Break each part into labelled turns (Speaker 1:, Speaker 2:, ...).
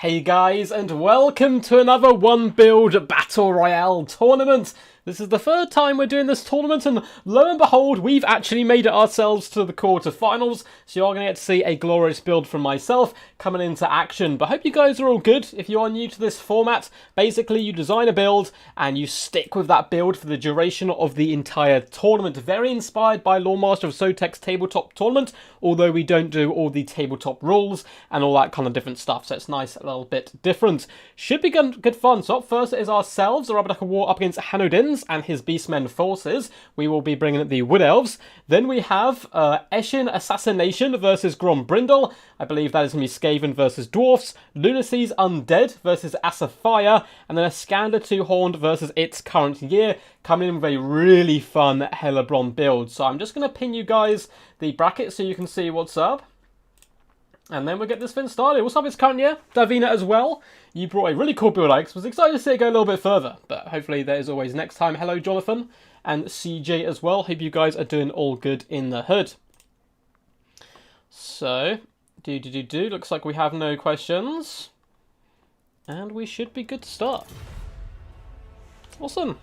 Speaker 1: Hey guys, and welcome to another One Build Battle Royale tournament. This is the third time we're doing this tournament, and lo and behold, we've actually made it ourselves to the quarterfinals. So you're going to get to see a glorious build from myself coming into action. But I hope you guys are all good. If you are new to this format, basically you design a build and you stick with that build for the duration of the entire tournament. Very inspired by Lawmaster of Sotek's tabletop tournament, although we don't do all the tabletop rules and all that kind of different stuff. So it's nice, a little bit different. Should be good fun. So up first is ourselves, a Rabadaka War up against Hanodins and his Beastmen forces. We will be bringing the Wood Elves. Then we have Eshin Assassination versus Grombrindle. I believe that is going to be Skaven versus Dwarfs. Lunacy's Undead versus Asafire. And then a Scander Two-Horned versus its current year, coming in with a really fun Hellebrand build. So I'm just going to pin you guys the bracket so you can see what's up. And then we'll get this thing started. What's up, it's current year? Davina as well. You brought a really cool build, Alex. Was excited to see it go a little bit further, but hopefully there is always next time. Hello, Jonathan and CJ as well. Hope you guys are doing all good in the hood. So, looks like we have no questions. And we should be good to start. Awesome.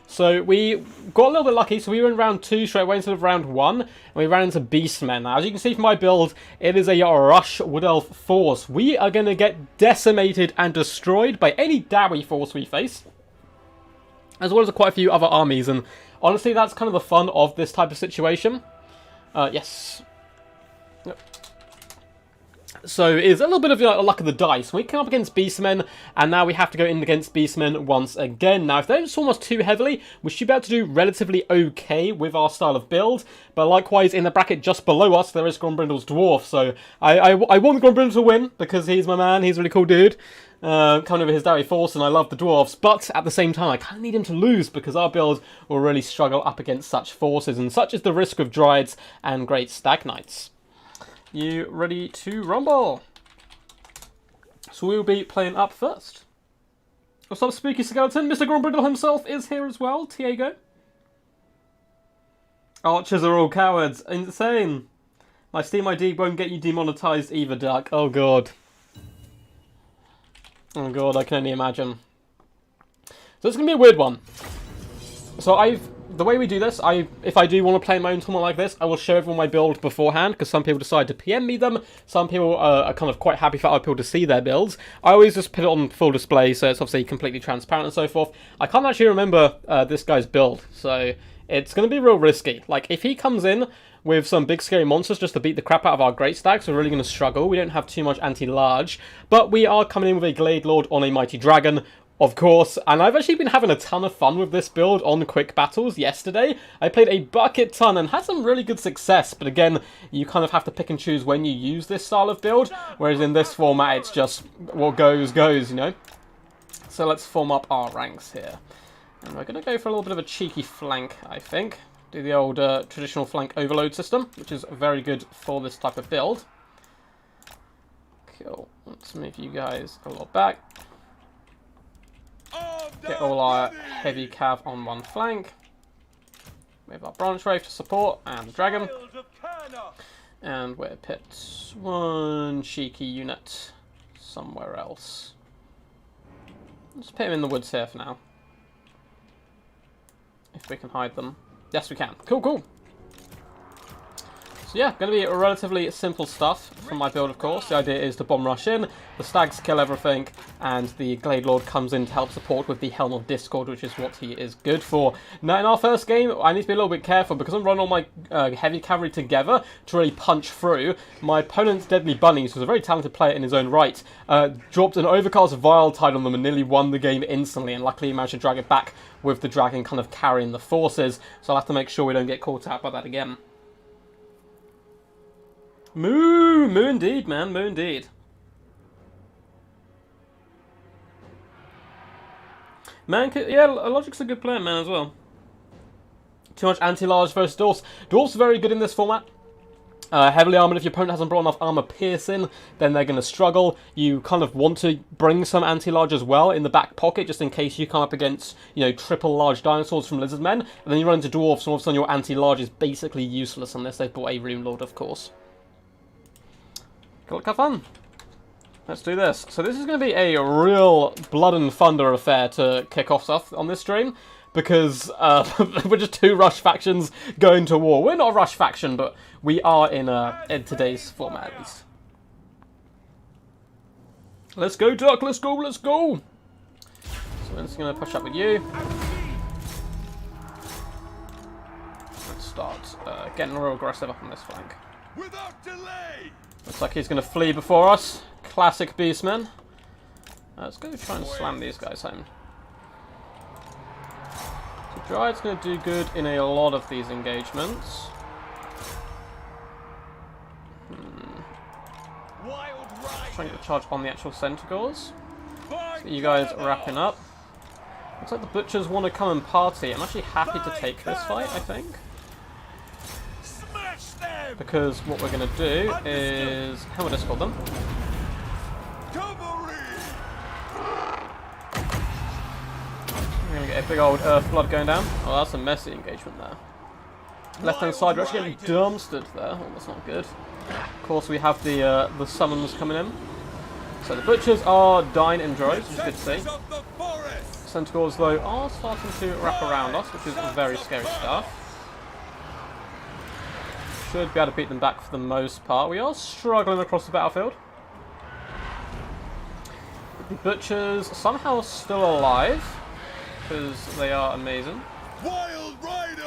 Speaker 1: So we got a little bit lucky, so we were in round 2 straight away instead of round 1, and we ran into Beastmen. Now, as you can see from my build, it is a Rush Wood Elf force. We are going to get decimated and destroyed by any Dowie force we face, as well as quite a few other armies, and honestly, that's kind of the fun of this type of situation. Yes. Yep. So it's a little bit of a luck of the dice. We came up against Beastmen, and now we have to go in against Beastmen once again. Now, if they don't swarm us too heavily, we should be able to do relatively okay with our style of build. But likewise, in the bracket just below us, there is Grombrindle's Dwarf. So I want Grombrindle to win, because he's my man, he's a really cool dude. Coming over his Dowie force, and I love the Dwarves. But at the same time, I kind of need him to lose, because our build will really struggle up against such forces. And such is the risk of Dryads and Great Stag Knights. You ready to rumble? So we will be playing up first. What's up, Spooky Skeleton? Mr. Grombrindle himself is here as well. Tiago. Archers are all cowards. Insane. My Steam ID won't get you demonetized either, Duck. Oh god. Oh god, I can only imagine. So it's going to be a weird one. So the way we do this, if I do want to play my own tournament like this, I will show everyone my build beforehand, because some people decide to PM me them, some people are kind of quite happy for other people to see their builds. I always just put it on full display, so it's obviously completely transparent and so forth. I can't actually remember this guy's build, so it's going to be real risky. Like, if he comes in with some big scary monsters just to beat the crap out of our Great Stags, we're really going to struggle. We don't have too much anti-large, but we are coming in with a Glade Lord on a Mighty Dragon, of course, and I've actually been having a ton of fun with this build on Quick Battles yesterday. I played a bucket ton and had some really good success, but again, you kind of have to pick and choose when you use this style of build, whereas in this format, it's just what goes, you know? So let's form up our ranks here. And we're going to go for a little bit of a cheeky flank, I think. Do the old traditional flank overload system, which is very good for this type of build. Cool. Let's move you guys a little back. Get all our heavy cav on one flank. We have our branch wraith to support, and the dragon. And we'll put one cheeky unit somewhere else. Let's put him in the woods here for now. If we can hide them. Yes, we can. Cool, cool. So yeah, going to be relatively simple stuff from my build, of course. The idea is to bomb rush in, the stags kill everything, and the Glade Lord comes in to help support with the Helm of Discord, which is what he is good for. Now, in our first game, I need to be a little bit careful, because I'm running all my heavy cavalry together to really punch through. My opponent's Deadly Bunnies, who's a very talented player in his own right, dropped an Overcast Vile Tide on them and nearly won the game instantly, and luckily he managed to drag it back with the dragon kind of carrying the forces, so I'll have to make sure we don't get caught out by that again. Moo! Moo indeed, man. Moo indeed. Man, yeah, Logic's a good player, man, as well. Too much anti-large versus Dwarfs. Dwarfs are very good in this format. Heavily armoured, if your opponent hasn't brought enough armour piercing, then they're going to struggle. You kind of want to bring some anti-large as well in the back pocket, just in case you come up against, you know, triple large dinosaurs from Lizardmen. And then you run into Dwarfs, and all of a sudden your anti-large is basically useless, unless they've brought a Rune Lord, of course. Look, have fun. Let's do this. So this is going to be a real blood and thunder affair to kick off stuff on this stream, because we're just two Rush factions going to war. We're not a Rush faction, but we are in today's format at least. Let's go, Duck. Let's go. Let's go. So I'm just going to push up with you. Let's start getting real aggressive up on this flank.
Speaker 2: Without delay.
Speaker 1: Looks like he's going to flee before us. Classic Beastmen. Let's go try and slam these guys home. So Dryad's going to do good in a lot of these engagements. Trying to get a charge on the actual Centaurs. So you guys are wrapping up. Looks like the Butchers want to come and party. I'm actually happy to take this fight, I think. Because what we're going to do is... How would I call them? We're going to get a big old Earth Blood going down. Oh, that's a messy engagement there. Left hand side, we're actually getting dumpstered there. Oh, that's not good. Of course, we have the summons coming in. So the Butchers are dying in droves, which is good to see. Centaurs, though, are starting to wrap around us, which is very scary stuff. Should be able to beat them back for the most part. We are struggling across the battlefield. The Butchers somehow still alive, because they are amazing.
Speaker 2: Wild Riders!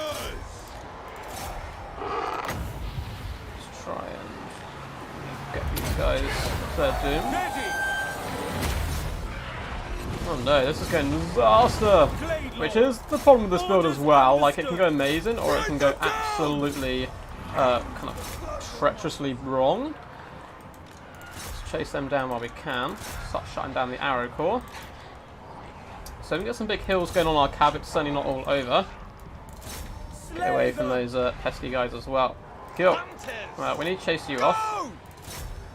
Speaker 1: Let's try and get these guys to their doom. Oh no, this is going disaster! Which is the problem with this build as well. Like, it can go amazing, or it can go absolutely kind of treacherously wrong. Let's chase them down while we can. Start shutting down the arrow core. So we can get some big hills going on our cab. It's certainly not all over. Get away from those pesky guys as well. Kill. Right, we need to chase you off.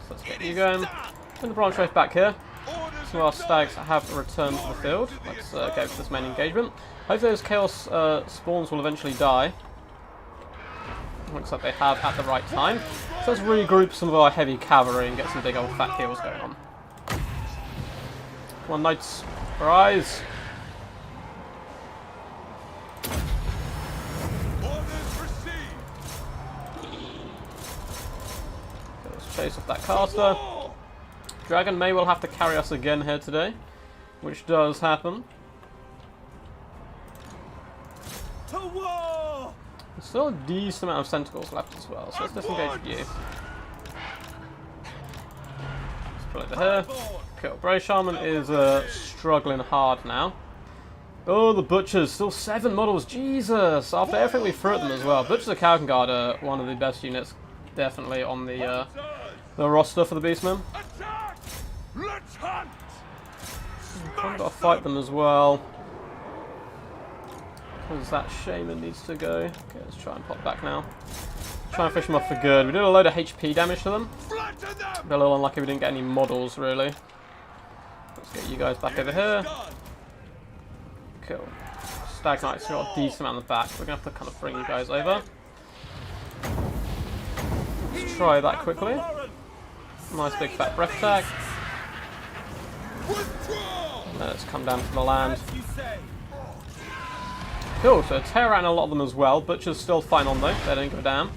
Speaker 1: So let's get you going. Put the branch wraith back here. Some of our stags have returned to the field. Let's go for this main engagement. Hopefully those chaos spawns will eventually die. Looks like they have at the right time. So let's regroup some of our heavy cavalry and get some big old fat heals going on. Come on, knights. Rise. Let's chase off that caster. Dragon may well have to carry us again here today, which does happen.
Speaker 2: To war!
Speaker 1: There's still a decent amount of Centaurs left as well, so let's disengage with you. Let's pull over here. Cool. Bray Shaman is struggling hard now. Oh, the Butchers, still 7 models, Jesus! After everything we threw at them as well. Butchers of Calcan Guard are one of the best units, definitely, on the roster for the Beastmen.
Speaker 2: Let's hunt!
Speaker 1: I've got to fight them as well. Because that Shaman needs to go. Okay, let's try and pop back now. Try and fish them off for good. We did a load of HP damage to them. A little unlucky we didn't get any models, really. Let's get you guys back over here. Cool. Stag Knights got a decent amount on the back. We're going to have to kind of bring you guys over. Let's try that quickly. Nice big fat breath attack. Let's come down to the land. Cool, so tear out a lot of them as well. Butcher's still fine on though, they don't give a damn.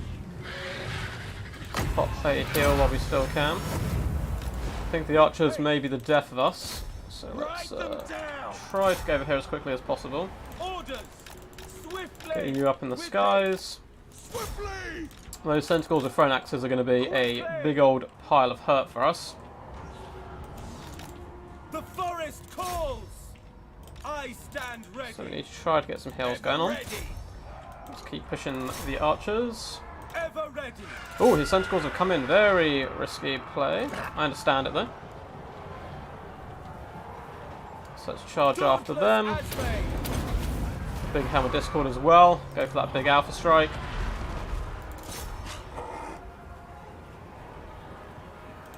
Speaker 1: Pop a heal while we still can. I think the archers may be the death of us, so let's try to get over here as quickly as possible. Getting you up in the skies. Those Centaurs with thrown axes are going to be a big old pile of hurt for us.
Speaker 2: The forest calls. I stand ready.
Speaker 1: So we need to try to get some heals going on. Let's keep pushing the archers.
Speaker 2: Ever ready.
Speaker 1: Oh, his Centaurs have come in. Very risky play. I understand it though. So let's charge after them. Big Hammer Discord as well. Go for that big Alpha Strike.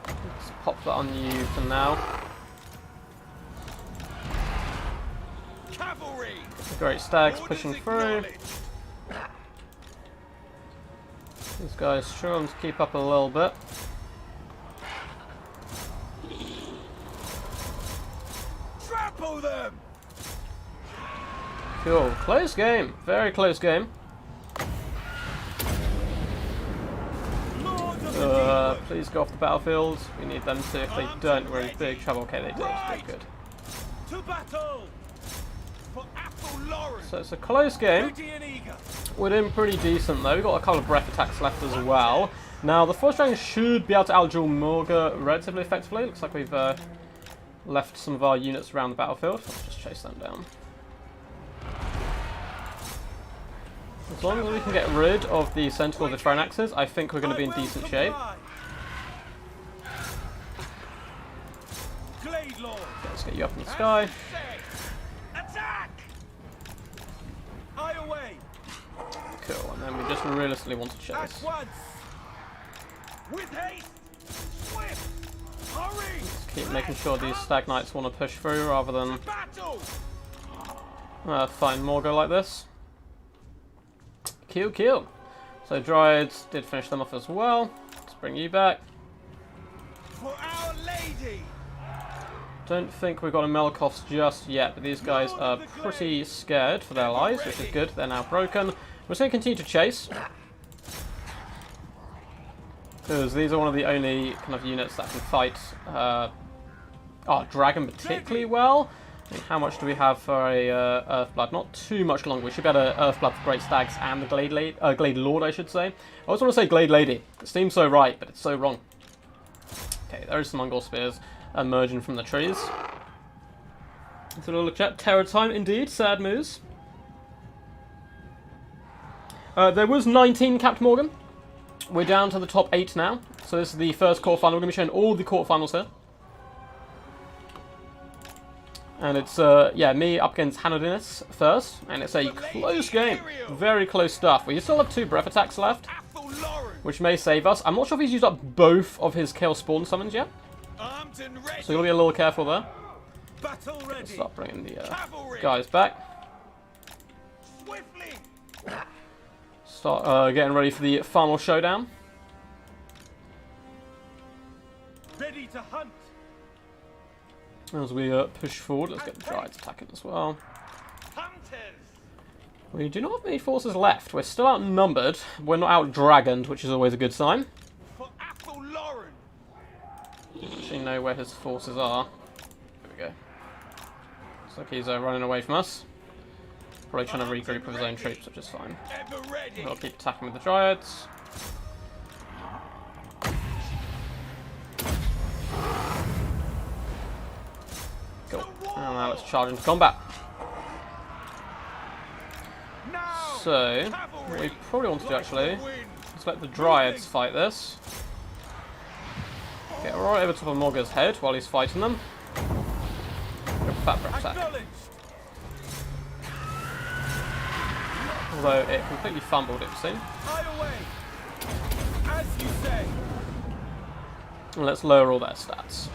Speaker 1: Let's pop that on you for now.
Speaker 2: Cavalry.
Speaker 1: Great stags pushing through. These guys struggling to keep up a little bit.
Speaker 2: Show them.
Speaker 1: Cool. Close game. Very close game.
Speaker 2: Lord of the Deep.
Speaker 1: Please go off the battlefield. We need them to. If they don't, we're in big trouble. Okay, they did.
Speaker 2: Right.
Speaker 1: Good.
Speaker 2: To battle. For Athel Lauren.
Speaker 1: So it's a close game.
Speaker 2: Ready and eager.
Speaker 1: We're doing pretty decent though. We've got a couple of breath attacks left as well. Now the Force Dragon should be able to outduel Morga relatively effectively. Looks like we've left some of our units around the battlefield. Let's just chase them down. As long as we can get rid of the Centaur of the Throne Axes, I think we're going to be in decent shape.
Speaker 2: Glade Lord.
Speaker 1: Let's get you up in the sky.
Speaker 2: Attack! Eye away.
Speaker 1: Cool, and then we just realistically want to chase.
Speaker 2: At once. With haste. Swift. Hurry.
Speaker 1: Keep making sure these Stag Knights want to push through rather than
Speaker 2: Battle.
Speaker 1: find Morga like this. Kill. So Dryads did finish them off as well. Let's bring you back.
Speaker 2: For Our Lady.
Speaker 1: Don't think we've got a Melkoffs just yet, but these guys are pretty scared for their lives, which is good. They're now broken. We're just going to continue to chase. Because these are one of the only kind of units that can fight Dragon particularly well. I mean, how much do we have for a Earthblood? Not too much longer. We should be able to Earthblood the Great Stags and the Glade Lord, I should say. I always want to say Glade Lady. It seems so right, but it's so wrong. Okay, there is some Mongol Spears emerging from the trees. Let's have a look at Terror time, indeed. Sad news. There was 19 Captain Morgan. We're down to the top 8 now. So this is the first quarterfinal. We're going to be showing all the quarterfinals here. And it's, me up against Hanodinis first. And it's a close game. Very close stuff. We still have 2 breath attacks left, which may save us. I'm not sure if he's used up both of his Chaos Spawn summons yet. So you've got to be a little careful there. Let's start bringing the guys back. Start getting ready for the final showdown.
Speaker 2: Ready to hunt.
Speaker 1: As we push forward, let's get the Dryads attacking as well.
Speaker 2: Hunters.
Speaker 1: We do not have many forces left. We're still outnumbered. We're not out-dragoned, which is always a good sign.
Speaker 2: For Athel Lauren.
Speaker 1: Actually know where his forces are. There we go. Looks like he's running away from us. Probably trying to regroup with his own troops, which is fine. I'll keep attacking with the Dryads. Cool. And now let's charge into combat. So, what we probably want to do actually is let the Dryads fight this. Get right over top of Morga's head while he's fighting them. Go for fat breath attack. Although it completely fumbled, it seemed.
Speaker 2: As you say.
Speaker 1: And let's lower all their stats.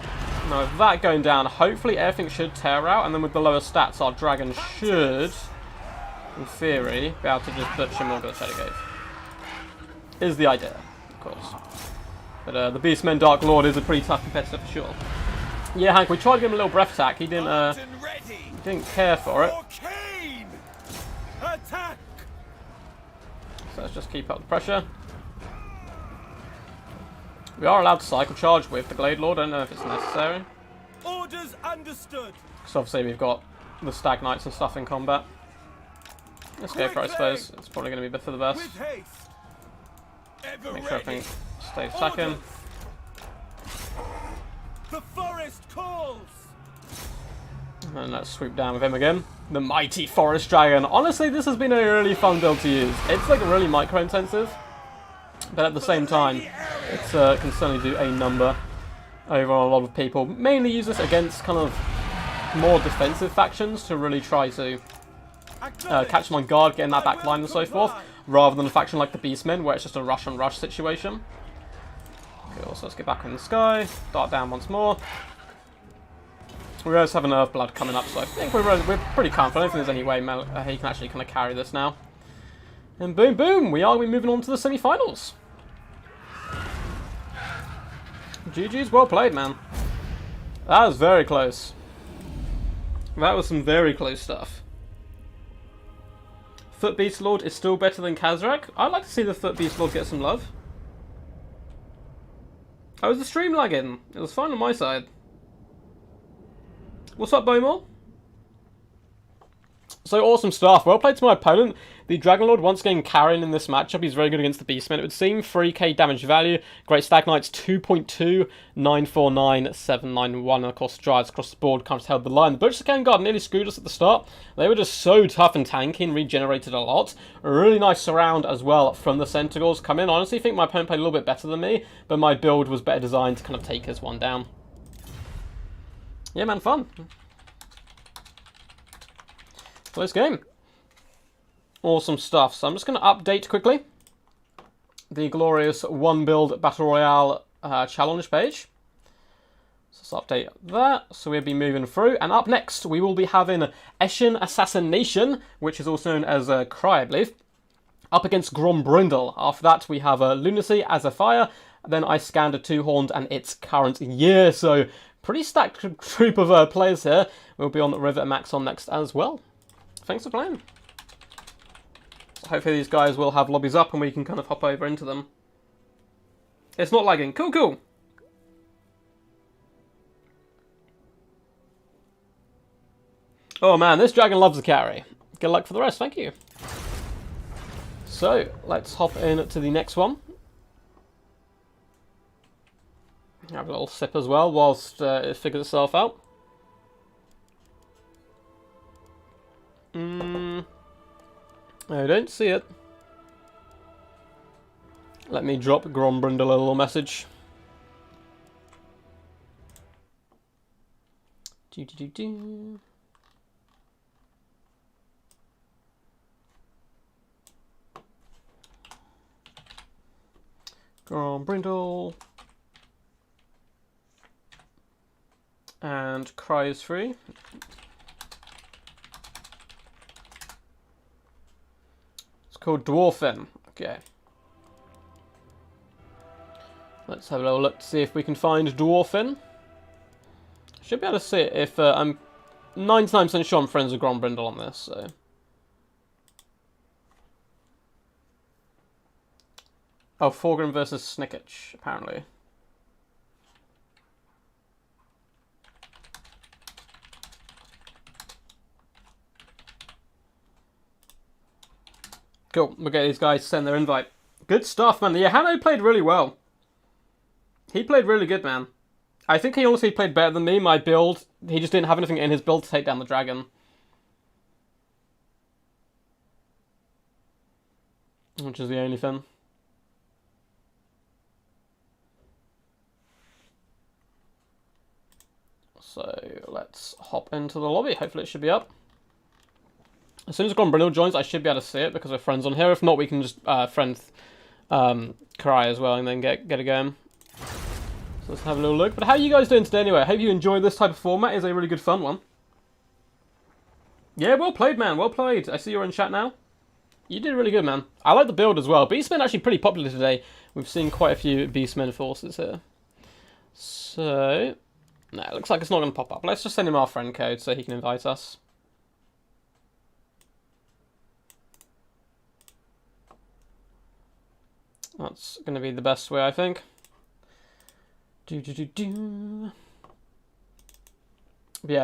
Speaker 1: Now with that going down, hopefully everything should tear out, and then with the lower stats, our dragon should, in theory, be able to just butcher Morga's head again. Is the idea, of course. But the Beastmen Dark Lord is a pretty tough competitor for sure. Yeah, Hank, we tried to give him a little breath attack. He didn't care for it.
Speaker 2: Attack.
Speaker 1: So let's just keep up the pressure. We are allowed to cycle charge with the Glade Lord. I don't know if it's necessary.
Speaker 2: Orders understood.
Speaker 1: Because obviously we've got the Stag Knights and stuff in combat. Let's go for it, I suppose. It's probably going to be for the best. Make sure everything stays attacking.
Speaker 2: The forest calls.
Speaker 1: And let's swoop down with him again. The mighty Forest Dragon. Honestly, this has been a really fun build to use. It's like really micro-intensive. But at the same time, it can certainly do a number over on a lot of people. Mainly use this against kind of more defensive factions to really try to catch them on guard, get in that back line and so forth, rather than a faction like the Beastmen, where it's just a rush-on-rush situation. Cool, so let's get back in the sky, dart down once more. We also have an Earthblood coming up, so I think we're pretty confident. I don't think there's any way he can actually kind of carry this now. And boom, boom, we are moving on to the semi-finals. GG's well played, man. That was very close. That was some very close stuff. Foot Beast Lord is still better than Kazrak. I'd like to see the Foot Beast Lord get some love. Oh, was the stream lagging? It was fine on my side. What's up, Bowmore? So awesome stuff. Well played to my opponent. The Dragon Lord once again carrying in this matchup. He's very good against the Beastmen. It would seem 3k damage value. Great Stag Knights 2.2, 949, 791. And of course, Dryades across the board kind of held the line. The Butcher's Cane Guard nearly screwed us at the start. They were just so tough and tanky and regenerated a lot. A really nice surround as well from the Centaurs come in. I honestly think my opponent played a little bit better than me, but my build was better designed to kind of take his one down. Yeah, man, fun. Close game. Awesome stuff. So I'm just going to update quickly the glorious One Build Battle Royale challenge page. So let's update that. So we'll be moving through. And up next, we will be having Eshin Assassination, which is also known as Cry, I believe, up against Grombrindle. After that, we have Lunacy as a fire. Then I scanned a Two-Horned and its current year. So pretty stacked group of players here. We'll be on the River Maxon next as well. Thanks for playing. Hopefully these guys will have lobbies up and we can kind of hop over into them. It's not lagging. Cool, cool. Oh man, this dragon loves a carry. Good luck for the rest, thank you. So, let's hop in to the next one. Have a little sip as well whilst it figures itself out. I don't see it. Let me drop Grombrindle a little message. Grombrindle. And Cry is free. Called Dwarfin. Okay. Let's have a little look to see if we can find Dwarfin. Should be able to see it if I'm 99% sure I'm friends with Grombrindle on this, so. Oh, Thorgrim versus Snicketch, apparently. Cool, we'll get these guys to send their invite. Good stuff, man. Yeah, Hanno played really well. He played really good, man. I think he honestly played better than me. My build, he just didn't have anything in his build to take down the dragon. Which is the only thing. So, let's hop into the lobby. Hopefully it should be up. As soon as Grombrindle joins, I should be able to see it because we're friends on here. If not, we can just friend Cry as well and then get it going. So let's have a little look. But how are you guys doing today anyway? I hope you enjoy this type of format. It's a really good fun one. Yeah, well played, man. Well played. I see you're in chat now. You did really good, man. I like the build as well. Beastmen actually pretty popular today. We've seen quite a few Beastmen forces here. So, no, it looks like it's not going to pop up. Let's just send him our friend code so he can invite us. That's going to be the best way, I think. Yeah,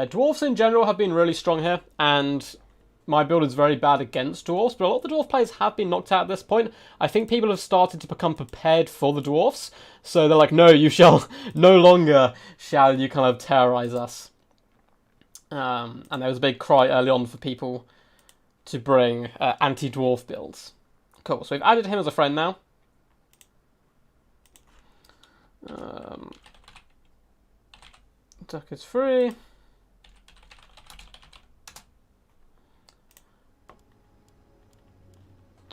Speaker 1: dwarves in general have been really strong here, and my build is very bad against dwarves, but a lot of the dwarf players have been knocked out at this point. I think people have started to become prepared for the dwarfs, so they're like, no, you shall, no longer shall you kind of terrorize us. And there was a big cry early on for people to bring anti-dwarf builds. Cool, so we've added him as a friend now. Duck is free.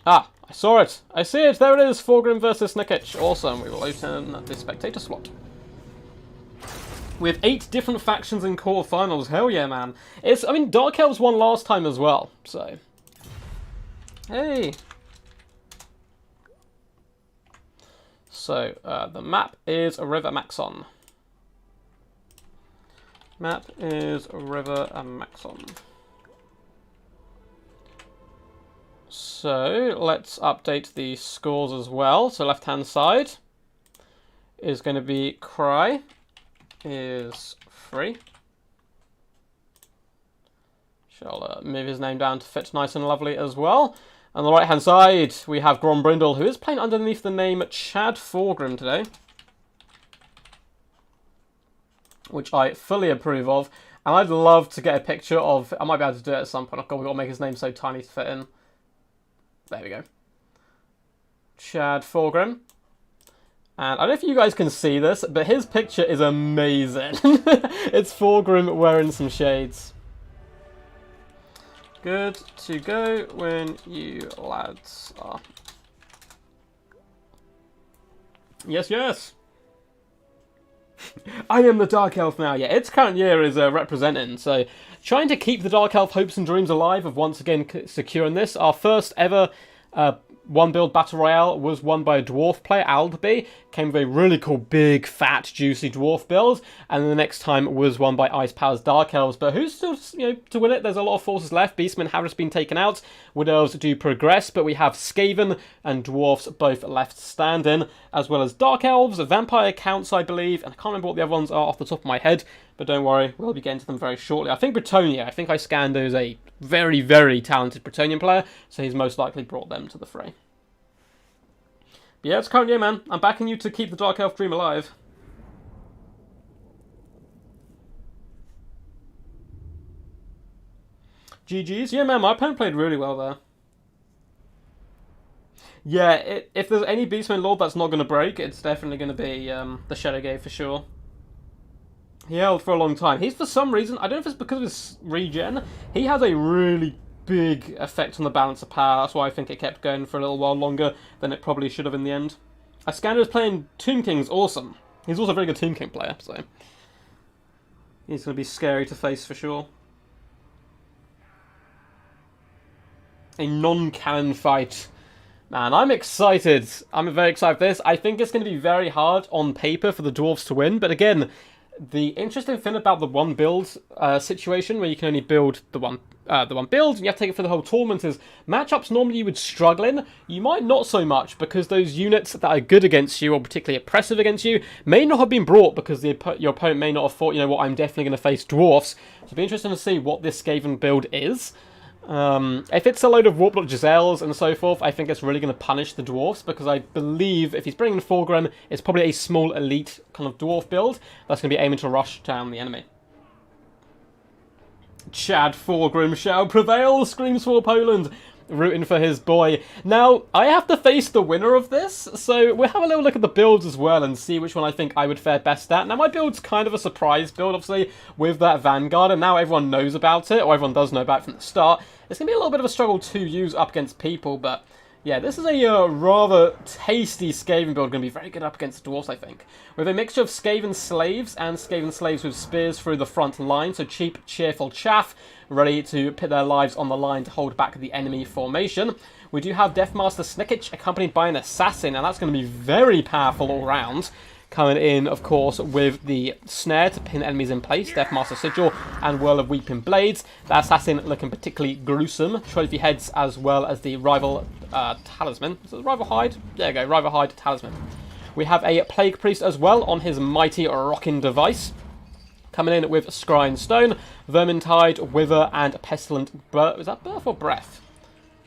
Speaker 1: Ah, I saw it. I see it. There it is. Thorgrim versus Snicketch. Awesome. We will open the spectator slot. We have 8 different factions in quarterfinals. Hell yeah, man. I mean, Dark Elves won last time as well, so. Hey. So, the map is River Maxon. Map is River and Maxon. So let's update the scores as well. So left-hand side is going to be Cry is 3. Shall move his name down to fit nice and lovely as well. On the right-hand side, we have Grombrindle, who is playing underneath the name Chad Forgrim today, which I fully approve of. And I'd love to get a picture of... I might be able to do it at some point. Oh God, we've got to make his name so tiny to fit in. There we go. Chad Forgrim. And I don't know if you guys can see this, but his picture is amazing. It's Forgrim wearing some shades. Good to go when you lads are. Yes, yes. I am the Dark Elf now. Yeah, its current year is representing, so trying to keep the Dark Elf hopes and dreams alive of once again securing this. Our first ever one build battle royale was won by a dwarf player, Aldby. Came with a really cool, big, fat, juicy dwarf build, and then the next time was won by Ice Powers Dark Elves. But who's still, to win it? There's a lot of forces left. Beastmen have just been taken out. Wood Elves do progress, but we have Skaven and dwarfs both left standing, as well as Dark Elves, Vampire Counts, I believe, and I can't remember what the other ones are off the top of my head. But don't worry, we'll be getting to them very shortly. I think Bretonia. I think Iskando is a very, very talented Bretonian player, so he's most likely brought them to the fray. But yeah, it's current year, man. I'm backing you to keep the Dark Elf dream alive. GG's. Yeah, man, my opponent played really well there. Yeah, if there's any Beastman Lord that's not going to break, it's definitely going to be the Shadow Gate for sure. He held for a long time. He's, for some reason, I don't know if it's because of his regen, he has a really big effect on the balance of power. That's why I think it kept going for a little while longer than it probably should have in the end. Iskander's playing Tomb King's awesome. He's also a very good Tomb King player, so he's going to be scary to face for sure. A non-canon fight. Man, I'm excited. I'm very excited for this. I think it's going to be very hard on paper for the dwarves to win, but again, the interesting thing about the one build situation, where you can only build the one build, and you have to take it for the whole tournament, is matchups normally you would struggle in. You might not so much, because those units that are good against you, or particularly oppressive against you, may not have been brought, because your opponent may not have thought, you know what, I'm definitely going to face dwarfs. So it'll be interesting to see what this Skaven build is. If it's a load of Warplock Giselles and so forth, I think it's really going to punish the dwarfs, because I believe if he's bringing Forgrim, it's probably a small elite kind of dwarf build that's going to be aiming to rush down the enemy. Chad Forgrim shall prevail, screams for Poland, rooting for his boy. Now, I have to face the winner of this, so we'll have a little look at the builds as well and see which one I think I would fare best at. Now, my build's kind of a surprise build, obviously, with that Vanguard, and now everyone knows about it, or everyone does know about it from the start. It's going to be a little bit of a struggle to use up against people, but yeah, this is a rather tasty Skaven build, going to be very good up against the dwarves, I think. With a mixture of Skaven slaves and Skaven slaves with spears through the front line, so cheap, cheerful chaff, ready to put their lives on the line to hold back the enemy formation. We do have Deathmaster Snickich accompanied by an assassin, and that's going to be very powerful all round. Coming in, of course, with the snare to pin enemies in place, Deathmaster Sigil and Whirl of Weeping Blades. That assassin looking particularly gruesome. Trophy heads as well as the rival talisman. Is it rival hide? There you go, rival hide talisman. We have a Plague Priest as well on his mighty rocking device. Coming in with Scrying Stone, Vermintide, Wither, and Pestilent Birth. Is that Birth or Breath?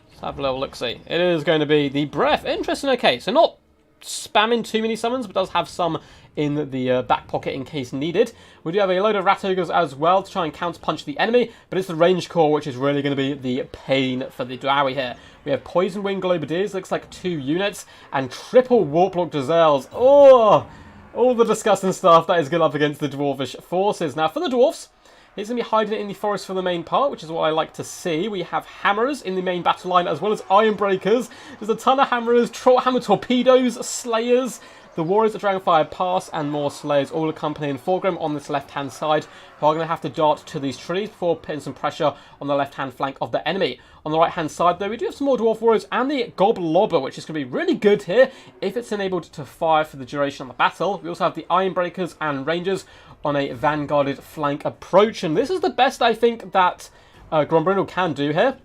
Speaker 1: Let's have a little look-see. It is going to be the Breath. Interesting, okay, so not spamming too many summons, but does have some in the back pocket in case needed. We do have a load of Rat Ogres as well to try and counter-punch the enemy, but it's the range core which is really going to be the pain for the Dwowie here. We have Poison Wing Globadiers, looks like 2 units, and triple Warplock Giselles. Oh, all the disgusting stuff that is good up against the Dwarvish forces. Now, for the Dwarfs, he's going to be hiding it in the forest for the main part, which is what I like to see. We have Hammerers in the main battle line, as well as Ironbreakers. There's a ton of Hammerers, Hammer Torpedoes, Slayers. The Warriors at Dragonfire Pass and more Slayers all accompanying Thorgrim on this left-hand side, who are going to have to dart to these trees before putting some pressure on the left-hand flank of the enemy. On the right-hand side, though, we do have some more Dwarf Warriors and the Goblobber, which is going to be really good here if it's enabled to fire for the duration of the battle. We also have the Ironbreakers and Rangers on a vanguarded flank approach, and this is the best I think that Grombrindle can do here.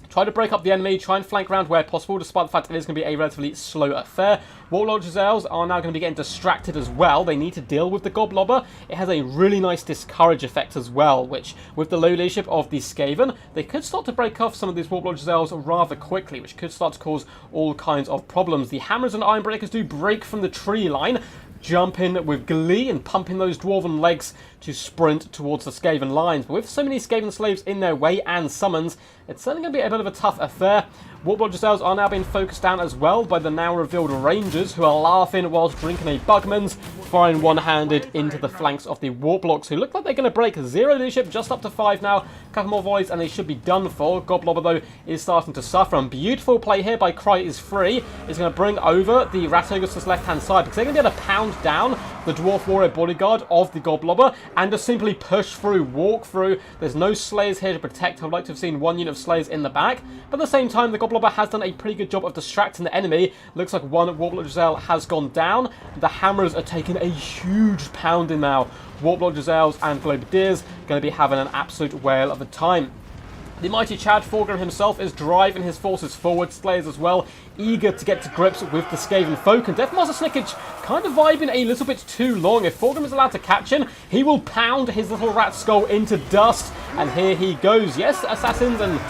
Speaker 1: Try to break up the enemy, try and flank around where possible, despite the fact that it is going to be a relatively slow affair. Warlord Giselles are now going to be getting distracted as well. They need to deal with the Goblobber. It has a really nice discourage effect as well, which, with the low leadership of the Skaven, they could start to break off some of these Warlord Giselles rather quickly, which could start to cause all kinds of problems. The Hammers and Ironbreakers do break from the tree line, jump in with glee and pumping those dwarven legs to sprint towards the Skaven lines. But with so many Skaven slaves in their way and summons, it's certainly going to be a bit of a tough affair. Warlord Giselles are now being focused down as well by the now revealed Rangers, who are laughing whilst drinking a Bugman's, firing one-handed into the flanks of the Warblocks, who look like they're going to break 0 leadership, just up to 5 now. A couple more volleys and they should be done for. Goblobber, though, is starting to suffer. And beautiful play here by Cry is Free is going to bring over the Rat Ogres to this left-hand side, because they're going to be able to pound down the Dwarf Warrior bodyguard of the Goblobber and just simply push through, walk through. There's no Slayers here to protect. I would like to have seen one unit of Slayers in the back, but at the same time, the Goblobber has done a pretty good job of distracting the enemy. Looks like one Warlord Giselle has gone down. The Hammers are taking a huge pounding now. Warlord Giselles and Globadiers going to be having an absolute whale of a time. The mighty Chad Thorgrim himself is driving his forces forward, Slayers as well, eager to get to grips with the Skaven folk, and Deathmaster Snickage kind of vibing a little bit too long. If Thorgrim is allowed to catch him, he will pound his little rat skull into dust, and here he goes. Yes, Assassins and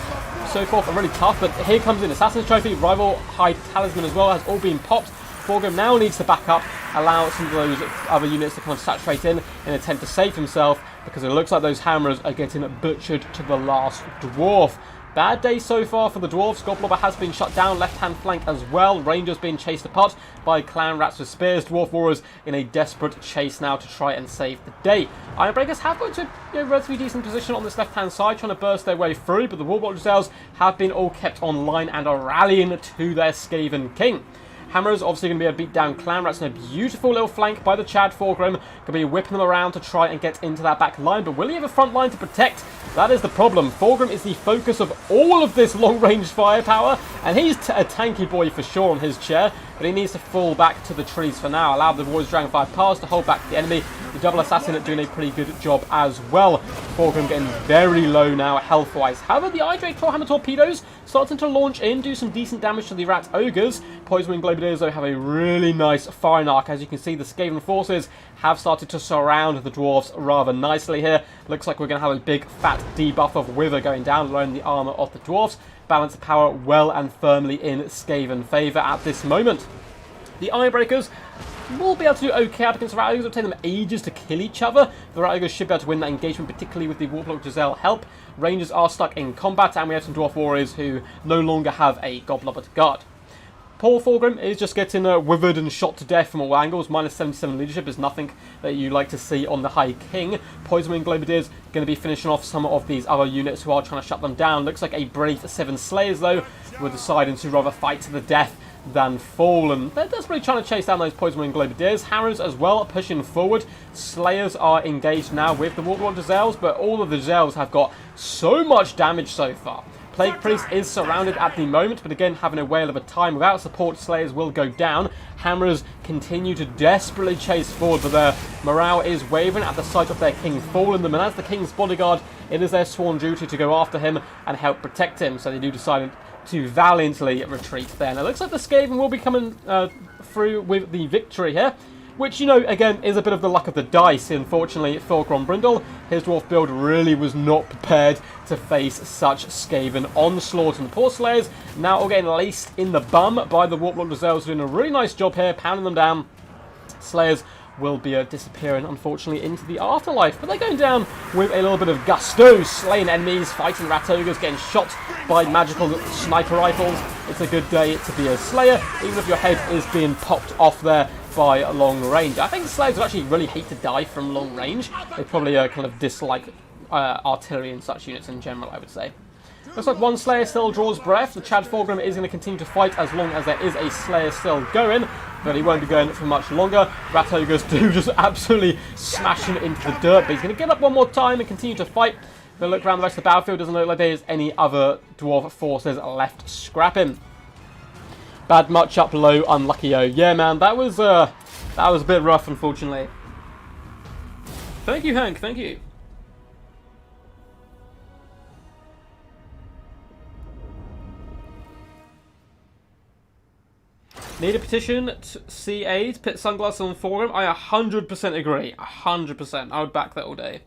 Speaker 1: so forth are really tough, but here comes in Assassin's Trophy, Rival Hide Talisman as well, has all been popped. Thorgrim now needs to back up, allow some of those other units to kind of saturate in an attempt to save himself, because it looks like those Hammers are getting butchered to the last dwarf. Bad day so far for the dwarves. Goblobber has been shut down, left-hand flank as well. Rangers being chased apart by clan rats with spears. Dwarf Warriors in a desperate chase now to try and save the day. Ironbreakers have got to a relatively decent position on this left-hand side, trying to burst their way through, but the Warlord Giselles have been all kept online and are rallying to their Skaven king. Hammers obviously going to be able to beat down Clan Rats in a beautiful little flank by the Chad Thorgrim. Going to be whipping them around to try and get into that back line, but will he have a front line to protect? That is the problem. Thorgrim is the focus of all of this long-range firepower, and he's a tanky boy for sure on his chair, but he needs to fall back to the trees for now. Allow the Warriors Dragonfire Pass to hold back the enemy. The double assassin are doing a pretty good job as well. Thorgrim getting very low now health-wise. However, the Hydrate Clawhammer Torpedoes starting to launch in, do some decent damage to the Rat Ogres. Poison Wing Globadiers, though, have a really nice firing arc. As you can see, the Skaven forces have started to surround the dwarves rather nicely here. Looks like we're going to have a big fat debuff of Wither going down, lowering the armor of the dwarves. Balance of power well and firmly in Skaven favour at this moment. The Ironbreakers will be able to do okay out against the Rat Ogres. It'll take them ages to kill each other. The Rat Ogres should be able to win that engagement, particularly with the Warlock Giselle help. Rangers are stuck in combat, and we have some Dwarf Warriors who no longer have a Goblobber to guard. Poor Thorgrim is just getting withered and shot to death from all angles. Minus 77 leadership is nothing that you like to see on the High King. Poison Wing Globadiers going to be finishing off some of these other units who are trying to shut them down. Looks like a brave 7 Slayers, though, who are deciding to rather fight to the death than fall, and they're desperately trying to chase down those Poison Wing Globadiers. Hammers as well pushing forward. Slayers are engaged now with the Warlord Giselles, but all of the Giselles have got so much damage so far. Plague Priest is surrounded at the moment, but again having a whale of a time. Without support, Slayers will go down. Hammers continue to desperately chase forward, but their morale is wavering at the sight of their king falling them, and as the king's bodyguard, it is their sworn duty to go after him and help protect him, so they do decide to valiantly retreat there. Now, it looks like the Skaven will be coming through with the victory here, which, you know, again, is a bit of the luck of the dice. Unfortunately, for Grombrindle, his dwarf build really was not prepared to face such Skaven onslaught. And the poor Slayers now all getting laced in the bum by the Warlord Giselles, doing a really nice job here, pounding them down. Slayers will be disappearing, unfortunately, into the afterlife. But they're going down with a little bit of gusto, slaying enemies, fighting Rat Ogres, getting shot by magical sniper rifles. It's a good day to be a Slayer, even if your head is being popped off there by long range. I think Slayers would actually really hate to die from long range. They probably kind of dislike artillery and such units in general, I would say. Looks like one Slayer still draws breath. The Chad Thorgrim is going to continue to fight as long as there is a Slayer still going. but he won't be going for much longer. Rat Ogres do just absolutely smash him into the dirt, but he's going to get up one more time and continue to fight. But look around the rest of the battlefield, doesn't look like there's any other dwarf forces left scrapping. Bad matchup, low, unlucky-o. Yeah, man, that was a bit rough, unfortunately. Thank you, Hank, thank you. Need a petition to CA to put sunglasses on forum? I 100% agree. 100%. I would back that all day.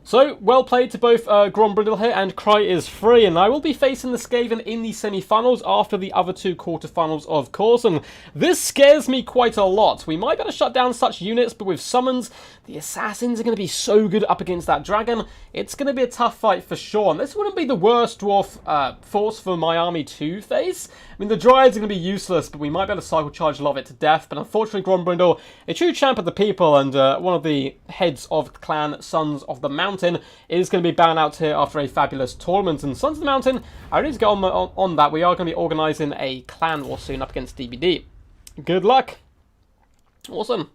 Speaker 1: So, well played to both Grombrindle here, and Cry is free, and I will be facing the Skaven in the semi-finals after the other two quarterfinals, of course, and this scares me quite a lot. We might be able to shut down such units, but with summons, the Assassins are going to be so good up against that Dragon. It's going to be a tough fight for sure, and this wouldn't be the worst Dwarf force for my army to face. I mean, the Dryads are going to be useless, but we might be able to cycle charge a lot of it to death, but unfortunately Grombrindle, a true champ of the people, and one of the heads of the clan Sons of the Mountain, is going to be banned out here after a fabulous tournament. And Sons of the Mountain, I need to get on that. We are going to be organising a clan war soon up against DBD. Good luck. Awesome.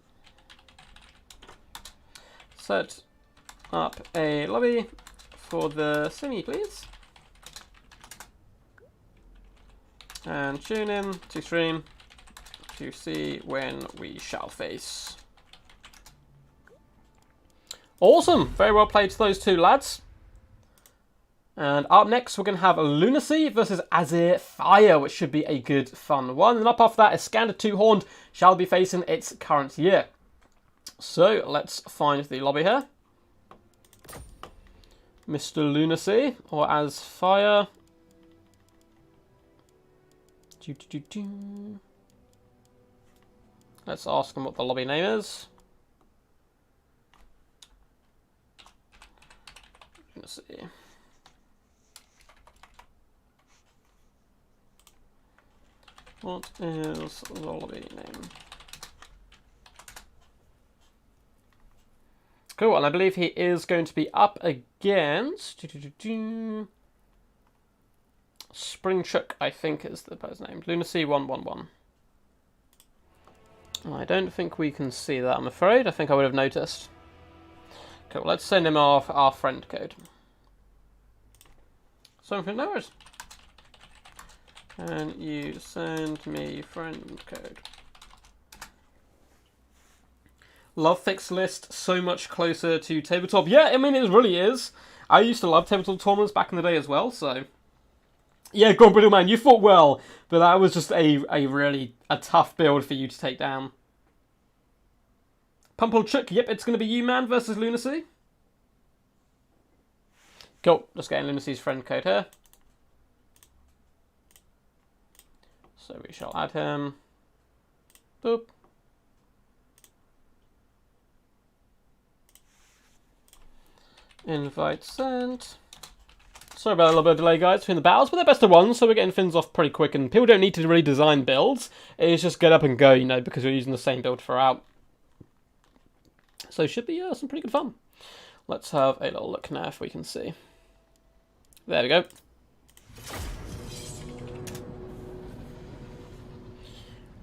Speaker 1: Set up a lobby for the semi, please. And tune in to stream to see when we shall face. Awesome! Very well played to those two lads. And up next, we're going to have Lunacy versus Azir Fire, which should be a good, fun one. And up after that, Iskander Two-Horned shall be facing its current year. So, let's find the lobby here. Mr. Lunacy, or Azfire. Let's ask him what the lobby name is. Let's see. What is the lobby name? Cool, and I believe he is going to be up against Springchuck, I think is the person name. Lunacy 111. I don't think we can see that, I'm afraid. I think I would have noticed. Cool, let's send him our friend code. Something knows. Can you send me friend code? Love fixed list so much closer to tabletop. Yeah, I mean, it really is. I used to love tabletop tournaments back in the day as well, so... Yeah, Grombrindle man, you fought well, but that was just a really tough build for you to take down. Pumplechuck, yep, it's going to be you, man, versus Lunacy. Cool, just getting Lunacy's friend code here. So we shall add him. Boop. Invite sent. Sorry about a little bit of delay, guys, between the battles, but they're best of one, so we're getting things off pretty quick, and people don't need to really design builds. It's just get up and go, you know, because we're using the same build throughout. So it should be some pretty good fun. Let's have a little look now if we can see. There we go.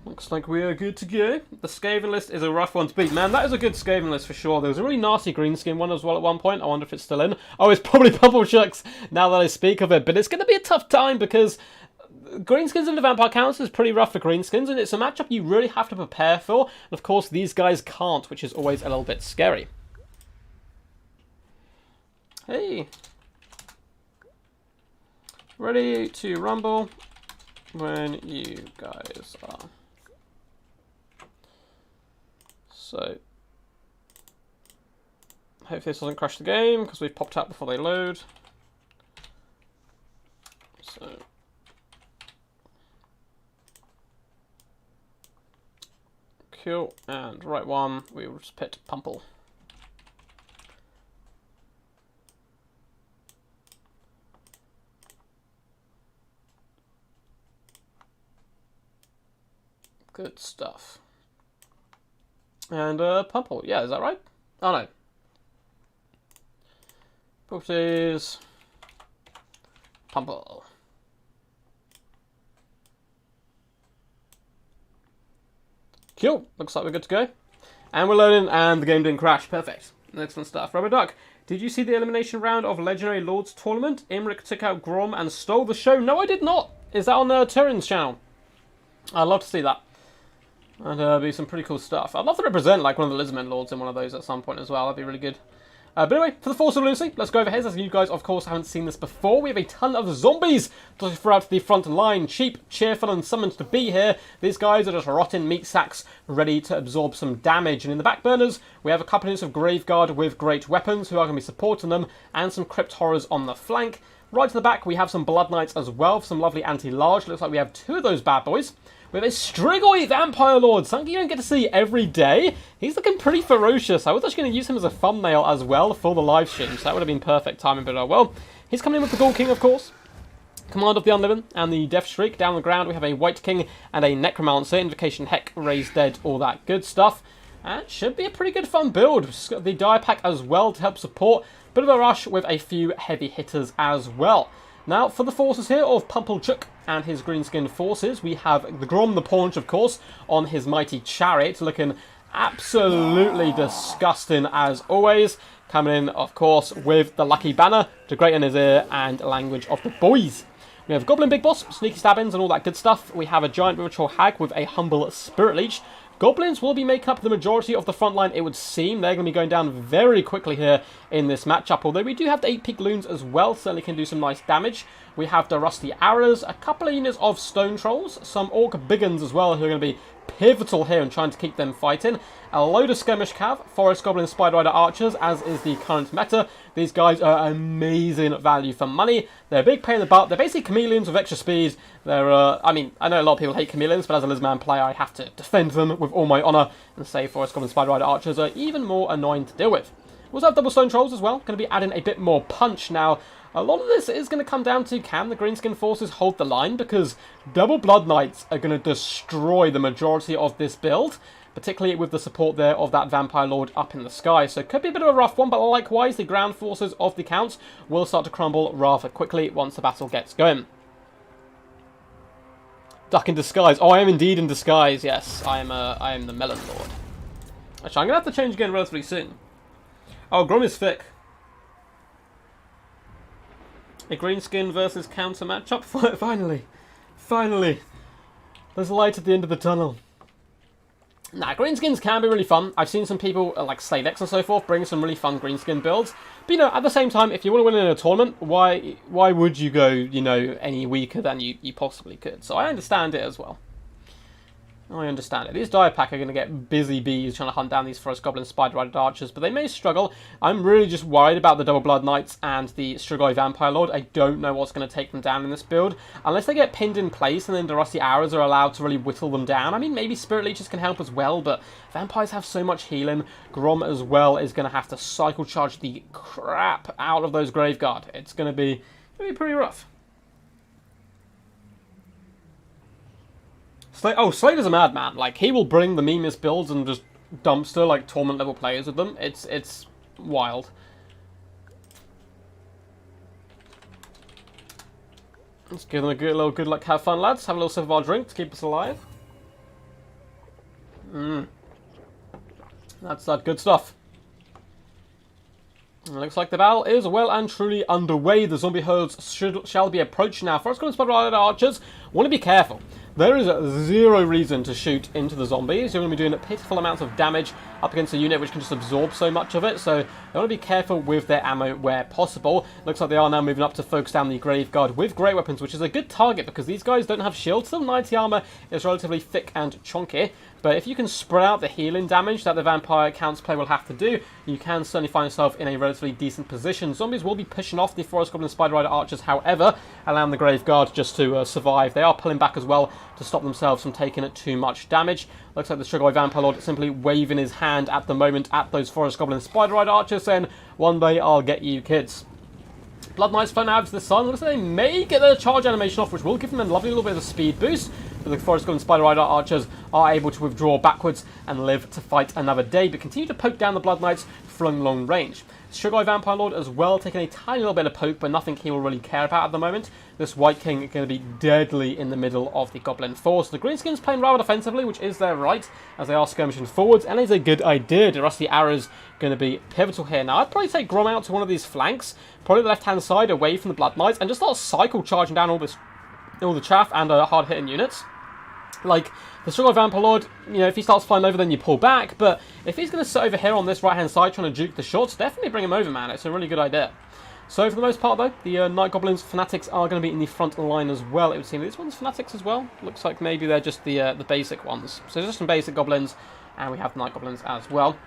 Speaker 1: Looks like we are good to go. The Skaven list is a rough one to beat. Man, that is a good Skaven list for sure. There was a really nasty Greenskin one as well at one point. I wonder if it's still in. Oh, it's probably Pumplechucks now that I speak of it. But it's going to be a tough time because Greenskins and the Vampire Council is pretty rough for Greenskins. And it's a matchup you really have to prepare for. And of course, these guys can't, which is always a little bit scary. Hey. Ready to rumble when you guys are. So, hopefully this doesn't crash the game, because we've popped out before they load. So, cool, and right one, we will just pit Pumple. Good stuff. And Pumple, yeah, is that right? Oh no. Properties. Pumple. Cool. Looks like we're good to go. And we're loading, and the game didn't crash. Perfect. Excellent stuff. Rubber Duck, did you see the elimination round of Legendary Lords Tournament? Imrik took out Grom and stole the show. No, I did not. Is that on Turin's channel? I'd love to see that. And be some pretty cool stuff. I'd love to represent like one of the Lizardmen Lords in one of those at some point as well. That'd be really good. But anyway, for the Force of Lunacy, let's go over here. As you guys, of course, haven't seen this before, we have a ton of zombies to throughout the front line. Cheap, cheerful, and summoned to be here. These guys are just rotten meat sacks ready to absorb some damage. And in the back burners, we have a couple of Graveguard with great weapons who are going to be supporting them, and some Crypt Horrors on the flank. Right to the back, we have some Blood Knights as well, for some lovely anti-large. Looks like we have two of those bad boys. We have a Strigoi Vampire Lord, something you don't get to see every day. He's looking pretty ferocious. I was actually going to use him as a thumbnail as well for the live stream, so that would have been perfect timing, but well. He's coming in with the Ghoul King, of course. Command of the Unliving and the Death Shriek. Down on the ground, we have a White King and a Necromancer. Invocation Heck, Raise Dead, all that good stuff. And should be a pretty good fun build. We've got the Dire Pack as well to help support. Bit of a rush with a few heavy hitters as well. Now, for the forces here of Pumpelchuk and his green-skinned forces, we have the Grom the Paunch, of course, on his mighty chariot, looking absolutely disgusting as always. Coming in, of course, with the Lucky Banner, to grate in his ear, and Language of the Boys. We have Goblin Big Boss, Sneaky Stabbings, and all that good stuff. We have a Giant Ritual Hag with a Humble Spirit Leech. Goblins will be making up the majority of the front line, it would seem. They're going to be going down very quickly here in this matchup. Although we do have the 8-peak loons as well, certainly can do some nice damage. We have the Rusty Arrows, a couple of units of Stone Trolls, some Orc Biggins as well, who are going to be pivotal here and trying to keep them fighting. A load of Skirmish Cav, Forest Goblin Spider Rider Archers, as is the current meta. These guys are amazing value for money. They're a big pain in the butt. They're basically chameleons with extra speed. They're, I mean, I know a lot of people hate chameleons, but as a Lizman player, I have to defend them with all my honour and say Forest Goblin Spider Rider Archers are even more annoying to deal with. We also have Double Stone Trolls as well, going to be adding a bit more punch now. A lot of this is going to come down to, can the Greenskin forces hold the line? Because Double Blood Knights are going to destroy the majority of this build, particularly with the support there of that Vampire Lord up in the sky. So it could be a bit of a rough one, but likewise, the ground forces of the Counts will start to crumble rather quickly once the battle gets going. Duck in disguise. Oh, I am indeed in disguise, yes. I am the Melon Lord. Actually, I'm going to have to change again relatively soon. Oh, Grom is thick. A Greenskin versus counter matchup? Finally. Finally. There's light at the end of the tunnel. Nah, Greenskins can be really fun. I've seen some people, like Sladex and so forth, bring some really fun Greenskin builds. But, you know, at the same time, if you want to win in a tournament, why would you go, you know, any weaker than you possibly could? So I understand it as well. I understand it. These Dire Pack are going to get busy bees trying to hunt down these Forest Goblin Spider Rider Archers, but they may struggle. I'm really just worried about the Double Blood Knights and the Strigoi Vampire Lord. I don't know what's going to take them down in this build. Unless they get pinned in place and then the Rusty Arrows are allowed to really whittle them down. I mean, maybe Spirit Leeches can help as well, but Vampires have so much healing. Grom as well is going to have to cycle charge the crap out of those Graveguard. It's going to be pretty rough. Slater's a madman. Like, he will bring the meanest builds and just dumpster, like, tournament level players with them. It's wild. Let's give them a little good luck, have fun, lads. Have a little sip of our drink to keep us alive. That's that good stuff. It looks like the battle is well and truly underway. The zombie herds shall be approaching now. Forest Goblin Spider Rider Archers want to be careful. There is zero reason to shoot into the zombies. You're going to be doing pitiful amounts of damage up against a unit which can just absorb so much of it. So they want to be careful with their ammo where possible. Looks like they are now moving up to focus down the Graveguard with great weapons, which is a good target because these guys don't have shields. Still 90 armor is relatively thick and chunky. But if you can spread out the healing damage that the Vampire Counts player will have to do, you can certainly find yourself in a relatively decent position. Zombies will be pushing off the Forest Goblin Spider Rider Archers, however, allowing the Graveguard just to survive. They are pulling back as well to stop themselves from taking too much damage. Looks like the Strigoi Vampire Lord simply waving his hand at the moment at those Forest Goblin Spider Rider Archers, saying, "One day I'll get you, kids." Blood Knights floating out to the sun. Looks like they may get their charge animation off, which will give them a lovely little bit of a speed boost. But the Forest Goblin Spider Rider Archers are able to withdraw backwards and live to fight another day, but continue to poke down the Blood Knights from long range. Strigoi Vampire Lord as well, taking a tiny little bit of poke, but nothing he will really care about at the moment. This White King is going to be deadly in the middle of the Goblin force. The Greenskins playing rather defensively, which is their right, as they are skirmishing forwards, and it's a good idea. The Rusty Arrows going to be pivotal here. Now, I'd probably take Grom out to one of these flanks, probably the left-hand side, away from the Blood Knights, and just start cycle charging down all the chaff and hard-hitting units. Like, the Strigoi Vampire Lord, you know, if he starts flying over, then you pull back, but if he's going to sit over here on this right-hand side trying to juke the shots, definitely bring him over, man. It's a really good idea. So, for the most part, though, the Night Goblins Fanatics are going to be in the front line as well. It would seem these ones Fanatics as well. Looks like maybe they're just the basic ones. So, just some basic Goblins, and we have the Night Goblins as well.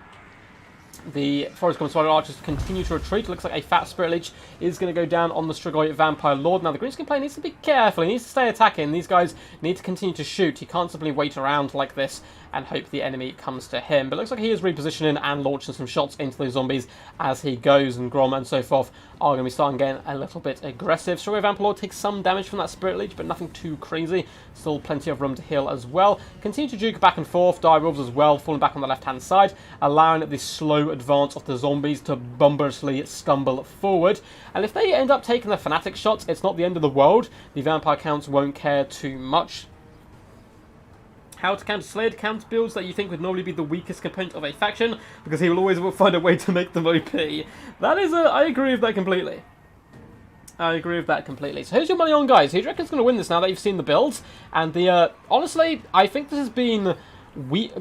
Speaker 1: The Forest Goblin Spider Archers continue to retreat. It looks like a fat Spirit Leech is going to go down on the Strigoi Vampire Lord. Now, the Greenskin player needs to be careful. He needs to stay attacking. These guys need to continue to shoot. He can't simply wait around like this and hope the enemy comes to him. But it looks like he is repositioning and launching some shots into those zombies as he goes, and Grom and so forth are going to be starting getting a little bit aggressive. Strigoi Vampire Lord takes some damage from that Spirit Leech, but nothing too crazy. Still plenty of room to heal as well. Continue to juke back and forth. Direwolves as well, falling back on the left-hand side, allowing the slow advance of the zombies to bumbersly stumble forward. And if they end up taking the Fanatic shots, it's not the end of the world. The Vampire Counts won't care too much. How to counter Slayer counter builds that you think would normally be the weakest component of a faction, because he will always find a way to make them OP. That is I agree with that completely. I agree with that completely. So who's your money on, guys? Who do you reckon is going to win this now that you've seen the builds? And honestly, I think this has been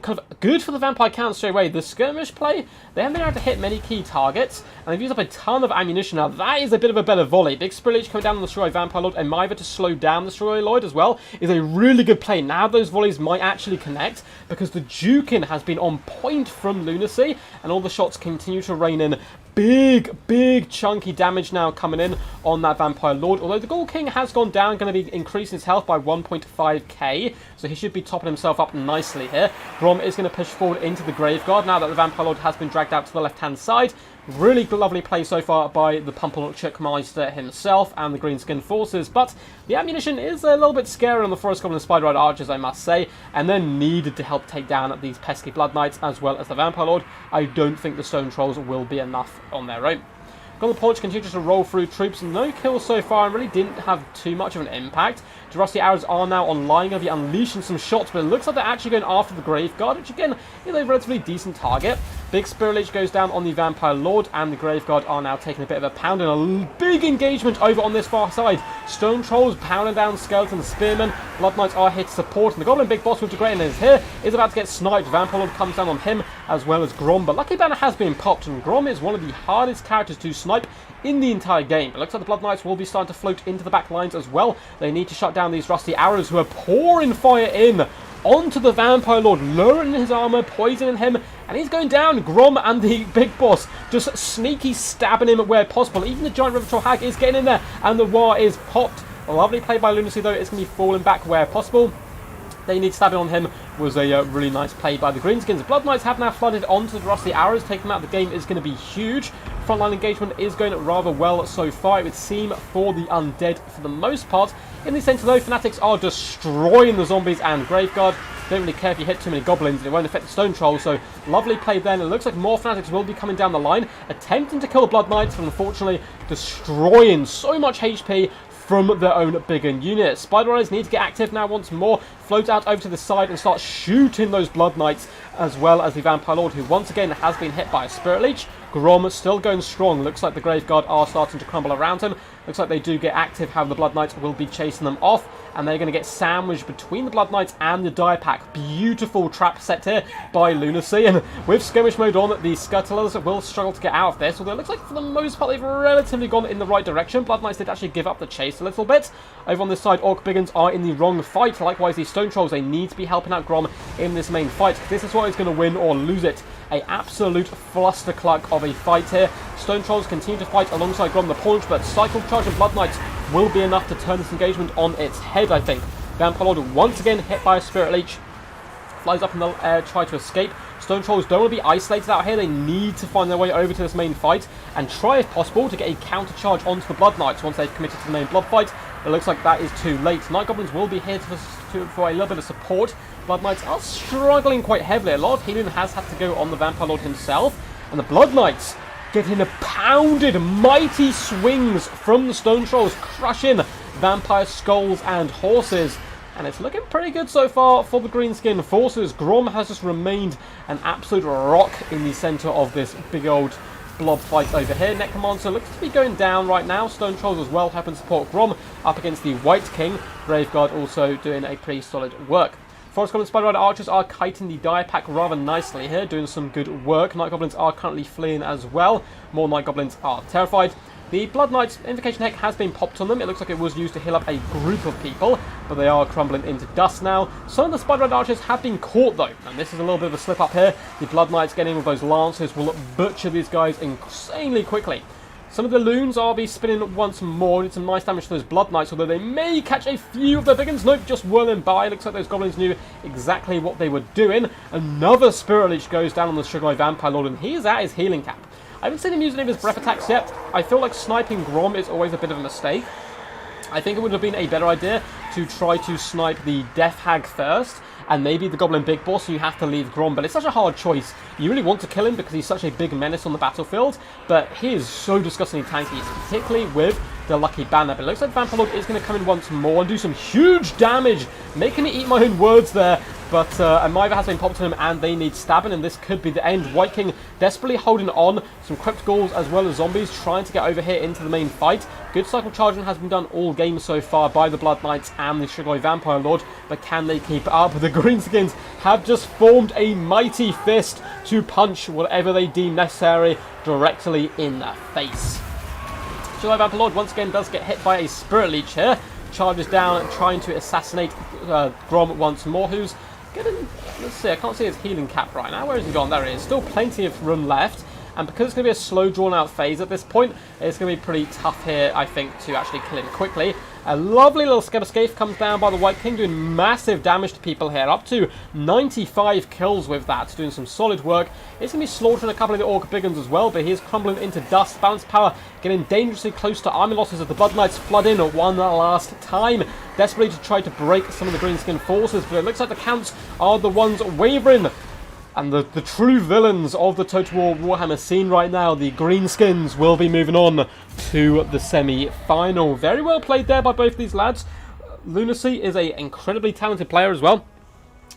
Speaker 1: kind of good for the Vampire Count straight away. The skirmish play, they haven't been able to hit many key targets, and they've used up a ton of ammunition. Now, that is a bit of a better volley. Big Spirit Leech coming down on the Strigoi Vampire Lord, and Miva to slow down the Strigoi Lord as well is a really good play. Now those volleys might actually connect, because the juking has been on point from Lunacy, and all the shots continue to rain in. Big chunky damage now coming in on that Vampire Lord. Although the Ghoul King has gone down, going to be increasing his health by 1.5k, so he should be topping himself up nicely here. Grom is going to push forward into the Graveguard now that the Vampire Lord has been dragged out to the left-hand side. Really lovely play so far by the Pumpelchukmeister himself and the Greenskin forces, but the ammunition is a little bit scary on the Forest Goblin Spider Red Archers, I must say, and they're needed to help take down these pesky Blood Knights as well as the Vampire Lord. I don't think the Stone Trolls will be enough on their own. Goblin Punch continues to roll through troops. No kills so far and really didn't have too much of an impact. The Rusty Arrows are now online, going to be unleashing some shots, but it looks like they're actually going after the Graveguard, which again is a relatively decent target. Big Spirit Leech goes down on the Vampire Lord, and the Graveguard are now taking a bit of a pound, and a big engagement over on this far side. Stone Trolls pounding down Skeleton Spearmen. Blood Knights are here to support, and the Goblin Big Boss with the Great is here, is about to get sniped. Vampire Lord comes down on him, as well as Grom, but Lucky Banner has been popped, and Grom is one of the hardest characters to snipe in the entire game. It looks like the Blood Knights will be starting to float into the back lines as well. They need to shut down these Rusty Arrows, who are pouring fire in onto the Vampire Lord, lowering his armor, poisoning him, and he's going down. Grom and the Big Boss just sneaky stabbing him where possible. Even the Giant River Troll Hag is getting in there, and the War is popped. A lovely play by Lunacy, though. It's going to be falling back where possible. They need stabbing on him was a really nice play by the Greenskins. Blood Knights have now flooded onto the Rusty Arrows. Taking them out of the game is going to be huge. Frontline engagement is going rather well so far, it would seem, for the Undead for the most part. In the centre, though, Fanatics are destroying the zombies and Graveguard. Don't really care if you hit too many goblins, it won't affect the Stone Trolls, so lovely play then. It looks like more Fanatics will be coming down the line, attempting to kill the Blood Knights, but unfortunately destroying so much HP from their own bigger unit. Spider Eyes need to get active now once more, float out over to the side and start shooting those Blood Knights, as well as the Vampire Lord, who once again has been hit by a Spirit Leech. Grom still going strong. Looks like the Graveguard are starting to crumble around him. Looks like they do get active, how the Blood Knights will be chasing them off, and they're going to get sandwiched between the Blood Knights and the Die Pack. Beautiful trap set here by Lunacy, and with skirmish mode on, the Scuttlers will struggle to get out of this, although it looks like for the most part they've relatively gone in the right direction. Blood Knights did actually give up the chase a little bit. Over on this side, Orc Biggins are in the wrong fight. Likewise, the Stone Trolls, they need to be helping out Grom in this main fight. This is what is going to win or lose it. A absolute flustercluck of a fight here. Stone Trolls continue to fight alongside Grom the Paunch, but Cycle Charge and Blood Knights will be enough to turn this engagement on its head, I think. Vampire Lord once again hit by a Spirit Leech. Flies up in the air, try to escape. Stone Trolls don't want to be isolated out here. They need to find their way over to this main fight and try, if possible, to get a counter charge onto the Blood Knights once they've committed to the main blood fight. It looks like that is too late. Night Goblins will be here for a little bit of support. Blood Knights are struggling quite heavily. A lot of healing has had to go on the Vampire Lord himself. And the Blood Knights getting pounded. Mighty swings from the Stone Trolls, crushing vampire skulls and horses. And it's looking pretty good so far for the greenskin forces. Grom has just remained an absolute rock in the centre of this big old blob fight over here. Necromancer looks to be going down right now. Stone Trolls as well helping support Grom up against the White King. Graveguard also doing a pretty solid work. Forest Goblin Spider Rider Archers are kiting the die pack rather nicely here, doing some good work. Night Goblins are currently fleeing as well. More Night Goblins are terrified. The Blood Knight's Invocation Heck has been popped on them. It looks like it was used to heal up a group of people, but they are crumbling into dust now. Some of the Spider Rider Archers have been caught though, and this is a little bit of a slip up here. The Blood Knights getting with those Lancers will butcher these guys insanely quickly. Some of the loons are be spinning once more. Did some nice damage to those Blood Knights, although they may catch a few of the big ones. Nope, just whirling by. Looks like those goblins knew exactly what they were doing. Another Spirit Leech goes down on the Sugar Vampire Lord, and he is at his healing cap. I haven't seen him using any of his breath attacks yet. I feel like sniping Grom is always a bit of a mistake. I think it would have been a better idea to try to snipe the Death Hag first, and maybe the Goblin Big Boss, so you have to leave Grom. But it's such a hard choice. You really want to kill him because he's such a big menace on the battlefield, but he is so disgustingly tanky, particularly with the Lucky Banner. But it looks like Vampire Lord is going to come in once more and do some huge damage, making me eat my own words there. But Amiva has been popped on him, and they need stabbing, and this could be the end. White King desperately holding on. Some Crypt Ghouls as well as zombies trying to get over here into the main fight. Good cycle charging has been done all game so far by the Blood Knights and the Shigoi Vampire Lord, but can they keep up? The Greenskins have just formed a mighty fist to punch whatever they deem necessary directly in the face. Shigoi Vampire Lord once again does get hit by a Spirit Leech here. Charges down, trying to assassinate Grom once more, who's getting, let's see, I can't see his healing cap right now. Where has he gone? There he is. Still plenty of room left. And because it's going to be a slow, drawn-out phase at this point, it's going to be pretty tough here, I think, to actually kill him quickly. A lovely little Skeb Escape comes down by the White King, doing massive damage to people here. Up to 95 kills with that, doing some solid work. It's going to be slaughtering a couple of the Orc Big Guns as well, but he is crumbling into dust. Balance power getting dangerously close to army losses as the Blood Knights flood in one last time. Desperately to try to break some of the Greenskin forces, but it looks like the Counts are the ones wavering. And the true villains of the Total War Warhammer scene right now, the Greenskins, will be moving on to the semi-final. Very well played there by both these lads. Lunacy is an incredibly talented player as well,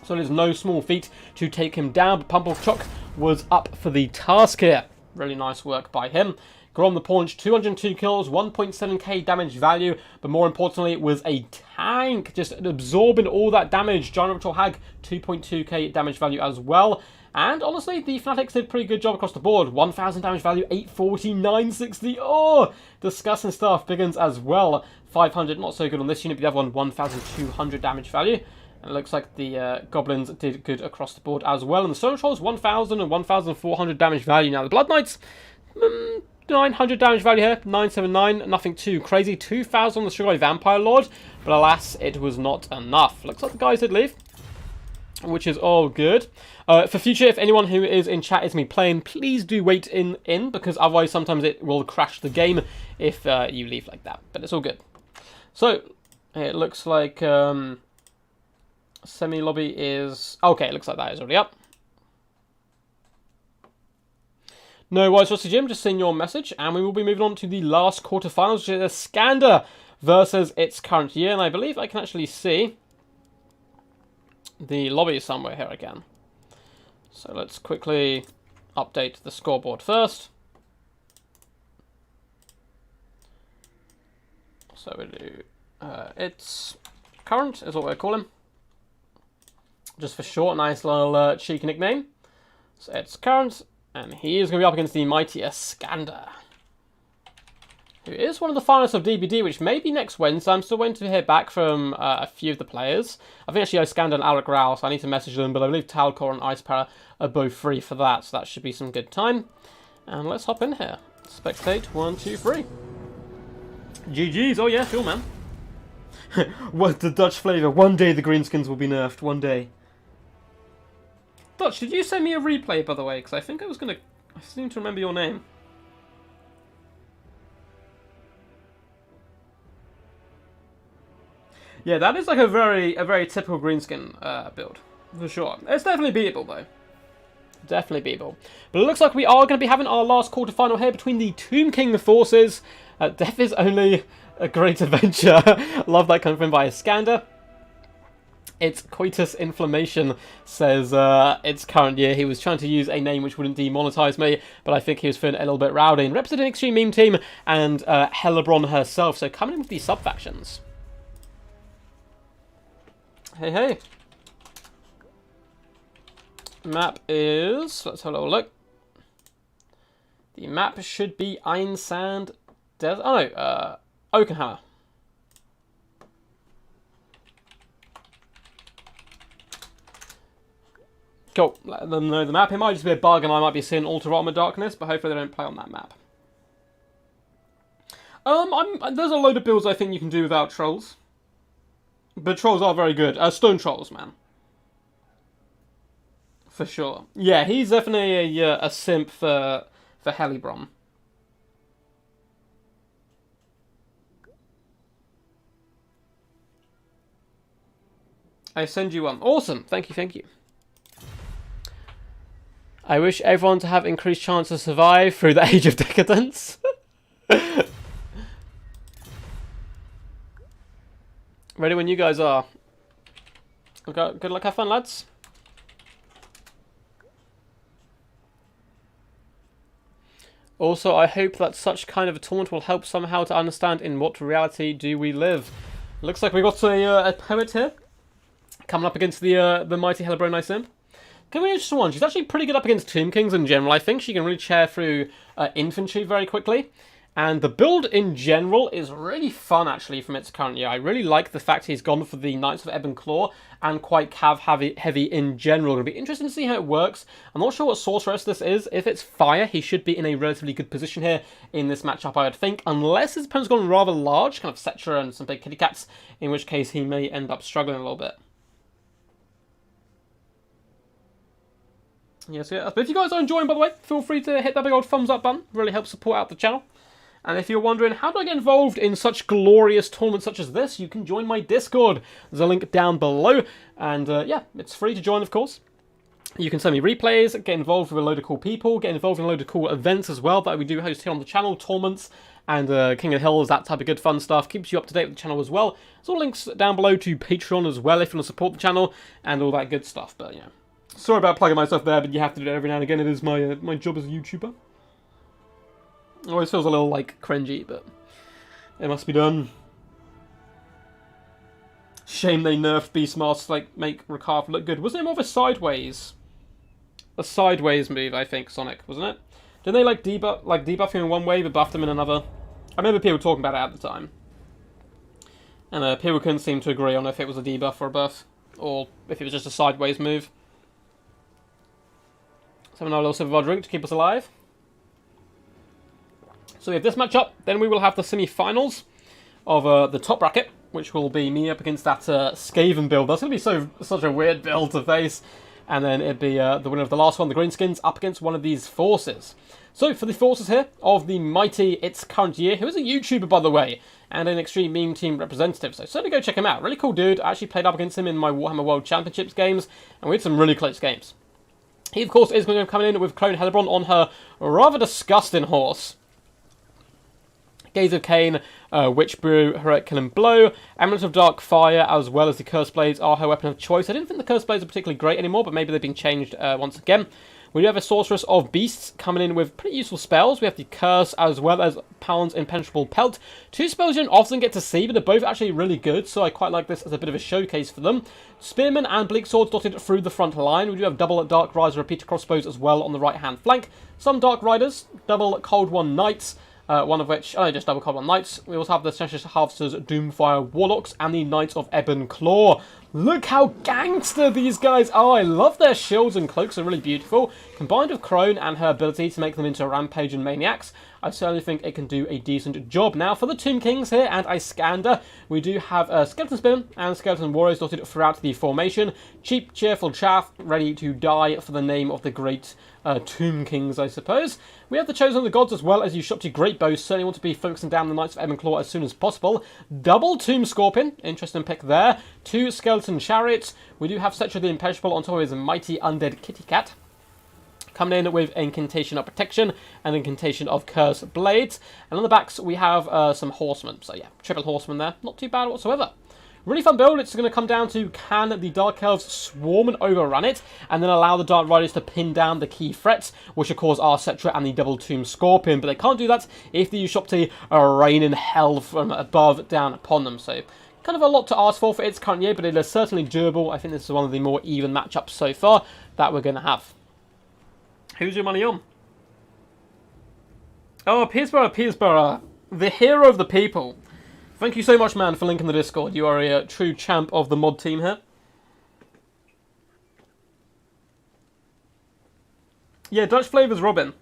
Speaker 1: so it is no small feat to take him down, but Pumplechock was up for the task here. Really nice work by him. Grom the Paunch, 202 kills, 1.7k damage value, but more importantly, it was a tank, just absorbing all that damage. Giant Ritual Hag, 2.2k damage value as well. And honestly, the Fanatics did a pretty good job across the board. 1,000 damage value, 840, 960. Oh, disgusting stuff. Big Guns as well. 500, not so good on this unit, but the other one, 1,200 damage value. And it looks like the Goblins did good across the board as well. And the Stone Trolls, 1,000 and 1,400 damage value. Now, the Blood Knights, 900 damage value here, 979, nothing too crazy. 2,000 on the Shigoi Vampire Lord, but alas, it was not enough. Looks like the guys did leave, which is all good. For future, if anyone who is in chat is me playing, please do wait in, because otherwise sometimes it will crash the game if you leave like that, but it's all good. So, it looks like semi-lobby is... Okay, it looks like that is already up. No worries, Rusty Jim, just seeing your message, and we will be moving on to the last quarterfinals, which is Iskander versus its current year, and I believe I can actually see the lobby somewhere here again. So let's quickly update the scoreboard first. So we do, it's current is what we're calling, just for short, nice little cheeky nickname. So it's current. And he is going to be up against the mighty Iskander, who is one of the finalists of DBD, which may be next Wednesday. I'm still waiting to hear back from a few of the players. I think actually Iskander and Alec Rao, so I need to message them, but I believe Talcor and Ice Para are both free for that, so that should be some good time. And let's hop in here. Spectate, 1, 2, 3. GG's, oh yeah, sure man. What the Dutch flavour? One day the Greenskins will be nerfed, one day. Dutch, did you send me a replay, by the way? Because I think I was going to... I seem to remember your name. Yeah, that is like a very typical Greenskin build, for sure. It's definitely beatable, though. Definitely Beeble. But it looks like we are going to be having our last quarterfinal here between the Tomb King forces. Death is only a great adventure. Love that coming from by Iskander. It's Coitus Inflammation says it's current year. He was trying to use a name which wouldn't demonetize me, but I think he was feeling a little bit rowdy. And representing Extreme Meme Team and Helebron herself. So coming in with these sub-factions. Hey, hey. Map is... Let's have a little look. The map should be Einsand Desert. Oh no, Oakenhammer. Cool. Let them know the map. It might just be a bug and I might be seeing Alter Armor Darkness, but hopefully they don't play on that map. There's a load of builds I think you can do without trolls. But trolls are very good. Stone trolls, man. For sure. Yeah, he's definitely a simp for Helebron. I send you one. Awesome. Thank you, thank you. I wish everyone to have increased chance to survive through the age of decadence. Ready when you guys are. Okay, good luck, have fun, lads. Also, I hope that such kind of a tournament will help somehow to understand in what reality do we live. Looks like we got a poet here. Coming up against the mighty Helebron Isim. Can we interesting one? She's actually pretty good up against Tomb Kings in general. I think she can really chair through infantry very quickly. And the build in general is really fun, actually, from its current year. I really like the fact he's gone for the Knights of Ebon Claw and quite cav heavy in general. It'll be interesting to see how it works. I'm not sure what Sorceress this is. If it's fire, he should be in a relatively good position here in this matchup, I would think. Unless his opponent's gone rather large, kind of Cetra and some big kitty cats, in which case he may end up struggling a little bit. Yes, yeah. But if you guys are enjoying, by the way, feel free to hit that big old thumbs up button. Really helps support out the channel. And if you're wondering, how do I get involved in such glorious tournaments such as this, you can join my Discord. There's a link down below. And yeah, it's free to join, of course. You can send me replays, get involved with a load of cool people, get involved in a load of cool events as well that we do host here on the channel, tournaments, and King of the Hills, that type of good fun stuff. Keeps you up to date with the channel as well. There's all links down below to Patreon as well if you want to support the channel and all that good stuff. But yeah. Sorry about plugging myself there, but you have to do it every now and again. It is my my job as a YouTuber. It always feels a little, like, cringy, but it must be done. Shame they nerfed Beastmaster to, like, make Rakarth look good. Wasn't it more of a sideways move, I think, Sonic, wasn't it? Didn't they, like, debuff him in one way, but buffed him in another? I remember people talking about it at the time. And people couldn't seem to agree on if it was a debuff or a buff, or if it was just a sideways move. Let's have another little sip of our drink to keep us alive. So we have this matchup, then we will have the semi-finals of the top bracket, which will be me up against that Skaven build. That's going to be such a weird build to face. And then it'd be the winner of the last one, the Greenskins, up against one of these forces. So for the forces here of the mighty It's Current Year, who is a YouTuber, by the way, and an Extreme Meme Team representative. So certainly go check him out. Really cool dude. I actually played up against him in my Warhammer World Championships games, and we had some really close games. He, of course, is going to come in with Clone Helebron on her rather disgusting horse. Gaze of Cain, Witch Brew, Heroic Kill and Blow, Amulet of Dark Fire, as well as the Curse Blades are her weapon of choice. I didn't think the Curse Blades are particularly great anymore, but maybe they've been changed once again. We do have a Sorceress of Beasts coming in with pretty useful spells. We have the Curse as well as Pound's Impenetrable Pelt. Two spells you don't often get to see, but they're both actually really good, so I quite like this as a bit of a showcase for them. Spearman and Bleak Swords dotted through the front line. We do have double Dark Riser Repeater Crossbows as well on the right-hand flank. Some Dark Riders, double Cold One Knights, one of which, just double Cold One Knights. We also have the Sensuous Harvesters, Doomfire Warlocks, and the Knights of Ebon Claw. Look how gangster these guys are. I love their shields and cloaks, are really beautiful. Combined with Crone and her ability to make them into Rampage and Maniacs, I certainly think it can do a decent job. Now, for the Tomb Kings here and Iskander, we do have Skeleton Spearmen and Skeleton Warriors dotted throughout the formation. Cheap, cheerful chaff, ready to die for the name of the great Tomb Kings, I suppose. We have the Chosen of the Gods as well as you shot to great bows. Certainly want to be focusing down the Knights of Ebon Claw as soon as possible. Double Tomb Scorpion, interesting pick there. Two Skeleton Chariots. We do have Cetra the Impenetrable on top of his mighty undead kitty cat. Coming in with Incantation of Protection and Incantation of Curse Blades. And on the backs, we have some Horsemen. So yeah, triple Horsemen there. Not too bad whatsoever. Really fun build. It's going to come down to, can the Dark Elves swarm and overrun it, and then allow the Dark Riders to pin down the key threats, which of course are Cetra and the Double Tomb Scorpion. But they can't do that if the Ushopti are raining hell from above down upon them. So kind of a lot to ask for its current year, but it is certainly doable. I think this is one of the more even matchups so far that we're going to have. Who's your money on? Oh, Petersborough, the hero of the people. Thank you so much, man, for linking the Discord. You are a true champ of the mod team here. Yeah, Dutch Flavors Robin.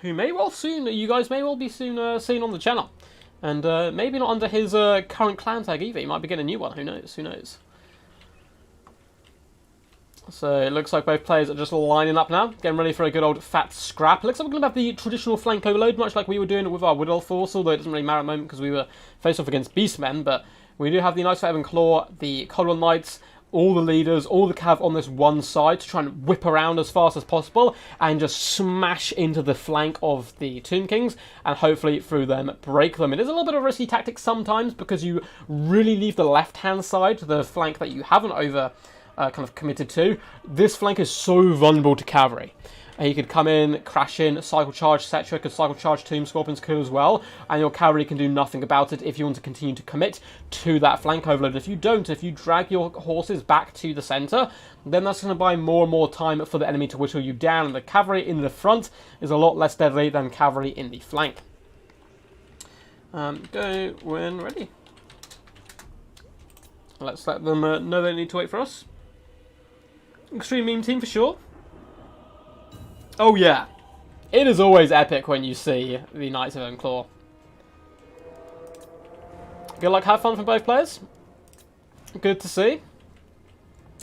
Speaker 1: Who may well soon, you guys may well be soon seen on the channel. And maybe not under his current clan tag either. He might be getting a new one, who knows, who knows. So it looks like both players are just lining up now, getting ready for a good old fat scrap. It looks like we're going to have the traditional flank overload, much like we were doing with our Wood Elf force, although it doesn't really matter at the moment because we were faced off against Beastmen. But we do have the Knights of Ebon Claw, the Cold Knights, all the leaders, all the cav on this one side to try and whip around as fast as possible and just smash into the flank of the Tomb Kings and hopefully through them break them. It is a little bit of a risky tactic sometimes because you really leave the left-hand side, the flank that you haven't kind of committed to. This flank is so vulnerable to cavalry. And you could come in, crash in, cycle charge, etc. Could cycle charge Tomb Scorpions could as well, and your cavalry can do nothing about it if you want to continue to commit to that flank overload. If you don't, if you drag your horses back to the centre, then that's going to buy more and more time for the enemy to whittle you down. And the cavalry in the front is a lot less deadly than cavalry in the flank. Go when ready. Let's let them know they need to wait for us. Extreme meme team for sure. Oh yeah, it is always epic when you see the Knights of Ebon Claw. Good luck, have fun from both players. Good to see.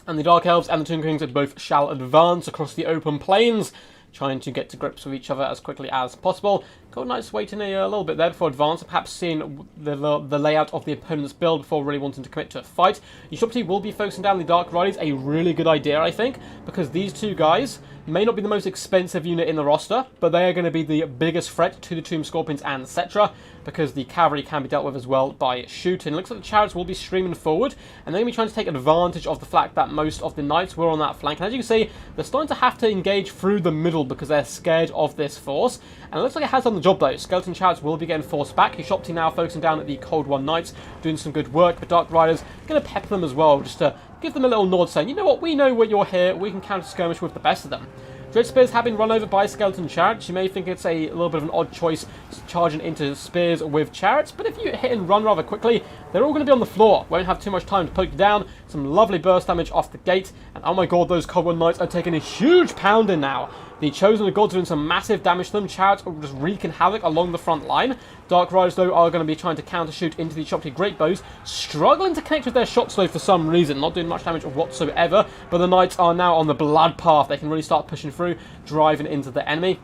Speaker 1: And the Dark Elves and the Tomb Kings both shall advance across the open plains, trying to get to grips with each other as quickly as possible. Gold Knights waiting a little bit there before advance, perhaps seeing the layout of the opponent's build before really wanting to commit to a fight. Ushopti will be focusing down the Dark Riders, a really good idea, I think, because these two guys may not be the most expensive unit in the roster, but they are going to be the biggest threat to the Tomb Scorpions and Cetra, because the cavalry can be dealt with as well by shooting. It looks like the chariots will be streaming forward, and they're going to be trying to take advantage of the fact that most of the knights were on that flank. And as you can see, they're starting to have to engage through the middle because they're scared of this force. And it looks like it has done the job though. Skeleton chariots will be getting forced back. Ushopti now focusing down at the Cold One Knights, doing some good work. The Dark Riders going to pepper them as well, just to give them a little nod saying, you know what, we know what you're here, we can counter skirmish with the best of them. Dread Spears have been run over by Skeleton Chariots. You may think it's a little bit of an odd choice charging into Spears with Chariots, but if you hit and run rather quickly, they're all going to be on the floor. Won't have too much time to poke you down. Some lovely burst damage off the gate, and oh my god, those Cold One Knights are taking a huge pounding now. The Chosen of Gods are doing some massive damage to them. Chariots are just wreaking havoc along the front line. Dark Riders, though, are going to be trying to counter-shoot into the Ushopti Great Bows, struggling to connect with their shots, though, for some reason. Not doing much damage whatsoever, but the Knights are now on the blood path. They can really start pushing through, driving into the enemy.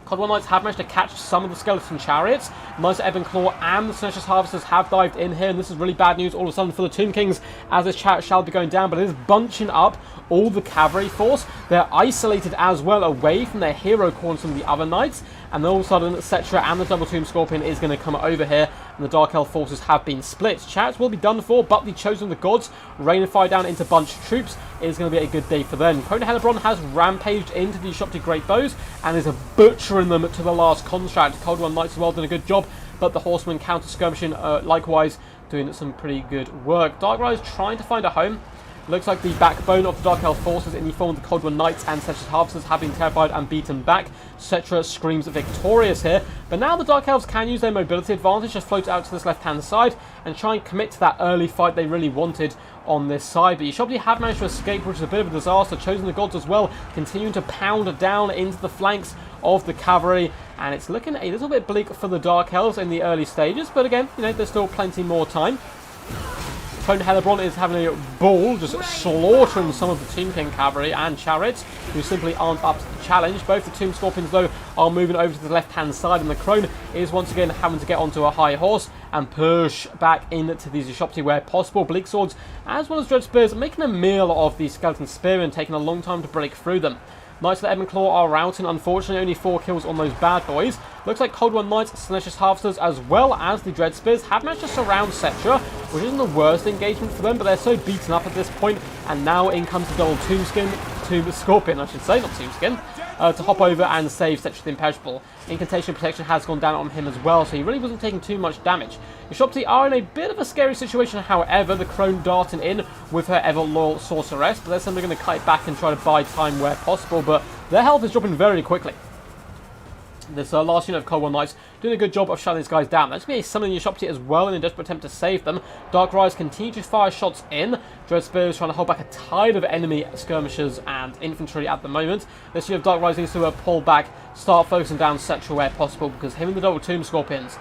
Speaker 1: Cold One Knights have managed to catch some of the Skeleton Chariots. Knights of Ebon Claw and the Tenacious Harvesters have dived in here, and this is really bad news all of a sudden for the Tomb Kings, as this chariot shall be going down, but it is bunching up all the cavalry force. They're isolated as well away from their hero corners from the other knights, and then all of a sudden Cetra and the Double Tomb Scorpion is going to come over here, and the Dark Elf forces have been split. Chariots will be done for, but the Chosen of the Gods raining fire down into bunch troops is going to be a good day for them. Crona Hellebron has rampaged into the Ushopti Great Bows and is butchering them to the last contract. Cold One Knights as well doing a good job, but the Horsemen counter skirmishing likewise doing some pretty good work. Dark Riders trying to find a home. Looks like the backbone of the Dark Elf forces in the form of the Cold One Knights and Tenacious Harvesters have been terrified and beaten back. Cetra screams victorious here, but now the Dark Elves can use their mobility advantage, just float out to this left-hand side and try and commit to that early fight they really wanted on this side. But Ushopti have managed to escape, which is a bit of a disaster. Chosen the Gods as well, continuing to pound down into the flanks of the cavalry, and it's looking a little bit bleak for the Dark Elves in the early stages, but again, you know, there's still plenty more time. Crona Hellebron is having a ball, just slaughtering some of the Tomb King cavalry and chariots, who simply aren't up to the challenge. Both the Tomb Scorpions, though, are moving over to the left-hand side, and the Crone is once again having to get onto a high horse and push back into these Ushopti where possible. Bleak Swords as well as Dread Spears making a meal of the Skeleton Spearmen, taking a long time to break through them. Knights of the Ebon Claw are routing, unfortunately only 4 kills on those bad boys. Looks like Cold One Knights, Salacious Harvesters, as well as the Dread Spears have managed to surround Cetra, which isn't the worst engagement for them, but they're so beaten up at this point, and now in comes the double Tomb Scorpion, I should say, not Tombskin, to hop over and save Cetra the Imperishable. Incantation Protection has gone down on him as well, so he really wasn't taking too much damage. The Ushopti are in a bit of a scary situation, however, the Crone darting in with her ever-loyal Sorceress, but they're simply going to cut it back and try to buy time where possible, but their health is dropping very quickly. This last unit of Cold One Knights doing a good job of shutting these guys down. There's going to be a summoning Ushopti as well in a desperate attempt to save them. Dark Rise continue to fire shots in. Dread Spears trying to hold back a tide of enemy skirmishers and infantry at the moment. This unit of Dark Rise needs to pull back, start focusing down Cetra where possible, because him and the double Tomb Scorpions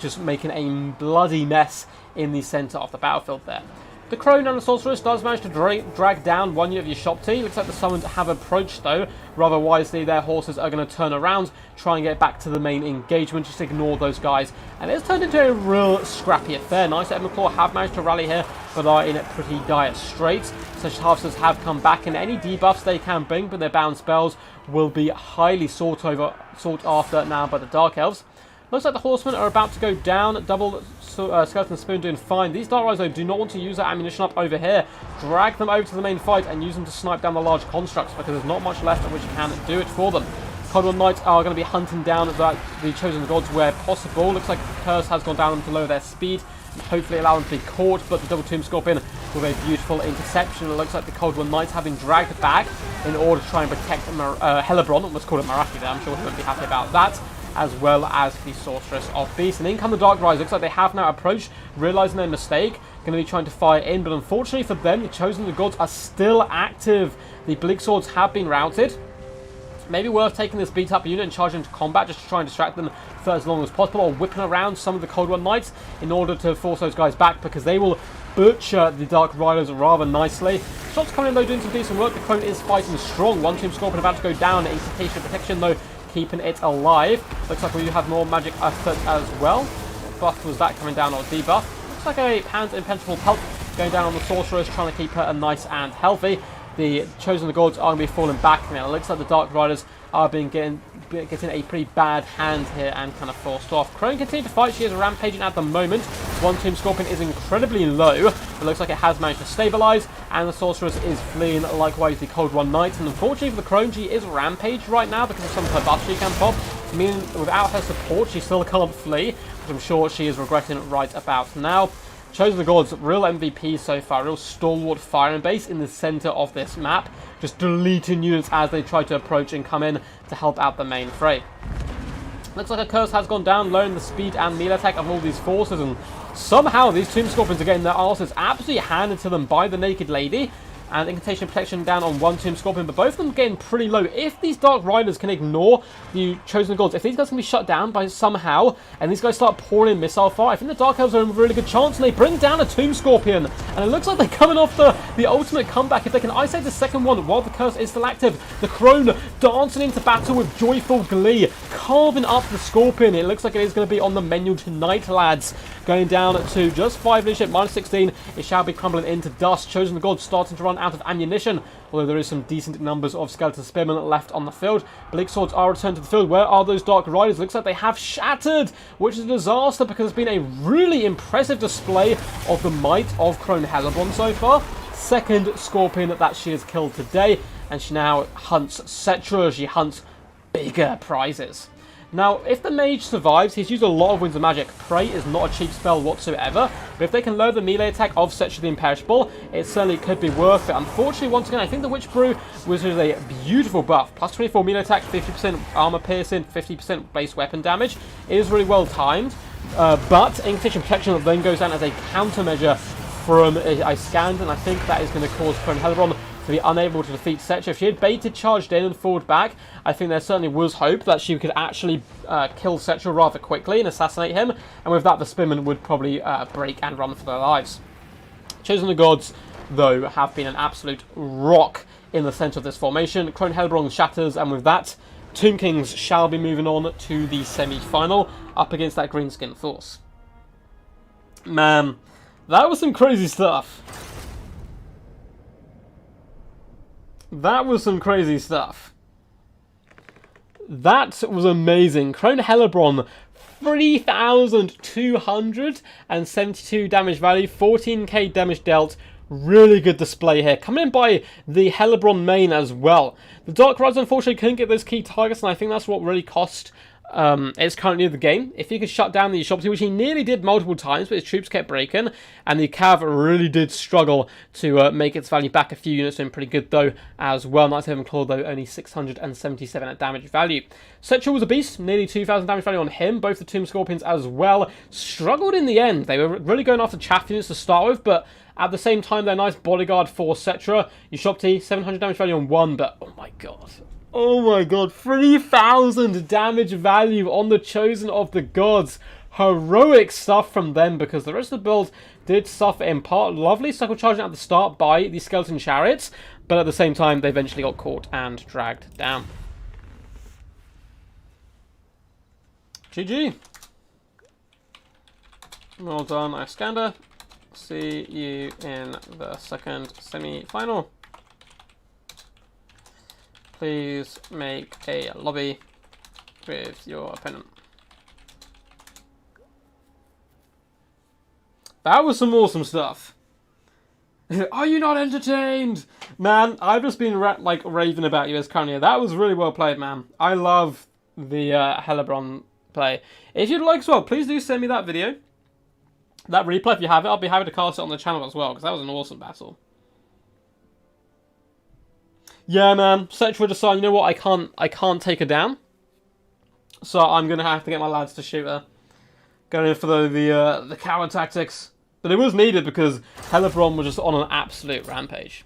Speaker 1: just making a bloody mess in the centre of the battlefield there. The Crone and the Sorceress does manage to drag down one unit of Ushopti. Looks like the Summoned have approached, though. Rather wisely, their horses are going to turn around, try and get back to the main engagement, just ignore those guys. And it's turned into a real scrappy affair. Knights of Ebon Claw have managed to rally here, but are in pretty dire straits. Such Harvesters have come back, and any debuffs they can bring with their bound spells will be highly sought after now by the Dark Elves. Looks like the Horsemen are about to go down. Double Skeleton Spoon doing fine. These Dark Rise, though, do not want to use that ammunition up over here. Drag them over to the main fight and use them to snipe down the large constructs, because there's not much left which can do it for them. Cold One Knights are going to be hunting down the Chosen Gods where possible. Looks like the Curse has gone down to lower their speed and hopefully allow them to be caught, but the double Tomb Scorpion with a beautiful interception. It looks like the Cold One Knights have been dragged back in order to try and protect Helebron. Almost called it Maraki there. I'm sure he won't be happy about that, as well as the Sorceress of Beast. And in come the Dark Rise. Looks like they have now approached, realising their mistake. Going to be trying to fire in, but unfortunately for them, the Chosen Gods are still active. The Bleak Swords have been routed. Maybe worth taking this beat up unit and charging into combat just to try and distract them for as long as possible, or whipping around some of the Cold One Knights in order to force those guys back, because they will butcher the Dark Riders rather nicely. Shots coming in though, doing some decent work. The Crone is fighting strong. One Tomb Scorpion about to go down. Incantation Protection though, keeping it alive. Looks like we do have more magic effort as well. What buff was that coming down, or debuff? Looks like a Hand Impenetrable Pelt going down on the Sorceress, trying to keep her nice and healthy. The Chosen Gods are going to be falling back now. It looks like the Dark Riders are getting a pretty bad hand here and kind of forced off. Crone continues to fight. She is rampaging at the moment. One Tomb Scorpion is incredibly low. It looks like it has managed to stabilise, and the Sorceress is fleeing, likewise the Cold One Knight. And unfortunately for the Crone, she is rampaged right now because of some of her buffs she can pop. Meaning without her support, she still can't flee, which I'm sure she is regretting right about now. Chosen Gods, real MVP so far, real stalwart firing base in the centre of this map, just deleting units as they try to approach and come in to help out the main fray. Looks like a Curse has gone down, lowering the speed and melee attack of all these forces, and somehow these Tomb Scorpions are getting their asses absolutely handed to them by the Naked Lady. And Incantation Protection down on one Tomb Scorpion, but both of them getting pretty low. If these Dark Riders can ignore the Chosen Gods, if these guys can be shut down by somehow, and these guys start pouring in missile fire, I think the Dark Elves are in a really good chance, and they bring down a Tomb Scorpion. And it looks like they're coming off the ultimate comeback. If they can isolate the second one while the Curse is still active, the Crone dancing into battle with joyful glee, carving up the Scorpion. It looks like it is going to be on the menu tonight, lads. Going down to just 5 leadership, minus 16. It shall be crumbling into dust. Chosen Gods starting to run out of ammunition, although there is some decent numbers of Skeleton Spearmen left on the field. Bleak Swords are returned to the field. Where are those Dark Riders? Looks like they have shattered, which is a disaster because it's been a really impressive display of the might of Crone Helebron so far. Second Scorpion that she has killed today, and she now hunts Cetra. She hunts bigger prizes. Now, if the mage survives, he's used a lot of Winds of Magic. Pray is not a cheap spell whatsoever, but if they can lower the melee attack of Cetra the Imperishable, it certainly could be worth it. Unfortunately, once again, I think the Witch Brew was a beautiful buff. Plus 24 melee attack, 50% armor piercing, 50% base weapon damage. It is really well timed, but Incantation Protection then goes down as a countermeasure from I scanned, and I think that is going to cause Crone Helebron to be unable to defeat Cetra. If she had baited, charged in, and forward back, I think there certainly was hope that she could actually kill Cetra rather quickly and assassinate him, and with that the Spearmen would probably break and run for their lives. Chosen Gods, though, have been an absolute rock in the centre of this formation. Crone Helebron shatters, and with that, Tomb Kings shall be moving on to the semi-final up against that Greenskin Force. Man, that was some crazy stuff. That was some crazy stuff. That was amazing. Crone Hellebron, 3,272 damage value, 14k damage dealt. Really good display here. Coming in by the Hellebron main as well. The Dark Riders unfortunately couldn't get those key targets, and I think that's what really cost it's currently the game. If he could shut down the Shopsy, which he nearly did multiple times, but his troops kept breaking, and the Cav really did struggle to make its value back. A few units doing pretty good though as well. Knights of Heaven Claw though only 677 at damage value. Setchel was a beast, nearly 2,000 damage value on him. Both the Tomb Scorpions as well struggled in the end. They were really going after chaff units to start with, but at the same time, they're nice bodyguard for Cetra. Ushopti, 700 damage value on one, but oh my god. Oh my god, 3,000 damage value on the Chosen of the Gods. Heroic stuff from them, because the rest of the build did suffer in part. Lovely circle charging at the start by the Skeleton Chariots, but at the same time, they eventually got caught and dragged down. GG. Well done, Iskander. See you in the second semi-final. Please make a lobby with your opponent. That was some awesome stuff. Are you not entertained? Man, I've just been raving about you as Kanye. That was really well played, man. I love the Hellebron play. If you'd like as well, please do send me that video. That replay, if you have it, I'll be happy to cast it on the channel as well, because that was an awesome battle. Yeah, man, Cetra decided, you know what, I can't take her down. So I'm going to have to get my lads to shoot her. Going in for the coward tactics. But it was needed because Hellebron was just on an absolute rampage.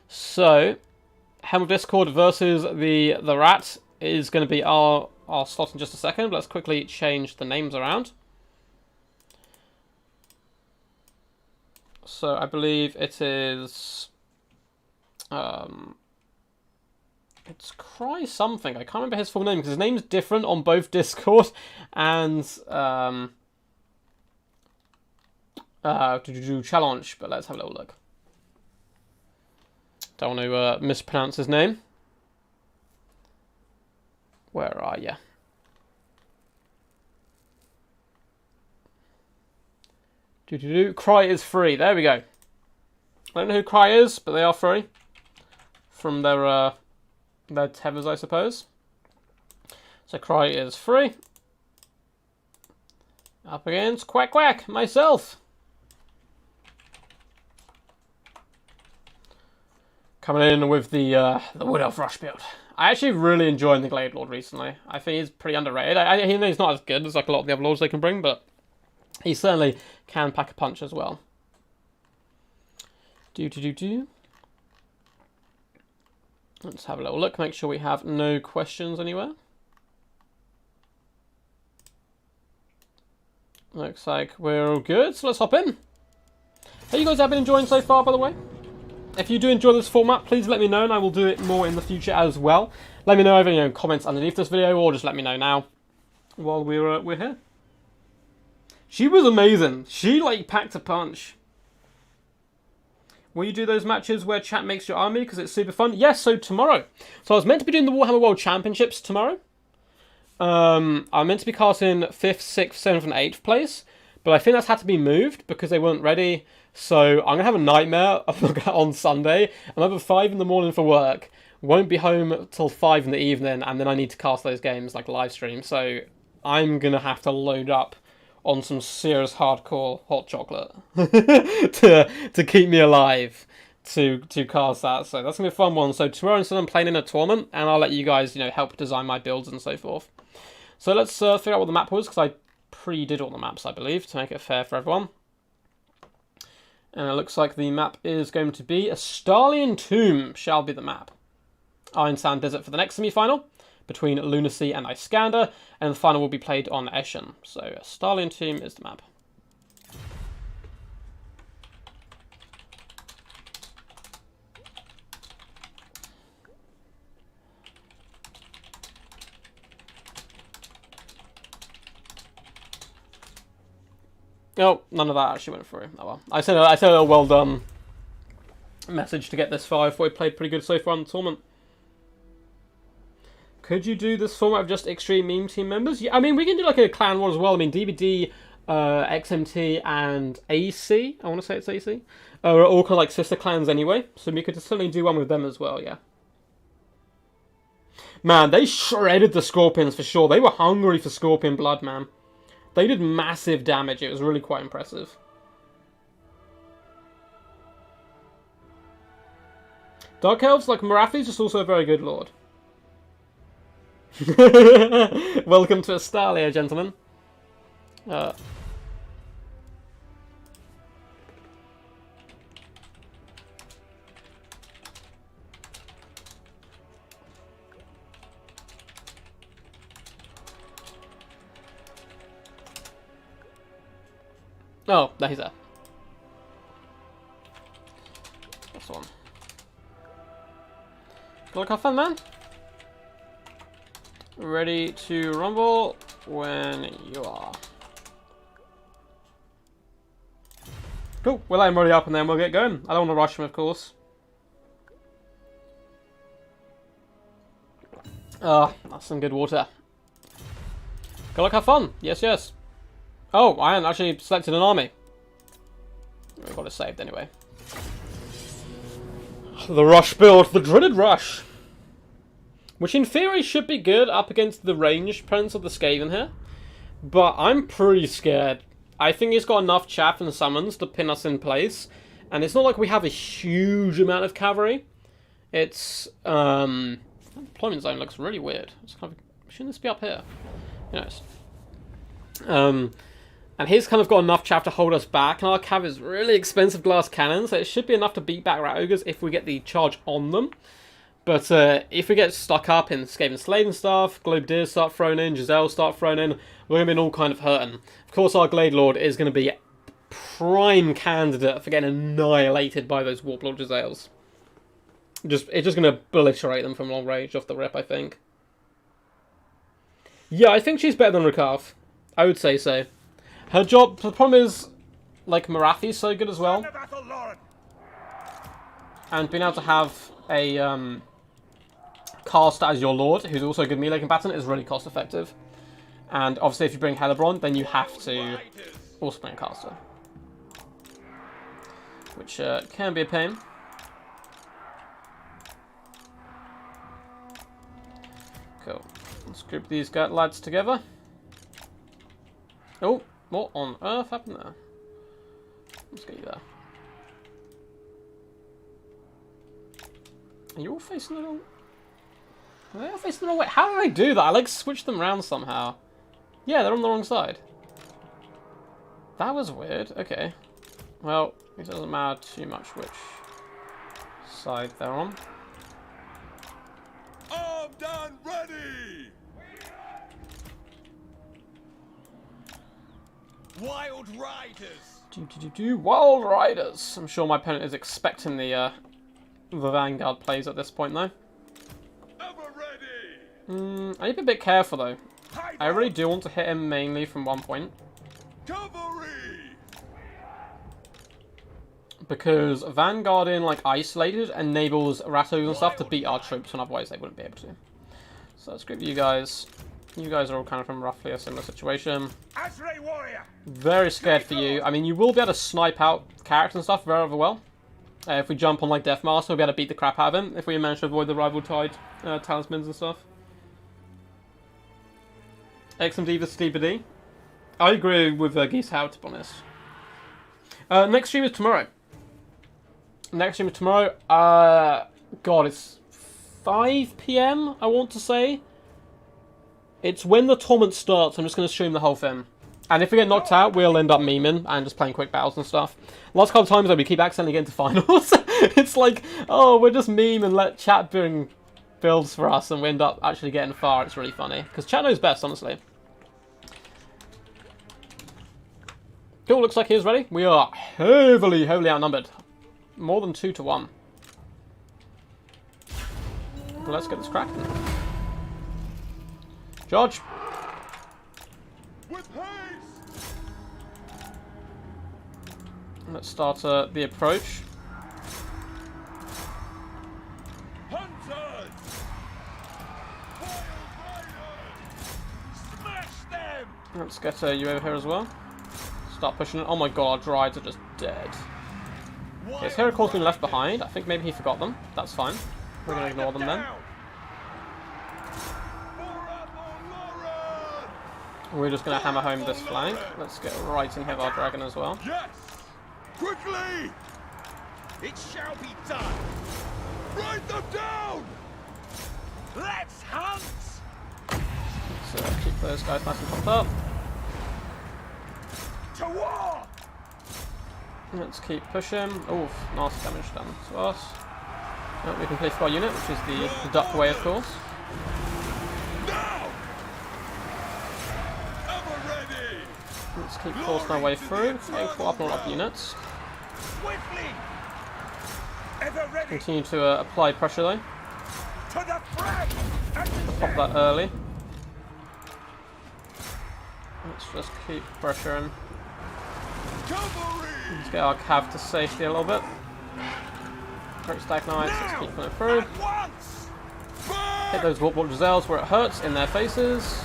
Speaker 1: So, Helm of Discord versus the Rat is going to be our slot in just a second. Let's quickly change the names around. So I believe it is, it's Cry something. I can't remember his full name because his name's different on both Discord and Challenge. But let's have a little look. Don't want to mispronounce his name. Where are you? Cry is free. There we go. I don't know who Cry is, but they are free from their tethers, I suppose. So Cry is free. Up against Quack Quack, myself. Coming in with the Wood Elf Rush build. I actually really enjoyed the Glade Lord recently. I think he's pretty underrated. He's not as good as like a lot of the other lords they can bring, but he certainly can pack a punch as well. Let's have a little look. Make sure we have no questions anywhere. Looks like we're all good, so let's hop in. How you guys have been enjoying so far, by the way? If you do enjoy this format, please let me know, and I will do it more in the future as well. Let me know over comments underneath this video, or just let me know now while we're here. She was amazing. She packed a punch. Will you do those matches where chat makes your army because it's super fun? Yes, so tomorrow. So I was meant to be doing the Warhammer World Championships tomorrow. I'm meant to be casting 5th, 6th, 7th and 8th place. But I think that's had to be moved because they weren't ready. So I'm going to have a nightmare on Sunday. I'm up at 5 in the morning for work. Won't be home till 5 in the evening. And then I need to cast those games live stream. So I'm going to have to load up on some serious hardcore hot chocolate to keep me alive to cast that. So that's going to be a fun one. So tomorrow instead I'm playing in a tournament and I'll let you guys, help design my builds and so forth. So let's figure out what the map was because I pre-did all the maps, I believe, to make it fair for everyone. And it looks like the map is going to be a Stalian Tomb shall be the map. Iron Sand Desert for the next semi-final between Lunacy and Iskander, and the final will be played on Eshin. So Stalian Tomb is the map. Oh, none of that actually went through. Oh well. I sent a well done message to get this far. I thought we played pretty good so far in the tournament. Could you do this format of just extreme meme team members? Yeah, I mean, we can do like a clan war as well. I mean, DBD, XMT, and AC. I want to say it's AC. Are all kind of like sister clans anyway. So we could certainly do one with them as well, yeah. Man, they shredded the Scorpions for sure. They were hungry for Scorpion blood, man. They did massive damage. It was really quite impressive. Dark Elves, like Marathi's, just also a very good lord. Welcome to Astalia, gentlemen. Oh, there he's there. That's the one. Look, have fun, man. Ready to rumble when you are. Cool. Well, I'm already up and then we'll get going. I don't want to rush him, of course. That's some good water. Good luck, have fun. Yes, yes. Oh, I hadn't actually selected an army. We got it saved anyway. The rush build, the dreaded rush. Which in theory should be good up against the ranged presence of the Skaven here. But I'm pretty scared. I think he's got enough chaff and summons to pin us in place. And it's not like we have a huge amount of cavalry. It's, the deployment zone looks really weird. It's kind of, shouldn't this be up here? Who knows? And he's kind of got enough chaff to hold us back, and our cav is really expensive glass cannons, so it should be enough to beat back Rat Ogres if we get the charge on them. But if we get stuck up in Skaven Slade and stuff, Globe Deers start thrown in, Giselle start thrown in, we're going to be in all kind of hurting. Of course, our Glade Lord is going to be prime candidate for getting annihilated by those Warplord Giselles. It's just going to obliterate them from long range off the rip, I think. Yeah, I think she's better than Rakaf. I would say so. Her job, the problem is, like, Marathi's so good as well. And being able to have a caster as your lord, who's also a good melee combatant, is really cost effective. And obviously if you bring Hellebrand, then you have to also bring a caster. Which can be a pain. Cool. Let's group these lads together. Oh, what on earth happened there? Let's get you there. Are you all facing the wrong... Are they all facing the wrong way? How did I do that? I like switched them around somehow. Yeah, they're on the wrong side. That was weird. Okay. Well, it doesn't matter too much which side they're on.
Speaker 2: Armed and ready! Wild Riders!
Speaker 1: Wild Riders! I'm sure my opponent is expecting the Vanguard plays at this point, though.
Speaker 2: Ever ready!
Speaker 1: I need to be a bit careful, though. I really do want to hit him mainly from one point.
Speaker 2: Cavalry!
Speaker 1: Because Vanguarding, like, isolated enables Ratos and stuff to beat our troops, and otherwise they wouldn't be able to. So let's group you guys. You guys are all kind of from roughly a similar situation. Very scared for you. I mean, you will be able to snipe out characters and stuff very well. If we jump on, like, Deathmaster, we'll be able to beat the crap out of him if we manage to avoid the rival tide talismans and stuff. XMD vs DBD. I agree with Geese Howard, to be honest. Next stream is tomorrow. Next stream is tomorrow. God, it's 5 PM, I want to say. It's when the tournament starts. I'm just going to stream the whole thing. And if we get knocked out, we'll end up memeing and just playing quick battles and stuff. Last couple of times, though, we keep accidentally getting to finals. It's like, oh, we're just meme and let chat bring builds for us, and we end up actually getting far. It's really funny. Because chat knows best, honestly. Cool, looks like he's ready. We are heavily outnumbered. More than 2 to 1. Let's get this cracking. George.
Speaker 2: With haste.
Speaker 1: Let's start the approach.
Speaker 2: Hunters! Wild riders! Smash them!
Speaker 1: Let's get you over here as well. Start pushing it. Oh my god, our Dryades are just dead. Okay, his hero core's been left behind. I think maybe he forgot them. That's fine. We're going to ignore them then. We're just going to hammer home this flank. Let's get right in here with our dragon as well.
Speaker 2: Yes! Quickly! It shall be done! Write them down! Let's hunt!
Speaker 1: Let's keep those guys nice and popped up.
Speaker 2: To war!
Speaker 1: Let's keep pushing. Oof, nasty damage done to us. Oh, we can play for our unit, which is the duck way, of course.
Speaker 2: Now! Ever ready!
Speaker 1: Let's keep forcing our way through. Getting caught up on a lot of units.
Speaker 2: Swiftly! Ever ready!
Speaker 1: Continue to apply pressure though.
Speaker 2: To the front!
Speaker 1: Pop that early. Let's just keep pressuring.
Speaker 2: Cavalry!
Speaker 1: Let's get our cav to safety a little bit. Great stack knights, let's keep pulling through.
Speaker 2: At once!
Speaker 1: Hit those Warp Giselles where it hurts in their faces.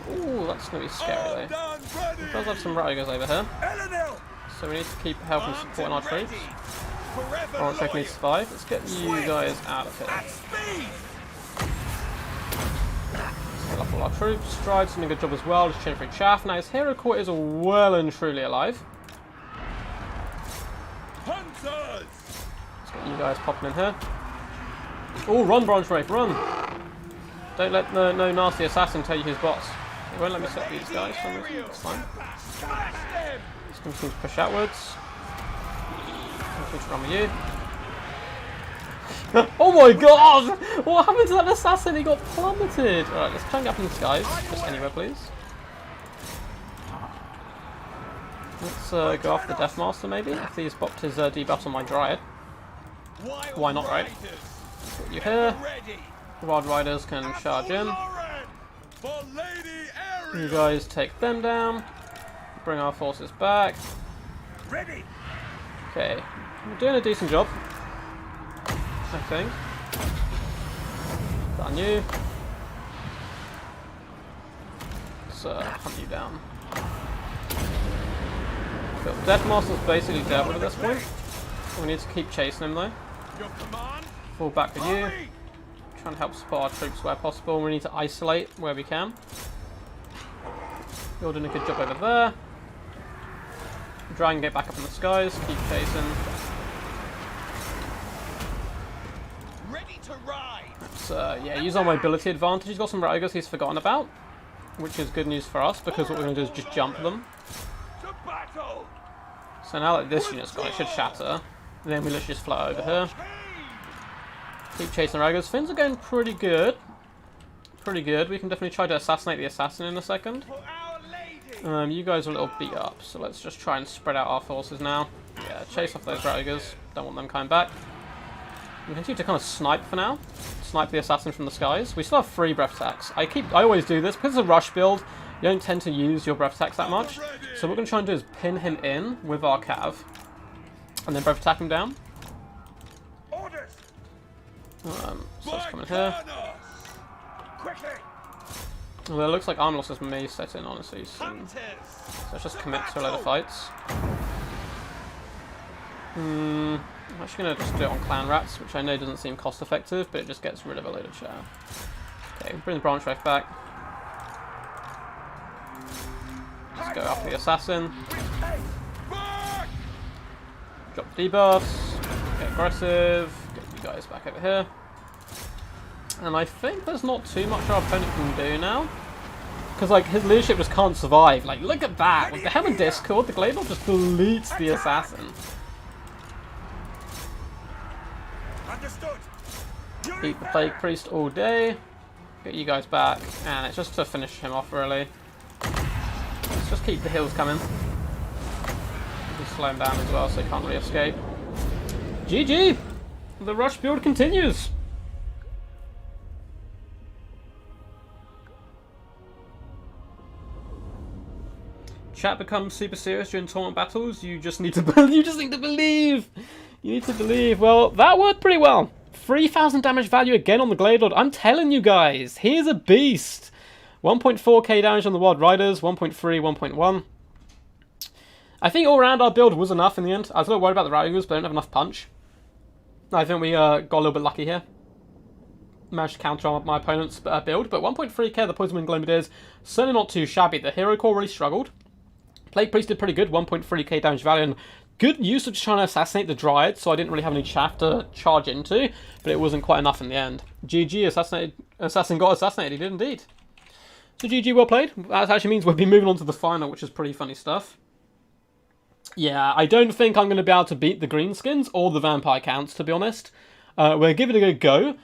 Speaker 1: Ooh, that's going to be scary though. It does have some Riders over here.
Speaker 2: Elenil!
Speaker 1: So we need to keep helping supporting our troops.
Speaker 2: Forever
Speaker 1: Our troops need to survive. Let's get you guys out of here.
Speaker 2: at speed!
Speaker 1: Set up all our troops. Stride's doing a good job as well, just chaining through chaff. Now his hero core is well and truly alive.
Speaker 2: Hunters!
Speaker 1: Let's get you guys popping in here. Oh, run, Branch Wraith, run! Don't let no nasty assassin tell you his boss. He won't let me set these guys for some reason. It's fine.
Speaker 2: Smash them!
Speaker 1: Just continue to push outwards. Continue to run with you. Oh my god! What happened to that assassin? He got plummeted! Alright, let's try and get up in the skies. Just anywhere, please. Let's go after the Deathmaster, maybe. If he's popped his debuff on my Dryad. Why not, right? Let's put you here. The Wild Riders can charge in. You guys take them down. Bring our forces back.
Speaker 2: Ready!
Speaker 1: Okay. We're doing a decent job, I think. Done you. Let's hunt you down. So Deathmaster's basically dead at this point. We need to keep chasing him though.
Speaker 2: Your command?
Speaker 1: Fall back with you. Try and help support our troops where possible. We need to isolate where we can. You're doing a good job over there. Try and get back up in the skies. Keep chasing.
Speaker 2: Ready to ride!
Speaker 1: Let's yeah, use our mobility advantage. He's got some Riders he's forgotten about, which is good news for us because what we're going to do is just jump them.
Speaker 2: To battle!
Speaker 1: So now that this unit's gone, it should shatter. And then we literally just fly over here. Keep chasing Riders. Things are going pretty good. Pretty good. We can definitely try to assassinate the assassin in a second.
Speaker 2: For our lady!
Speaker 1: You guys are a little beat up, so let's just try and spread out our forces now. Yeah, chase off those Riders. Don't want them coming back. We continue to kind of snipe for now. Snipe the assassin from the skies. We still have 3 breath attacks. I always do this. Because it's a rush build, you don't tend to use your breath attacks that much. So what we're going to try and do is pin him in with our cav. And then breath attack him down.
Speaker 2: Orders!
Speaker 1: So let's come in here.
Speaker 2: Quickly!
Speaker 1: Well, it looks like arm losses may set in, honestly, soon.
Speaker 2: Hunters!
Speaker 1: So let's just commit to a load of fights. I'm actually going to just do it on clan rats, which I know doesn't seem cost effective, but it just gets rid of a load of chaff. Okay, bring the branch wraith back. Let's go after the assassin. Drop the debuffs. Get aggressive. Get you guys back over here. And I think there's not too much our opponent can do now. Because, like, his leadership just can't survive. Like, look at that. With the Helm of Discord, the Glaive just deletes the assassin.
Speaker 2: Understood!
Speaker 1: Beat the Plague Priest all day. Get you guys back. And it's just to finish him off, really. Let's just keep the heals coming. Just slow him down as well so he can't really escape. GG! The rush build continues! chat becomes super serious during tournament battles. You just need to believe. You just need to believe. You need to believe. Well, that worked pretty well. 3,000 damage value again on the Glade Lord. I'm telling you guys, he is a beast. 1.4k damage on the Wild Riders. 1.3, 1.1. I think all around our build was enough in the end. I was a little worried about the Rougus, but I don't have enough punch. I think we got a little bit lucky here. Managed to counter my opponent's build, but 1.3k the Poison Wind Glomadiers, certainly not too shabby. The Hero Core really struggled. Plague Priest did pretty good, 1.3k damage value, and good use of just trying to assassinate the Dryad, so I didn't really have any chaff to charge into, but it wasn't quite enough in the end. GG, Assassin got assassinated, he did indeed. So GG, well played. That actually means we'll be moving on to the final, which is pretty funny stuff. Yeah, I don't think I'm going to be able to beat the Greenskins or the Vampire Counts, to be honest. We're giving it a go.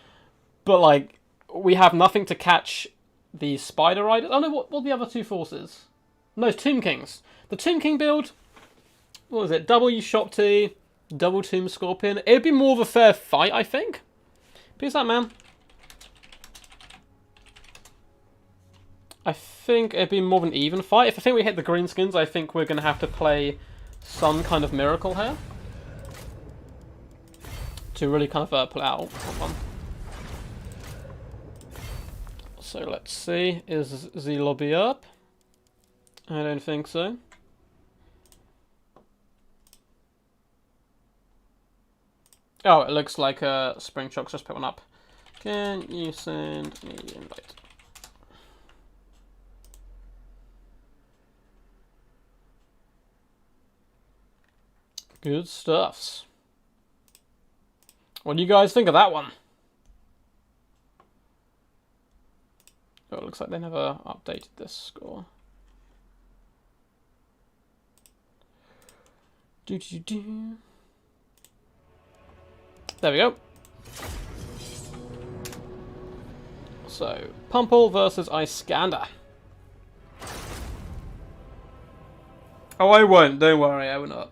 Speaker 1: But, like, we have nothing to catch the Spider Riders. Oh, no, what are the other two forces? No, it's Tomb Kings. The Tomb King build, what was it? Double Shock T, double Tomb Scorpion. It'd be more of a fair fight, I think. Peace out, man. I think it'd be more of an even fight. If I think we hit the Greenskins, I think we're going to have to play some kind of miracle here. To really kind of pull out one. So let's see, is the lobby up? I don't think so. Oh, it looks like Spring Shock's just put one up. Can you send me the invite? Good stuffs. What do you guys think of that one? Oh, it looks like they never updated this score. There we go. So, Pumple versus Iskander. Oh, I won't. Don't worry, I will not.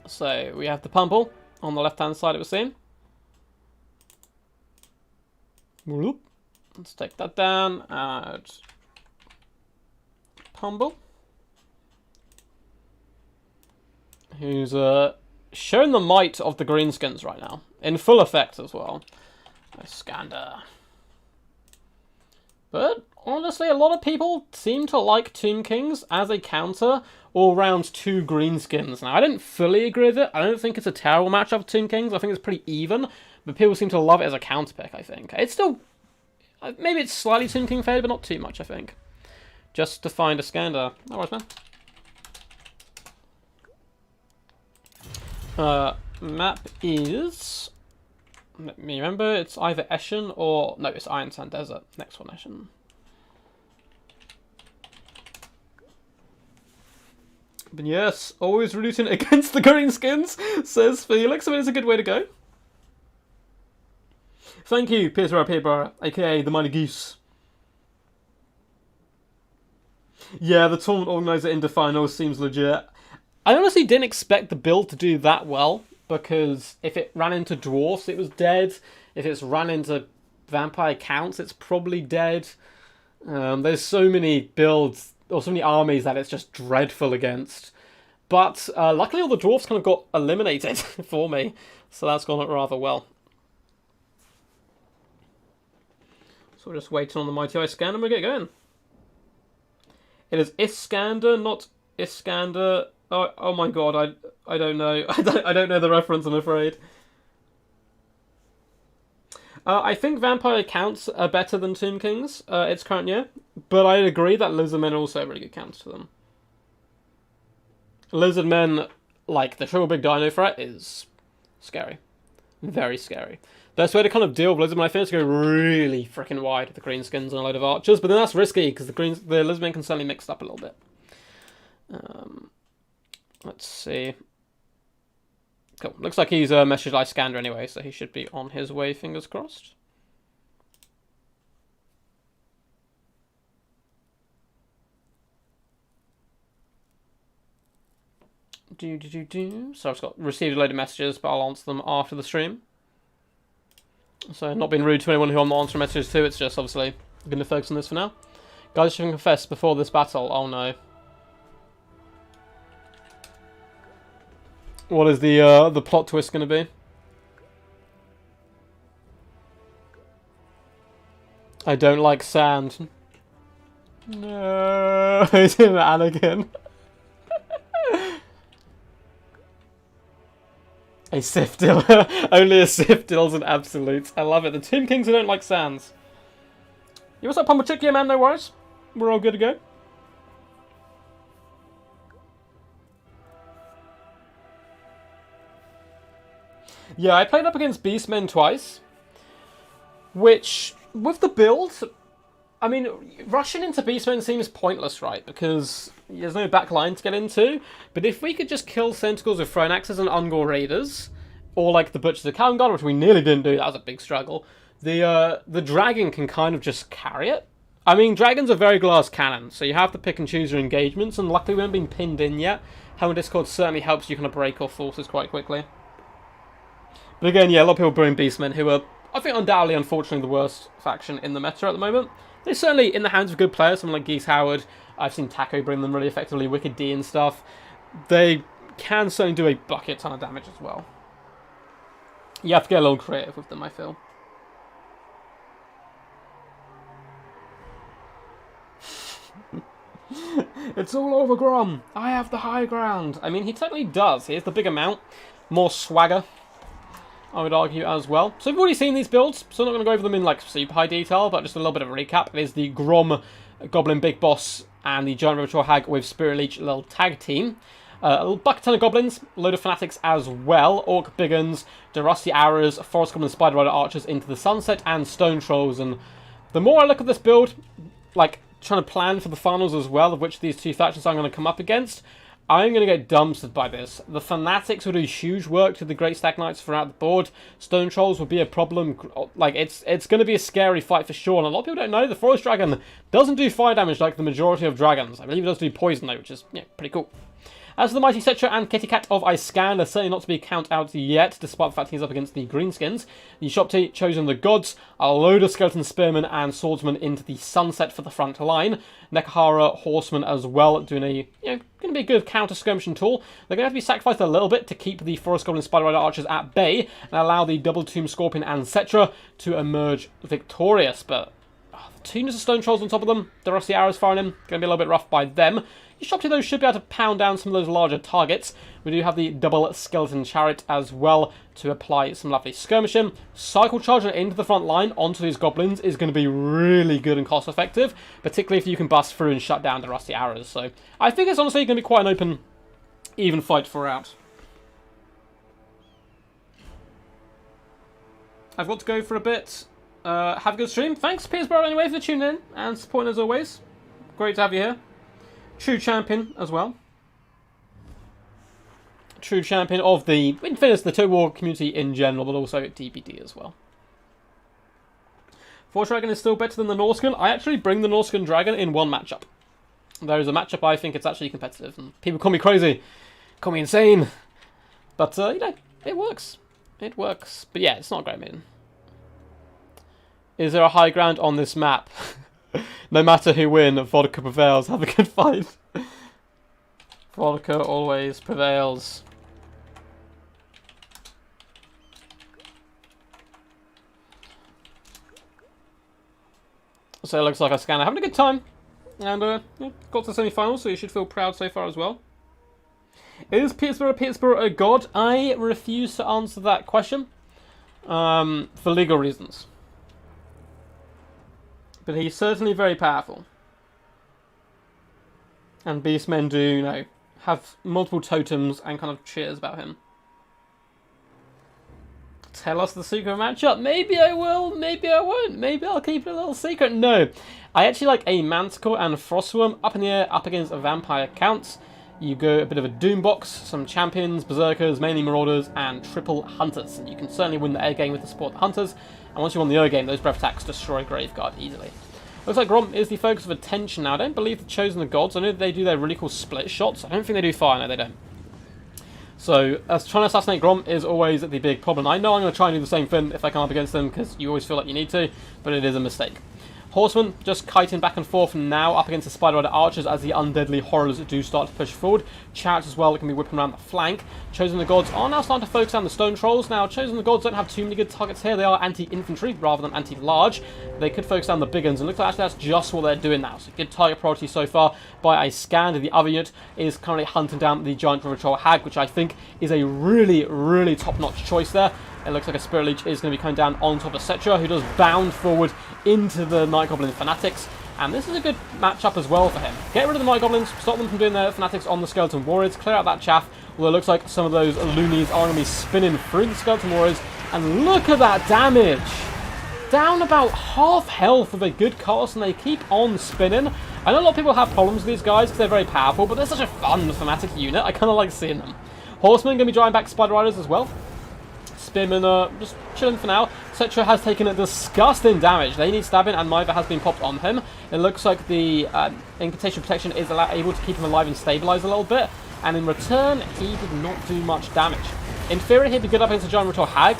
Speaker 1: So, we have the Pumple on the left-hand side, it was seen. Let's take that down. Add Pumble, who's showing the might of the Greenskins right now, in full effect as well. Iskander. But honestly, a lot of people seem to like Tomb Kings as a counter all round two Greenskins. Now, I didn't fully agree with it. I don't think it's a terrible matchup of Tomb Kings. I think it's pretty even. But people seem to love it as a counter pick, I think. It's still... maybe it's slightly Tomb King faded, but not too much, I think. Just to find Iskander. No worries, man. Map is... let me remember, it's either Eshin or... no, it's Iron Sand Desert. Next one, Eshin. But yes, always rooting against the Greenskins, says Felix. I mean, it's a good way to go. Thank you, Peter, aka the Mighty Goose. Yeah, the tournament organizer into finals seems legit. I honestly didn't expect the build to do that well, because if it ran into dwarfs, it was dead. If it's ran into vampire counts, it's probably dead. There's so many builds, or so many armies that it's just dreadful against. But luckily all the dwarfs kind of got eliminated for me, so that's gone rather well. So we're just waiting on the Mighty Iskander and we'll get going. It is Iskander, not Iskander. Oh my god, I don't know. I don't know the reference, I'm afraid. I think Vampire Counts are better than Tomb Kings, its current year. But I agree that Lizardmen are also a really good counter to them. Lizardmen, like the Triple Big Dino threat, is scary. Very scary. Best way to kind of deal with Lizardmen, I think, is to go really freaking wide with the Greenskins and a load of archers. But then that's risky, because the Lizardmen can suddenly mix up a little bit. Let's see. Cool. Looks like he's messaged Iskander anyway, so he should be on his way, fingers crossed. So I've received a load of messages, but I'll answer them after the stream. So not being rude to anyone who I'm not answering messages to, it's just obviously I'm going to focus on this for now. Guys should confess before this battle. Oh no. What is the plot twist going to be? I don't like sand. No, it's him, Anakin. A Sith deal. Only a Sith deals an absolute. I love it. The Tomb Kings who don't like sands. You what's up, Pummel Chick? Yeah, man, no worries. We're all good to go. Yeah, I played up against Beastmen twice. Which, with the build, I mean, rushing into Beastmen seems pointless, right? Because there's no back line to get into. But if we could just kill Sentinels with Throne Axes and Ungor Raiders, or like the Butchers of Kalmgar, which we nearly didn't do, that was a big struggle, the Dragon can kind of just carry it. I mean, Dragons are very glass cannon, so you have to pick and choose your engagements, and luckily we haven't been pinned in yet. Having Discord certainly helps you kind of break off forces quite quickly. But again, yeah, a lot of people bring Beastmen, who are, I think, undoubtedly, unfortunately, the worst faction in the meta at the moment. They're certainly in the hands of good players, someone like Geese Howard. I've seen Taco bring them really effectively, Wicked D and stuff. They can certainly do a bucket ton of damage as well. You have to get a little creative with them, I feel. It's all over Grom. I have the high ground. I mean, he technically does. He has the bigger mount. More swagger, I would argue, as well. So we've already seen these builds, so I'm not going to go over them in like super high detail, but just a little bit of a recap. It is the Grom Goblin Big Boss and the Giant Ritual Hag with Spirit Leech little tag team. A bucket ton of goblins, a load of fanatics as well, Orc Biggins, the Rusty Arrows, Forest Goblin Spider Rider Archers into the Sunset, and Stone Trolls. And the more I look at this build, like trying to plan for the finals as well, of which these two factions I'm going to come up against, I'm going to get dumpstered by this. The Fanatics will do huge work to the Great Stag Knights throughout the board. Stone Trolls will be a problem. Like, it's going to be a scary fight for sure. And a lot of people don't know the Forest Dragon doesn't do fire damage like the majority of dragons. I believe it does do poison though, which is pretty cool. As for the Mighty Cetra and Kitty Cat of Iscan, they're certainly not to be count out yet, despite the fact he's up against the Greenskins. The Shopti chosen the gods, a load of skeleton spearmen and swordsmen into the Sunset for the front line. Nekahara horsemen as well, doing a going to be a good counter skirmishing tool. They're going to have to be sacrificed a little bit to keep the Forest Goblin Spider Rider Archers at bay and allow the Double Tomb Scorpion and Cetra to emerge victorious. But the Tombs of Stone Trolls on top of them, the Rusty Arrows firing in, going to be a little bit rough by them. Your Shopti, though, should be able to pound down some of those larger targets. We do have the double skeleton chariot as well to apply some lovely skirmishing. Cycle charger into the front line onto these goblins is going to be really good and cost effective, particularly if you can bust through and shut down the Rusty Arrows. So I think it's honestly going to be quite an open, even fight throughout. I've got to go for a bit. Have a good stream. Thanks, Petersborough, anyway, for tuning in and supporting as always. Great to have you here. True champion as well. True champion of the, in fairness, the Total War community in general, but also DBD as well. Force Dragon is still better than the Norscan. I actually bring the Norscan Dragon in one matchup. There is a matchup I think it's actually competitive, and people call me crazy, call me insane, but it works. It works. But yeah, it's not a great maiden. Is there a high ground on this map? No matter who wins, vodka prevails. Have a good fight. Vodka always prevails. So it looks like Iscan are having a good time. And got to the semi-finals, so you should feel proud so far as well. Is Petersborough a god? I refuse to answer that question. For legal reasons. But he's certainly very powerful. And Beastmen do, have multiple totems and kind of cheers about him. Tell us the secret matchup. Maybe I will, maybe I won't. Maybe I'll keep it a little secret. No. I actually like a Manticore and Frostworm up in the air, up against a Vampire Counts. You go a bit of a Doom box, some Champions, Berserkers, mainly Marauders, and triple Hunters. And you can certainly win the air game with the support of the Hunters. And once you win the air game, those breath attacks destroy Graveguard easily. Looks like Grom is the focus of attention now. I don't believe they've chosen the gods. I know they do their really cool split shots. I don't think they do fire. No, they don't. So, trying to assassinate Grom is always the big problem. I know I'm going to try and do the same thing if I come up against them, because you always feel like you need to, but it is a mistake. Horsemen just kiting back and forth now up against the Spider Rider archers as the undeadly horrors do start to push forward. Chariots as well can be whipping around the flank. Chosen the Gods are now starting to focus on the Stone Trolls. Now, Chosen the Gods don't have too many good targets here. They are anti-infantry rather than anti-large. They could focus on the big guns, and looks like actually that's just what they're doing now. So good target priority so far by a scan. The other unit is currently hunting down the Giant River Troll Hag, which I think is a really, really top-notch choice there. It looks like a Spirit Leech is going to be coming down on top of Cetra, who does bound forward into the Night Goblin Fanatics. And this is a good matchup as well for him. Get rid of the Night Goblins, stop them from doing their Fanatics on the Skeleton Warriors, clear out that chaff. Although it looks like some of those loonies are going to be spinning through the Skeleton Warriors. And look at that damage! Down about half health with a good cast, and they keep on spinning. I know a lot of people have problems with these guys because they're very powerful, but they're such a fun Fanatic unit. I kind of like seeing them. Horsemen going to be drawing back Spider Riders as well. Spearmen are just chilling for now. Cetra has taken a disgusting damage. They need stabbing, and Mither has been popped on him. It looks like the Incantation Protection is able to keep him alive and stabilize a little bit. And in return, he did not do much damage. In theory, he'd be good up against the Giant Rotor Hag,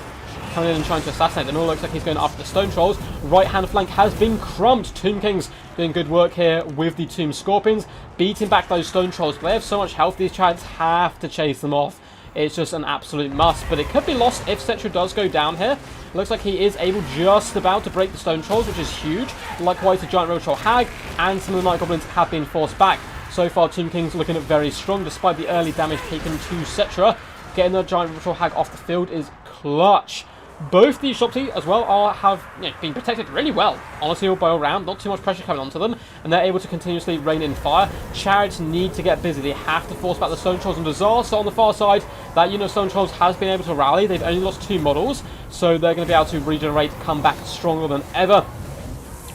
Speaker 1: coming in and trying to assassinate them. It all looks like he's going after the Stone Trolls. Right-hand flank has been crumped. Tomb Kings doing good work here with the Tomb Scorpions, beating back those Stone Trolls. But they have so much health, these Chariots have to chase them off. It's just an absolute must, but it could be lost if Cetra does go down here. It looks like he is able just about to break the Stone Trolls, which is huge. Likewise, the Giant Road Troll Hag and some of the Night Goblins have been forced back. So far, Tomb King's looking at very strong, despite the early damage taken to Cetra. Getting the Giant Road Troll Hag off the field is clutch. Both the Shopti as well have been protected really well, honestly, all by all round. Not too much pressure coming onto them, and they're able to continuously rain in fire. Chariots need to get busy. They have to force back the Stone Trolls and Disaster on the far side. That unit of Stone Trolls has been able to rally. They've only lost 2 models, so they're going to be able to regenerate, come back stronger than ever.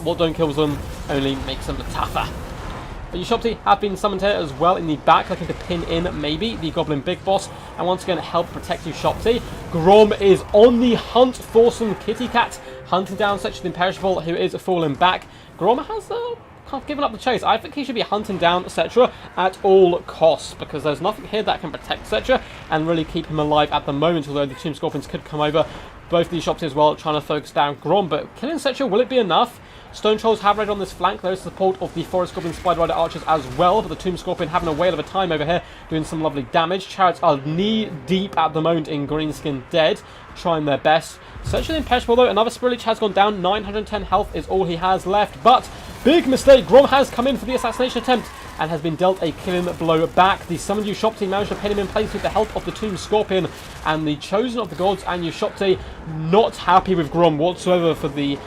Speaker 1: What don't kill them only makes them tougher. The Shopti have been summoned here as well in the back, looking to pin in maybe the Goblin Big Boss, and once again help protect you Shopti. Grom is on the hunt for some Kitty Cat, hunting down such an Imperishable who is falling back. Grom has kind of given up the chase. I think he should be hunting down Cetra at all costs, because there's nothing here that can protect Cetra and really keep him alive at the moment, although the Tomb Scorpions could come over. Both these Shopti as well trying to focus down Grom, but killing Cetra, will it be enough? Stone Trolls have raided on this flank. There is support of the Forest Goblin Spider Rider archers as well, but the Tomb Scorpion having a whale of a time over here, doing some lovely damage. Chariots are knee deep at the moment in Greenskin dead, trying their best. Such an Imperishable though, another Spirit Leech has gone down. 910 health is all he has left, but big mistake. Grom has come in for the assassination attempt and has been dealt a killing blow back. The summoned Ushopti managed to pin him in place with the help of the Tomb Scorpion, and the Chosen of the Gods and Ushopti not happy with Grom whatsoever for the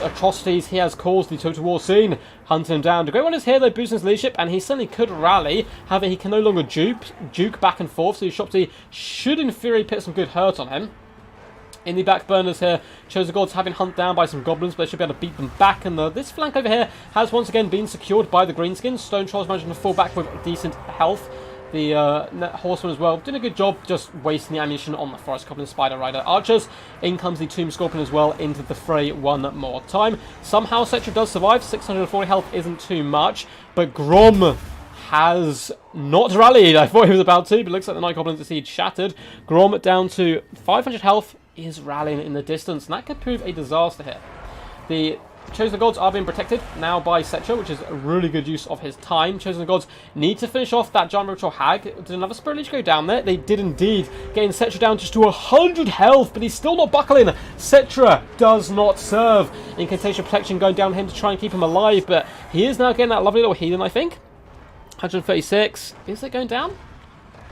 Speaker 1: atrocities he has caused the Total War scene. Hunting him down. The Great One is here though, boosting his leadership, and he certainly could rally. However, he can no longer juke back and forth, so Ushopti should in theory put some good hurt on him. In the back burners here, Chosen Gods have been hunted down by some goblins, but they should be able to beat them back. And this flank over here has once again been secured by the Greenskins. Stone Trolls managing to fall back with decent health. The Horsemen as well doing a good job just wasting the ammunition on the Forest Goblin Spider Rider archers. In comes the Tomb Scorpion as well into the fray one more time. Somehow Cetra does survive. 640 health isn't too much, but Grom has not rallied. I thought he was about to, but looks like the Night Goblins indeed shattered. Grom down to 500 health is rallying in the distance, and that could prove a disaster here. The Chosen Gods are being protected now by Cetra, which is a really good use of his time. Chosen Gods need to finish off that Giant Rotor Hag. Did another Spirit Leech go down there? They did indeed, getting Cetra down just to 100 health, but he's still not buckling. Cetra does not serve. Incantation Protection going down him to try and keep him alive, but he is now getting that lovely little healing, I think. 136. Is it going down?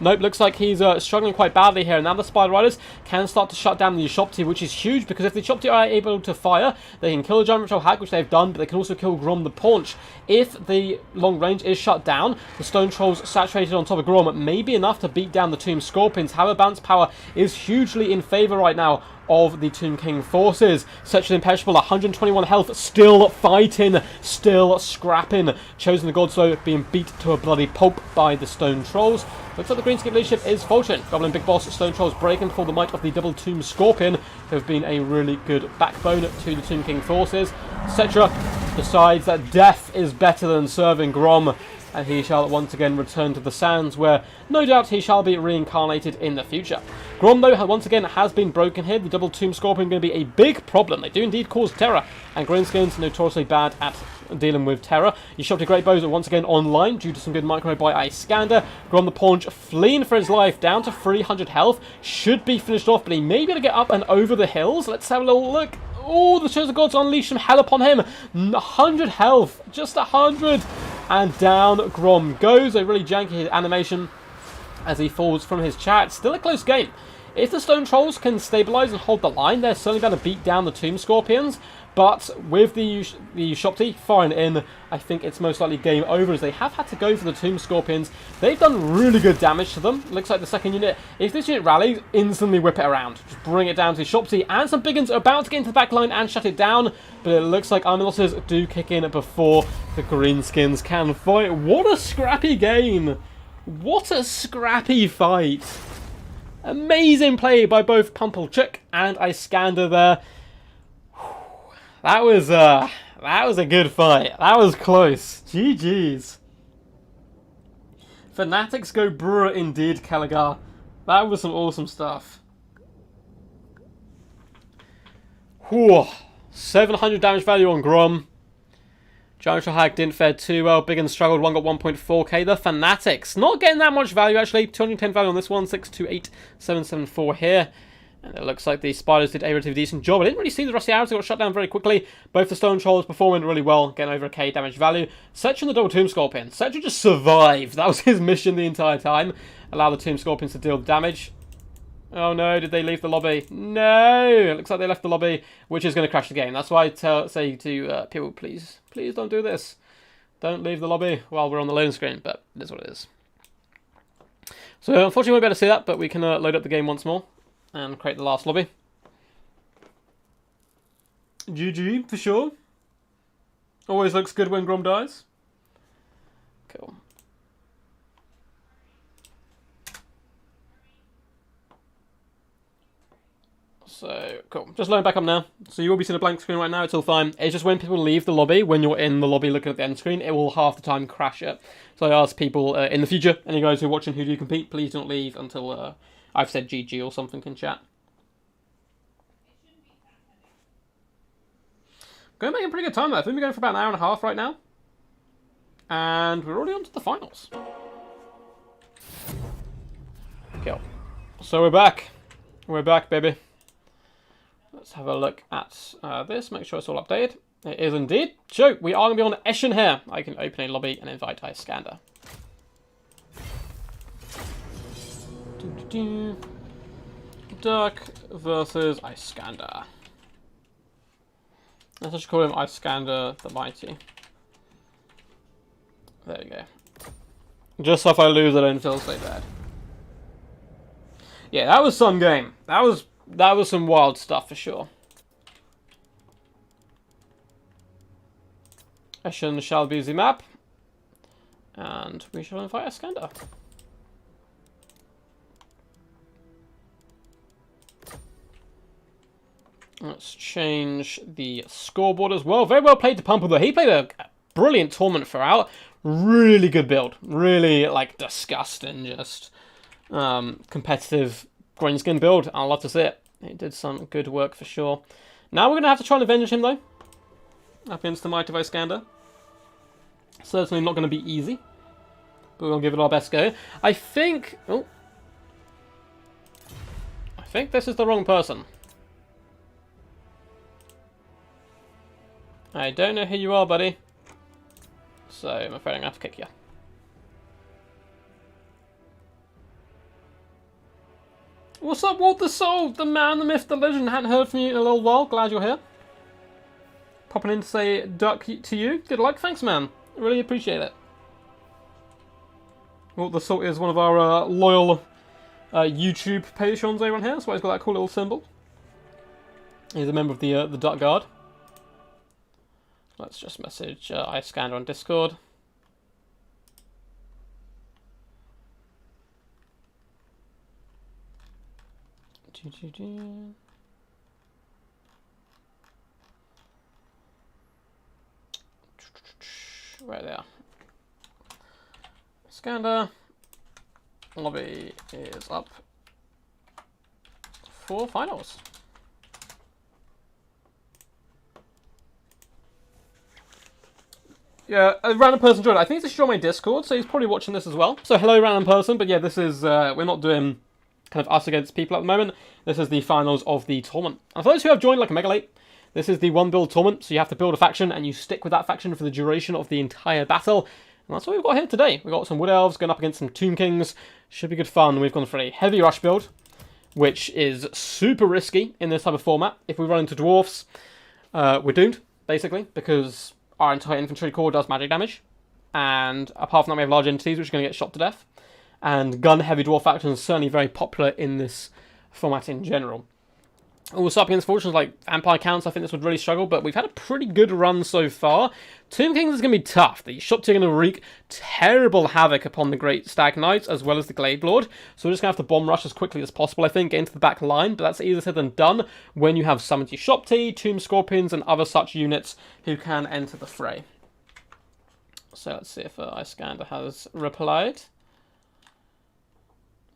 Speaker 1: Nope, looks like he's struggling quite badly here. Now the Spider Riders can start to shut down the Ushopti, which is huge, because if the Ushopti are able to fire, they can kill the Giant Ritual Hag, which they've done, but they can also kill Grom the Paunch. If the long range is shut down, the Stone Trolls saturated on top of Grom may be enough to beat down the Tomb Scorpions. However, bounce power is hugely in favour right now of the Tomb King forces. Such an Imperishable, 121 health, still fighting, still scrapping. Chosen the Gods though being beat to a bloody pulp by the Stone Trolls. Looks like the Greenskin leadership is faltering. Goblin Big Boss, Stone Trolls breaking for the might of the double Tomb Scorpion, who have been a really good backbone to the Tomb King forces. Cetra decides that death is better than serving Grom. and he shall once again return to the sands, where no doubt he shall be reincarnated in the future. Grom, though, once again has been broken here. The double Tomb Scorpion going to be a big problem. They do indeed cause terror, and Greenskin's notoriously bad at dealing with terror. Ushopti Great Bows are once again online due to some good micro by Iskander. Grom the Paunch fleeing for his life, down to 300 health. Should be finished off, but he may be able to get up and over the hills. Let's have a little look. Oh, the Chosen Gods unleash some hell upon him. 100 health, just 100. And down Grom goes. A really janky animation as he falls from his chat. Still a close game. If the Stone Trolls can stabilise and hold the line, they're certainly going to beat down the Tomb Scorpions. But with the Ushopti firing in, I think it's most likely game over, as they have had to go for the Tomb Scorpions. They've done really good damage to them. Looks like the second unit, if this unit rallies, instantly whip it around. Just bring it down to Ushopti, and some big uns are about to get into the back line and shut it down. But it looks like army losses do kick in before the Greenskins can fight. What a scrappy game! What a scrappy fight! Amazing play by both Pumpelchuk and Iskander there. That was a good fight. That was close. GG's. Fanatics go Brewer indeed, Caligar. That was some awesome stuff. Whew. 700 damage value on Grom. Giant Hag didn't fare too well. Big and struggled. One got 1.4k. The Fanatics not getting that much value actually. 210 value on this one. 628,774 here. And it looks like the Spiders did a relatively decent job. I didn't really see the Rusty Arrows. They got shut down very quickly. Both the Stone Trolls performing really well, getting over a K damage value. Setra and the double Tomb Scorpion. Setra just survived. That was his mission the entire time. Allow the Tomb Scorpions to deal damage. Oh no, did they leave the lobby? No! It looks like they left the lobby, which is going to crash the game. That's why I say to people, please don't do this. Don't leave the lobby while we're on the loading screen, but it is what it is. So unfortunately we won't be able to see that, but we can load up the game once more and create the last lobby. GG, for sure. Always looks good when Grom dies. Cool. So, cool. Just loading back up now. So you will be seeing a blank screen right now. It's all fine. It's just when people leave the lobby, when you're in the lobby looking at the end screen, it will half the time crash it. So I ask people in the future, any guys who are watching who do compete, please don't leave until I've said GG or something in chat. Going back in pretty good time though. I think we're going for about an hour and a half right now. And we're already on to the finals. Cool. So we're back. We're back, baby. Let's have a look at this, make sure it's all updated. It is indeed. So, we are going to be on Eschen here. I can open a lobby and invite Iskander. Duck versus Iskander. Let's just call him Iskander the Mighty. There you go. Just so if I lose, I don't feel so bad. Yeah, that was some game. That was some wild stuff for sure. Eschen shall be the map. And we shall invite Iskander. Let's change the scoreboard as well. Very well played to Pumple though. He played a brilliant tournament throughout. Really good build. Really, like, disgusting, just competitive Greenskin build. I'd love to see it. He did some good work for sure. Now we're going to have to try and avenge him though. Up against the might of Iskander. Certainly not going to be easy. But we'll give it our best go. I think... Oh. I think this is the wrong person. I don't know who you are, buddy. So I'm afraid I'm going to have to kick you. What's up, Walt the Soul? The man, the myth, the legend. Hadn't heard from you in a little while. Glad you're here. Popping in to say duck to you. Good luck. Thanks, man. Really appreciate it. Walt the Soul is one of our loyal YouTube patrons over on here. That's why he's got that cool little symbol. He's a member of the Duck Guard. Let's just message Iskander on Discord. Right there. Iskander. Lobby is up for finals. Yeah, a random person joined. I think he's on my Discord, so he's probably watching this as well. So hello, random person. But yeah, this is we're not doing kind of us against people at the moment. This is the finals of the tournament. And for those who have joined like a mega late, this is the one build tournament. So you have to build a faction and you stick with that faction for the duration of the entire battle. And that's what we've got here today. We've got some Wood Elves going up against some Tomb Kings. Should be good fun. We've gone for a heavy rush build, which is super risky in this type of format. If we run into Dwarfs, we're doomed, basically, because our entire infantry core does magic damage. And apart from that, we have large entities which are going to get shot to death. And gun-heavy dwarf faction is certainly very popular in this format in general. Also up against fortunes like Vampire Counts, I think this would really struggle, but we've had a pretty good run so far. Tomb Kings is going to be tough. The Shop are going to wreak terrible havoc upon the Great Stag Knights as well as the Glade Lord. So we're just going to have to bomb rush as quickly as possible, I think, get into the back line. But that's easier said than done when you have summoned your Shop Tomb Scorpions, and other such units who can enter the fray. So let's see if Iskander has replied.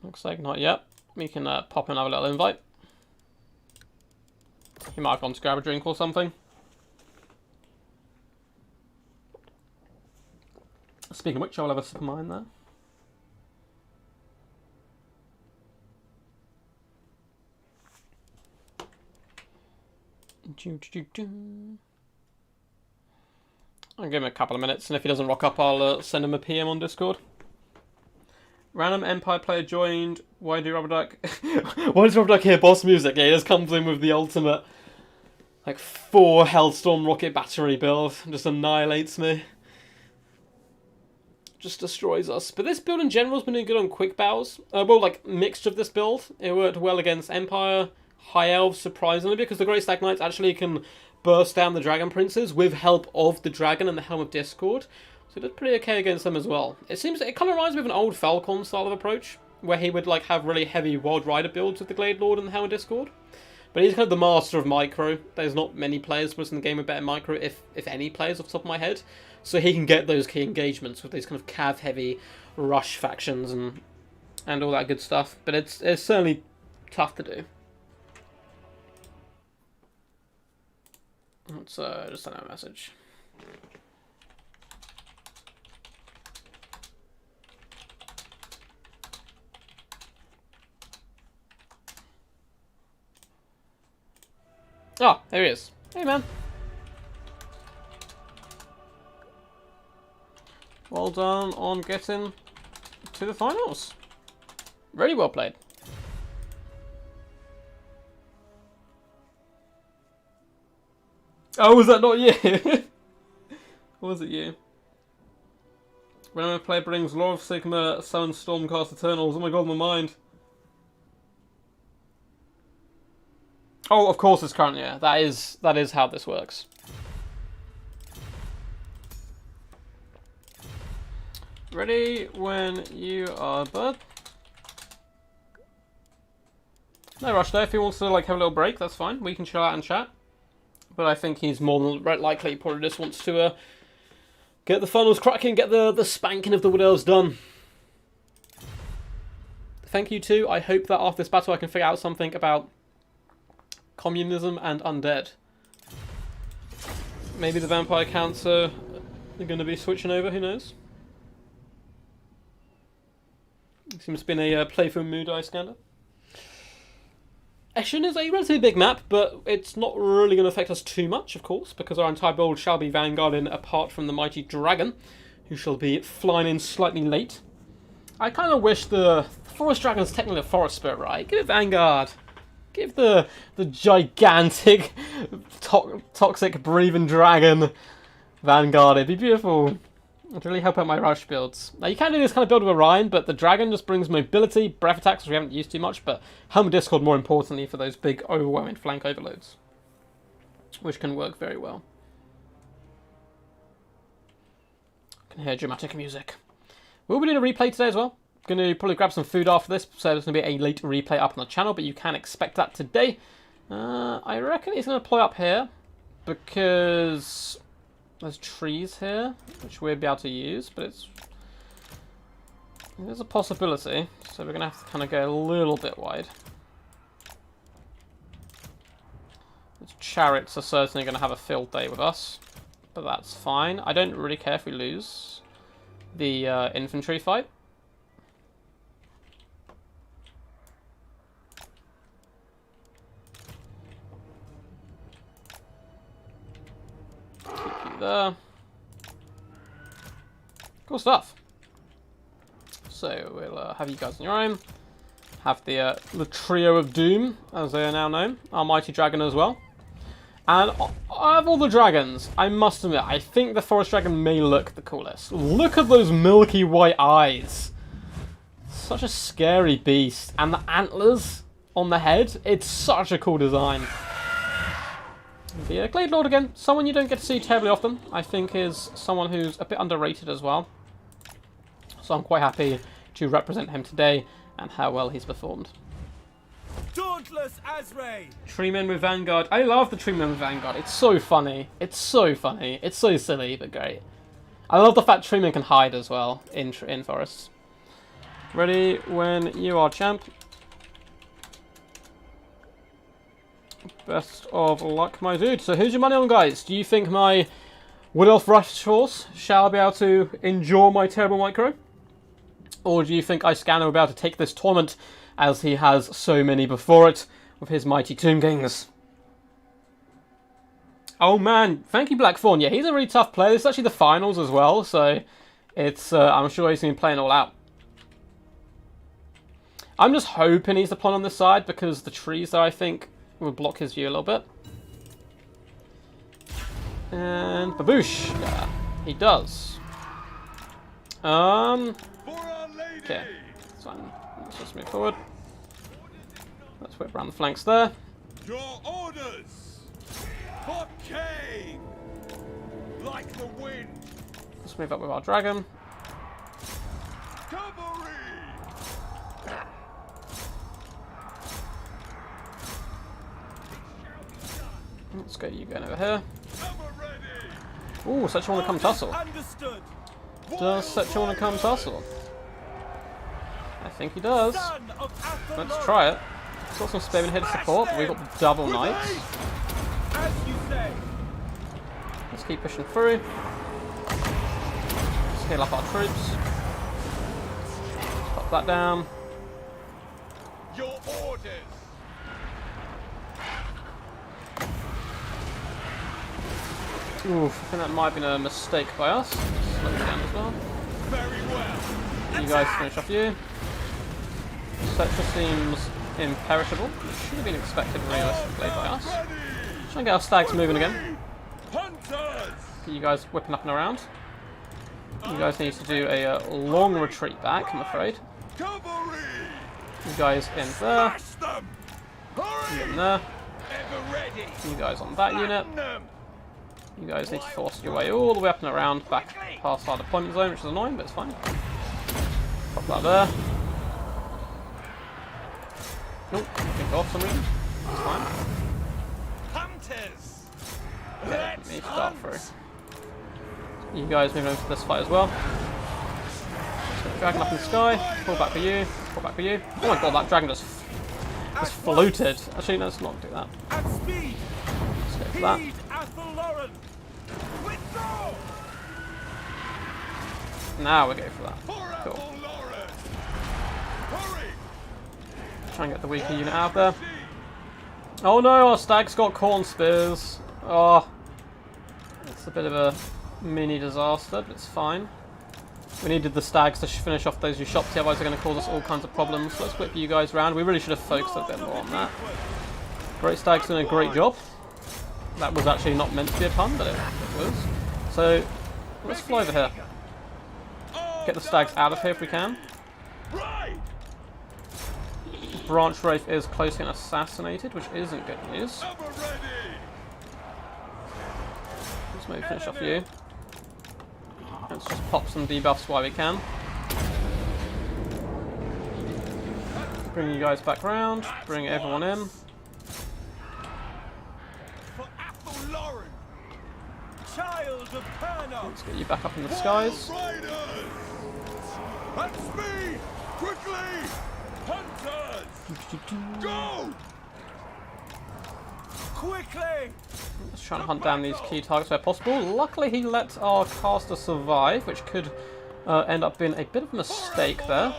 Speaker 1: Looks like not yet. We can pop another little invite. He might have gone to grab a drink or something. Speaking of which, I'll have a sip of mine there. I'll give him a couple of minutes, and if he doesn't rock up, I'll send him a PM on Discord. Random Empire player joined. Why do Rubber Duck? Why does Rubber Duck hear boss music? Yeah, he just comes in with the ultimate, like, 4 Hellstorm rocket battery build. Just annihilates me. Just destroys us. But this build in general has been doing good on quick bows. Well, like, mixture of this build. It worked well against Empire, High Elves, surprisingly, because the Great Stag Knights actually can burst down the Dragon Princes with help of the Dragon and the Helm of Discord. So it did pretty okay against them as well. It kind of reminds me of an old Falcon style of approach, where he would like have really heavy Wild Rider builds with the Glade Lord and the Helm of Discord. But he's kind of the master of micro. There's not many players for us in the game with better micro, if any players off the top of my head. So he can get those key engagements with these kind of cav heavy rush factions and all that good stuff. But it's certainly tough to do. Let's just send out a message. Oh, there he is. Hey, man. Well done on getting to the finals. Really well played. Oh, was that not you? Or was it you? Random player brings Law of Sigma, Summon Stormcast Eternals. Oh my god, my mind. Oh, of course it's current, yeah. That is how this works. Ready when you are, bud. No rush there. If he wants to like have a little break, that's fine. We can chill out and chat. But I think he's more than likely he probably just wants to get the funnels cracking, get the spanking of the Wood Elves done. Thank you too. I hope that after this battle I can figure out something about communism and undead. Maybe the Vampire Counts are going to be switching over, who knows? Seems to be in a playful mood, Iskander. Eshin is a relatively big map, but it's not really going to affect us too much, of course, because our entire build shall be vanguarding apart from the mighty Dragon, who shall be flying in slightly late. I kind of wish the Forest Dragon's technically a forest spirit, right? Give it Vanguard. Give the gigantic, toxic breathing dragon Vanguard. It'd be beautiful. It'd really help out my rush builds. Now you can do this kind of build with Orion, but the dragon just brings mobility, breath attacks, which we haven't used too much, but Helm of Discord more importantly for those big overwhelming flank overloads, which can work very well. I can hear dramatic music. We'll be doing a replay today as well. Going to probably grab some food after this, so there's going to be a late replay up on the channel, but you can expect that today. I reckon it's going to play up here, because there's trees here, which we'll be able to use, but it's There's a possibility, so we're going to have to kind of go a little bit wide. These chariots are certainly going to have a field day with us, but that's fine. I don't really care if we lose the infantry fight. Keep you there. Cool stuff. So we'll have you guys on your own. Have the trio of doom, as they are now known. Our mighty dragon as well. And of all the dragons, I must admit, I think the forest dragon may look the coolest. Look at those milky white eyes. Such a scary beast. And the antlers on the head. It's such a cool design. The Glade Lord again. Someone you don't get to see terribly often. I think is someone who's a bit underrated as well. So I'm quite happy to represent him today and how well he's performed.
Speaker 2: Dauntless Azray!
Speaker 1: Treemen with Vanguard. I love the Treemen with Vanguard. It's so funny. It's so funny. It's so silly, but great. I love the fact Treemen can hide as well in forests. Ready when you are, champ. Best of luck, my dude. So who's your money on, guys? Do you think my Wood Elf Rush Horse shall be able to endure my terrible micro? Or do you think Iscanner will be able to take this tournament as he has so many before it with his mighty Tomb Kings? Oh man, thank you Blackthorn. Yeah, he's a really tough player. This is actually the finals as well, so it's I'm sure he's going to be playing all out. I'm just hoping he's the pawn on this side because the trees there I think will block his view a little bit. And baboosh, yeah, he does. Okay, so let's just move forward. Let's whip around the flanks there.
Speaker 2: Your orders for Cain, like the wind.
Speaker 1: Let's move up with our dragon.
Speaker 2: Cavalry.
Speaker 1: Let's get you going over here. Ooh, Setcha want to come tussle.
Speaker 2: Understood.
Speaker 1: Does Setcha want to come tussle? I think he does. Let's try it. It's got some spearmen here to support, but we've got the double knights.
Speaker 2: As you say.
Speaker 1: Let's keep pushing through. Scale up our troops. Pop that down.
Speaker 2: Your orders.
Speaker 1: Oof, I think that might have been a mistake by us. Slow it down as well.
Speaker 2: Very well.
Speaker 1: You guys finish off you. Setcha seems imperishable. Should have been expected realistically by us. Try and get our stags moving again. Get you guys whipping up and around. You guys need to do a long retreat back, I'm afraid. You guys in there. You in there. You guys on that unit. You guys need to force your way all the way up and around, back past our deployment zone, which is annoying, but it's fine. Pop that there. Nope, didn't go off for some reason. That's fine.
Speaker 2: Hunters.
Speaker 1: Okay, me start through. You guys moving over to this fight as well. Dragon up in the sky. Pull back for you. Pull back for you. Oh my god, that dragon just floated. Actually, let's not do that.
Speaker 2: At speed.
Speaker 1: Let's go for that.
Speaker 2: Withdraw.
Speaker 1: Now we go for that. Cool. Try and get the weaker unit out there. Oh no, our stag's got corn spears. Oh, it's a bit of a mini disaster, but it's fine. We needed the stags to finish off those Ushopti, otherwise they're going to cause us all kinds of problems. So let's whip you guys around. We really should have focused a bit more on that. Great Stag's doing a great job. That was actually not meant to be a pun, but it was. So let's fly over here. Get the stags out of here if we can. Branch Wraith is close to getting assassinated, which isn't good news. Let's maybe finish off you. Let's just pop some debuffs while we can. Bring you guys back round. Bring everyone in.
Speaker 2: Child of Perna.
Speaker 1: Let's get you back up in the skies.
Speaker 2: At speed! Quickly! Hunters! Go! Quickly!
Speaker 1: Let's try and hunt down these key targets where possible. Luckily, he let our caster survive, which could end up being a bit of a mistake there.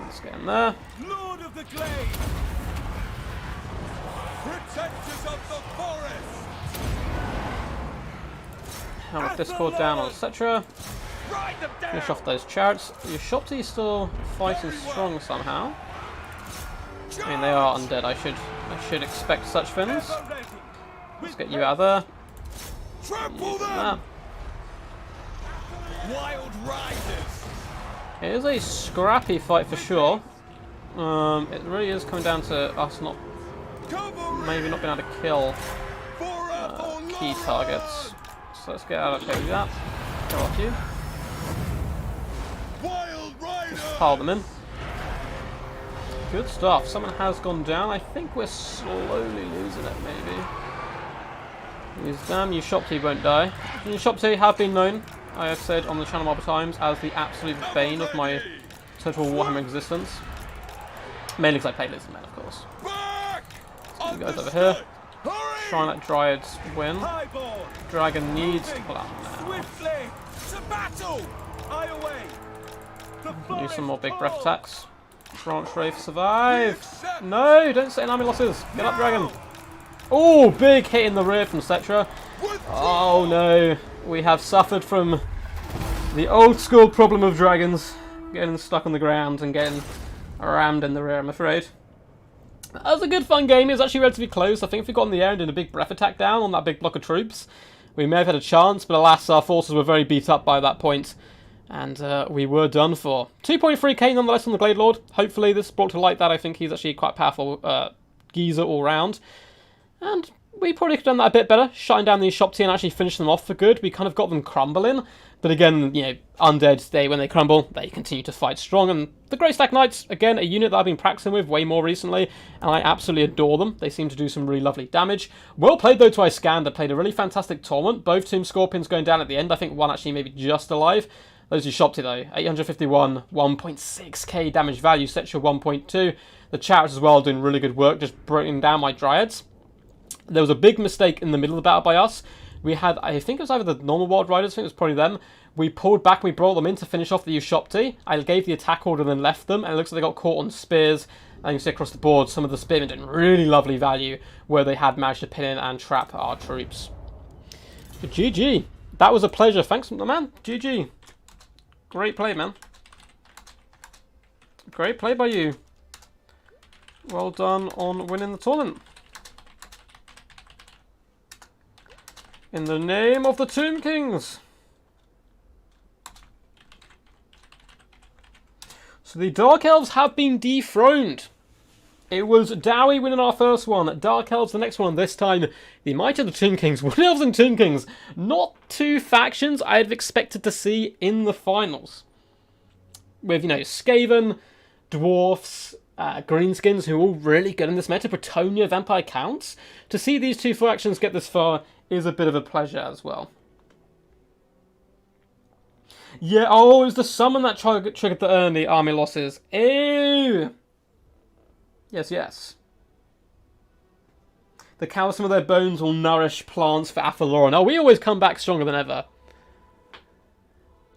Speaker 1: Let's get in there.
Speaker 2: Lord of the Glade! Protectors of the forest!
Speaker 1: Helmet Discord down, etc.
Speaker 2: Ride them down!
Speaker 1: Finish off those chariots. Your Shopti still fighting strong somehow. I mean, they are undead. I should expect such things. Let's get you out of there.
Speaker 2: Trample them! Wild riders!
Speaker 1: It is a scrappy fight for sure. It really is coming down to us maybe not being able to kill key targets. So let's get out of here with that. Go off you. Just pile them in. Good stuff. Someone has gone down. I think we're slowly losing it, maybe. These damn Ushopti won't die. Ushopti have been known, I have said on the channel multiple times, as the absolute bane of my total Warhammer existence. Mainly because I play Lizard Men, of course. So you guys over here. Try and let Dryads win. Dragon needs to pull out now.
Speaker 2: Swiftly to battle! Eye away!
Speaker 1: Do some more big breath attacks. Branch Wraith survive! No, don't set in army losses. Get up, Dragon. Oh, big hit in the rear from Cetra. Oh no, we have suffered from the old school problem of dragons getting stuck on the ground and getting rammed in the rear, I'm afraid. That was a good fun game. It was actually relatively close. I think if we got in the air and did a big breath attack down on that big block of troops, we may have had a chance, but alas, our forces were very beat up by that point, and we were done for. 2.3k nonetheless on the Glade Lord. Hopefully this brought to light that I think he's actually quite powerful geezer all round. And we probably could have done that a bit better, shutting down these Shopti and actually finishing them off for good. We kind of got them crumbling. But again, you know, undead, when they crumble, they continue to fight strong. And the Greystack Knights, again, a unit that I've been practicing with way more recently, and I absolutely adore them. They seem to do some really lovely damage. Well played, though, to Iskander. Played a really fantastic tournament. Both Tomb Scorpions going down at the end. I think one actually maybe just alive. Those who Shopti, though, 851, 1.6k damage value, Setra 1.2. The Chariots as well doing really good work, just bringing down my Dryads. There was a big mistake in the middle of the battle by us. We had, I think it was either the normal Wild Riders, I think it was probably them. We pulled back and we brought them in to finish off the Ushopti. I gave the attack order and then left them, and it looks like they got caught on spears. And you can see across the board, some of the spearmen did really lovely value where they had managed to pin in and trap our troops. But GG. That was a pleasure. Thanks, man. GG. Great play, man. Great play by you. Well done on winning the tournament. In the name of the Tomb Kings. So the Dark Elves have been dethroned. It was Dowie winning our first one, Dark Elves the next one, this time the Might of the Tomb Kings, Wood Elves and Tomb Kings. Not two factions I'd have expected to see in the finals. With, you know, Skaven, Dwarfs, Greenskins, who are all really good in this meta, Bretonia, Vampire Counts. To see these two factions get this far is a bit of a pleasure as well. Yeah, oh, it was the summon that triggered the early army losses. Ew! Yes, yes. The calcium of their bones will nourish plants for Athaloran. Oh, we always come back stronger than ever.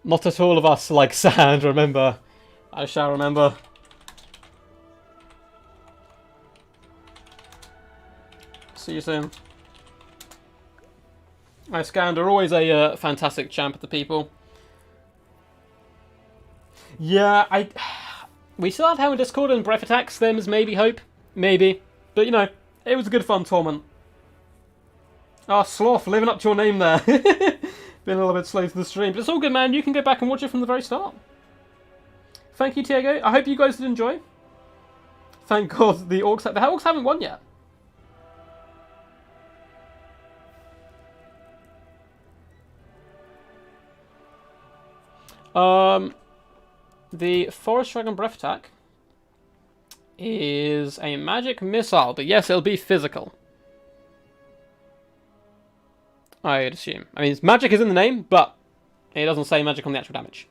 Speaker 1: Not at all of us like sand, remember. I shall remember. See you soon. Iskander, always a fantastic champ of the people. Yeah, we still have Helmet Discord and Breath Attacks. There's maybe hope. Maybe. But, you know, it was a good fun tournament. Ah, Sloth, living up to your name there. Been a little bit slow to the stream. But it's all good, man. You can go back and watch it from the very start. Thank you, Tiago. I hope you guys did enjoy. Thank God the Orcs haven't won yet. The Forest Dragon Breath Attack is a magic missile, but yes, it'll be physical. I'd assume. I mean, magic is in the name, but it doesn't say magic on the actual damage.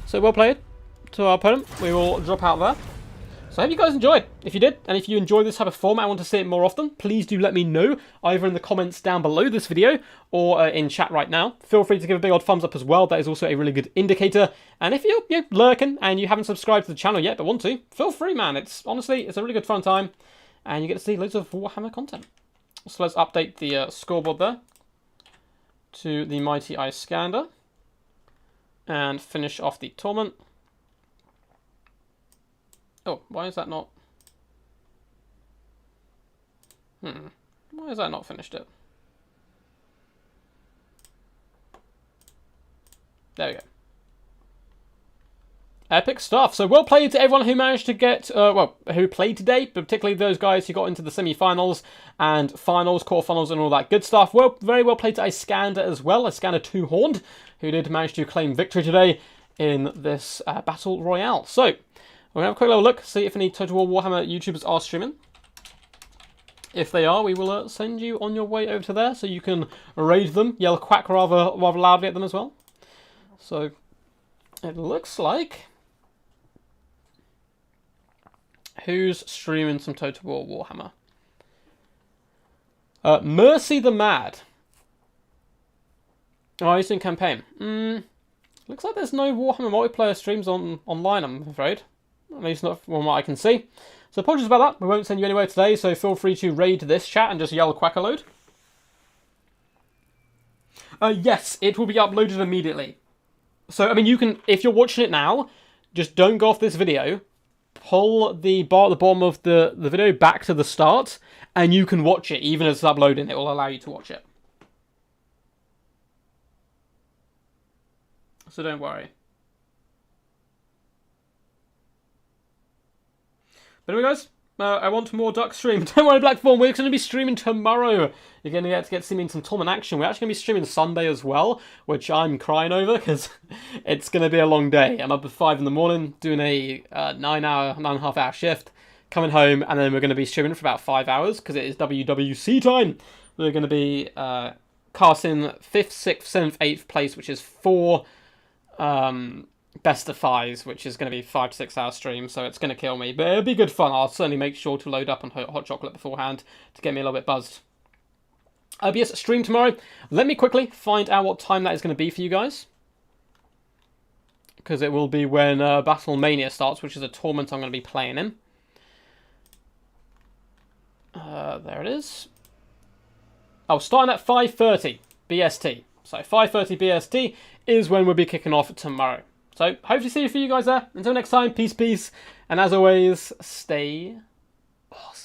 Speaker 1: So well played to our opponent. We will drop out there. So I hope you guys enjoyed. If you did, and if you enjoy this type of format, I want to see it more often, please do let me know, either in the comments down below this video, or in chat right now. Feel free to give a big old thumbs up as well, that is also a really good indicator. And if you're lurking, and you haven't subscribed to the channel yet, but want to, feel free, man. Honestly, it's a really good fun time, and you get to see loads of Warhammer content. So let's update the scoreboard there, to the Mighty Iskander, and finish off the tournament. Oh, why is that not... Why has that not finished it? There we go. Epic stuff. So well played to everyone who managed to get, who played today, but particularly those guys who got into the semi-finals and finals, quarterfinals, and all that good stuff. Well, very well played to Iskander as well, Iskander Two-Horned, who did manage to claim victory today in this Battle Royale. So, we're going to have a quick little look, see if any Total War Warhammer YouTubers are streaming. If they are, we will send you on your way over to there so you can raid them, yell quack rather loudly at them as well. So, it looks like... Who's streaming some Total War Warhammer? Mercy the Mad. Oh, he's in campaign. Looks like there's no Warhammer multiplayer streams online, I'm afraid. At least not from what I can see. So apologies about that. We won't send you anywhere today, so feel free to raid this chat and just yell quack a load. Yes, it will be uploaded immediately. So, I mean, you can, if you're watching it now, just don't go off this video. Pull the bar at the bottom of the video back to the start, and you can watch it. Even as it's uploading, it will allow you to watch it. So don't worry. But anyway, guys, I want more duck stream. Don't worry, Blackthorn, we're going to be streaming tomorrow. You're going to get to see me in some tournament action. We're actually going to be streaming Sunday as well, which I'm crying over because it's going to be a long day. I'm up at 5 in the morning doing a 9.5 hour shift, coming home, and then we're going to be streaming for about 5 hours because it is WWC time. We're going to be casting 5th, 6th, 7th, 8th place, which is 4... best of 5s, which is going to be 5 to 6 hour stream, so it's going to kill me, but it'll be good fun. I'll certainly make sure to load up on hot chocolate beforehand to get me a little bit buzzed. OBS stream tomorrow. Let me quickly find out what time that is going to be for you guys, because it will be when Battle Mania starts, which is a tournament I'm going to be playing in. There it is. Oh, starting at 5:30 BST. So 5:30 BST is when we'll be kicking off tomorrow. So, hopefully see you guys there. Until next time, peace, peace. And as always, stay awesome.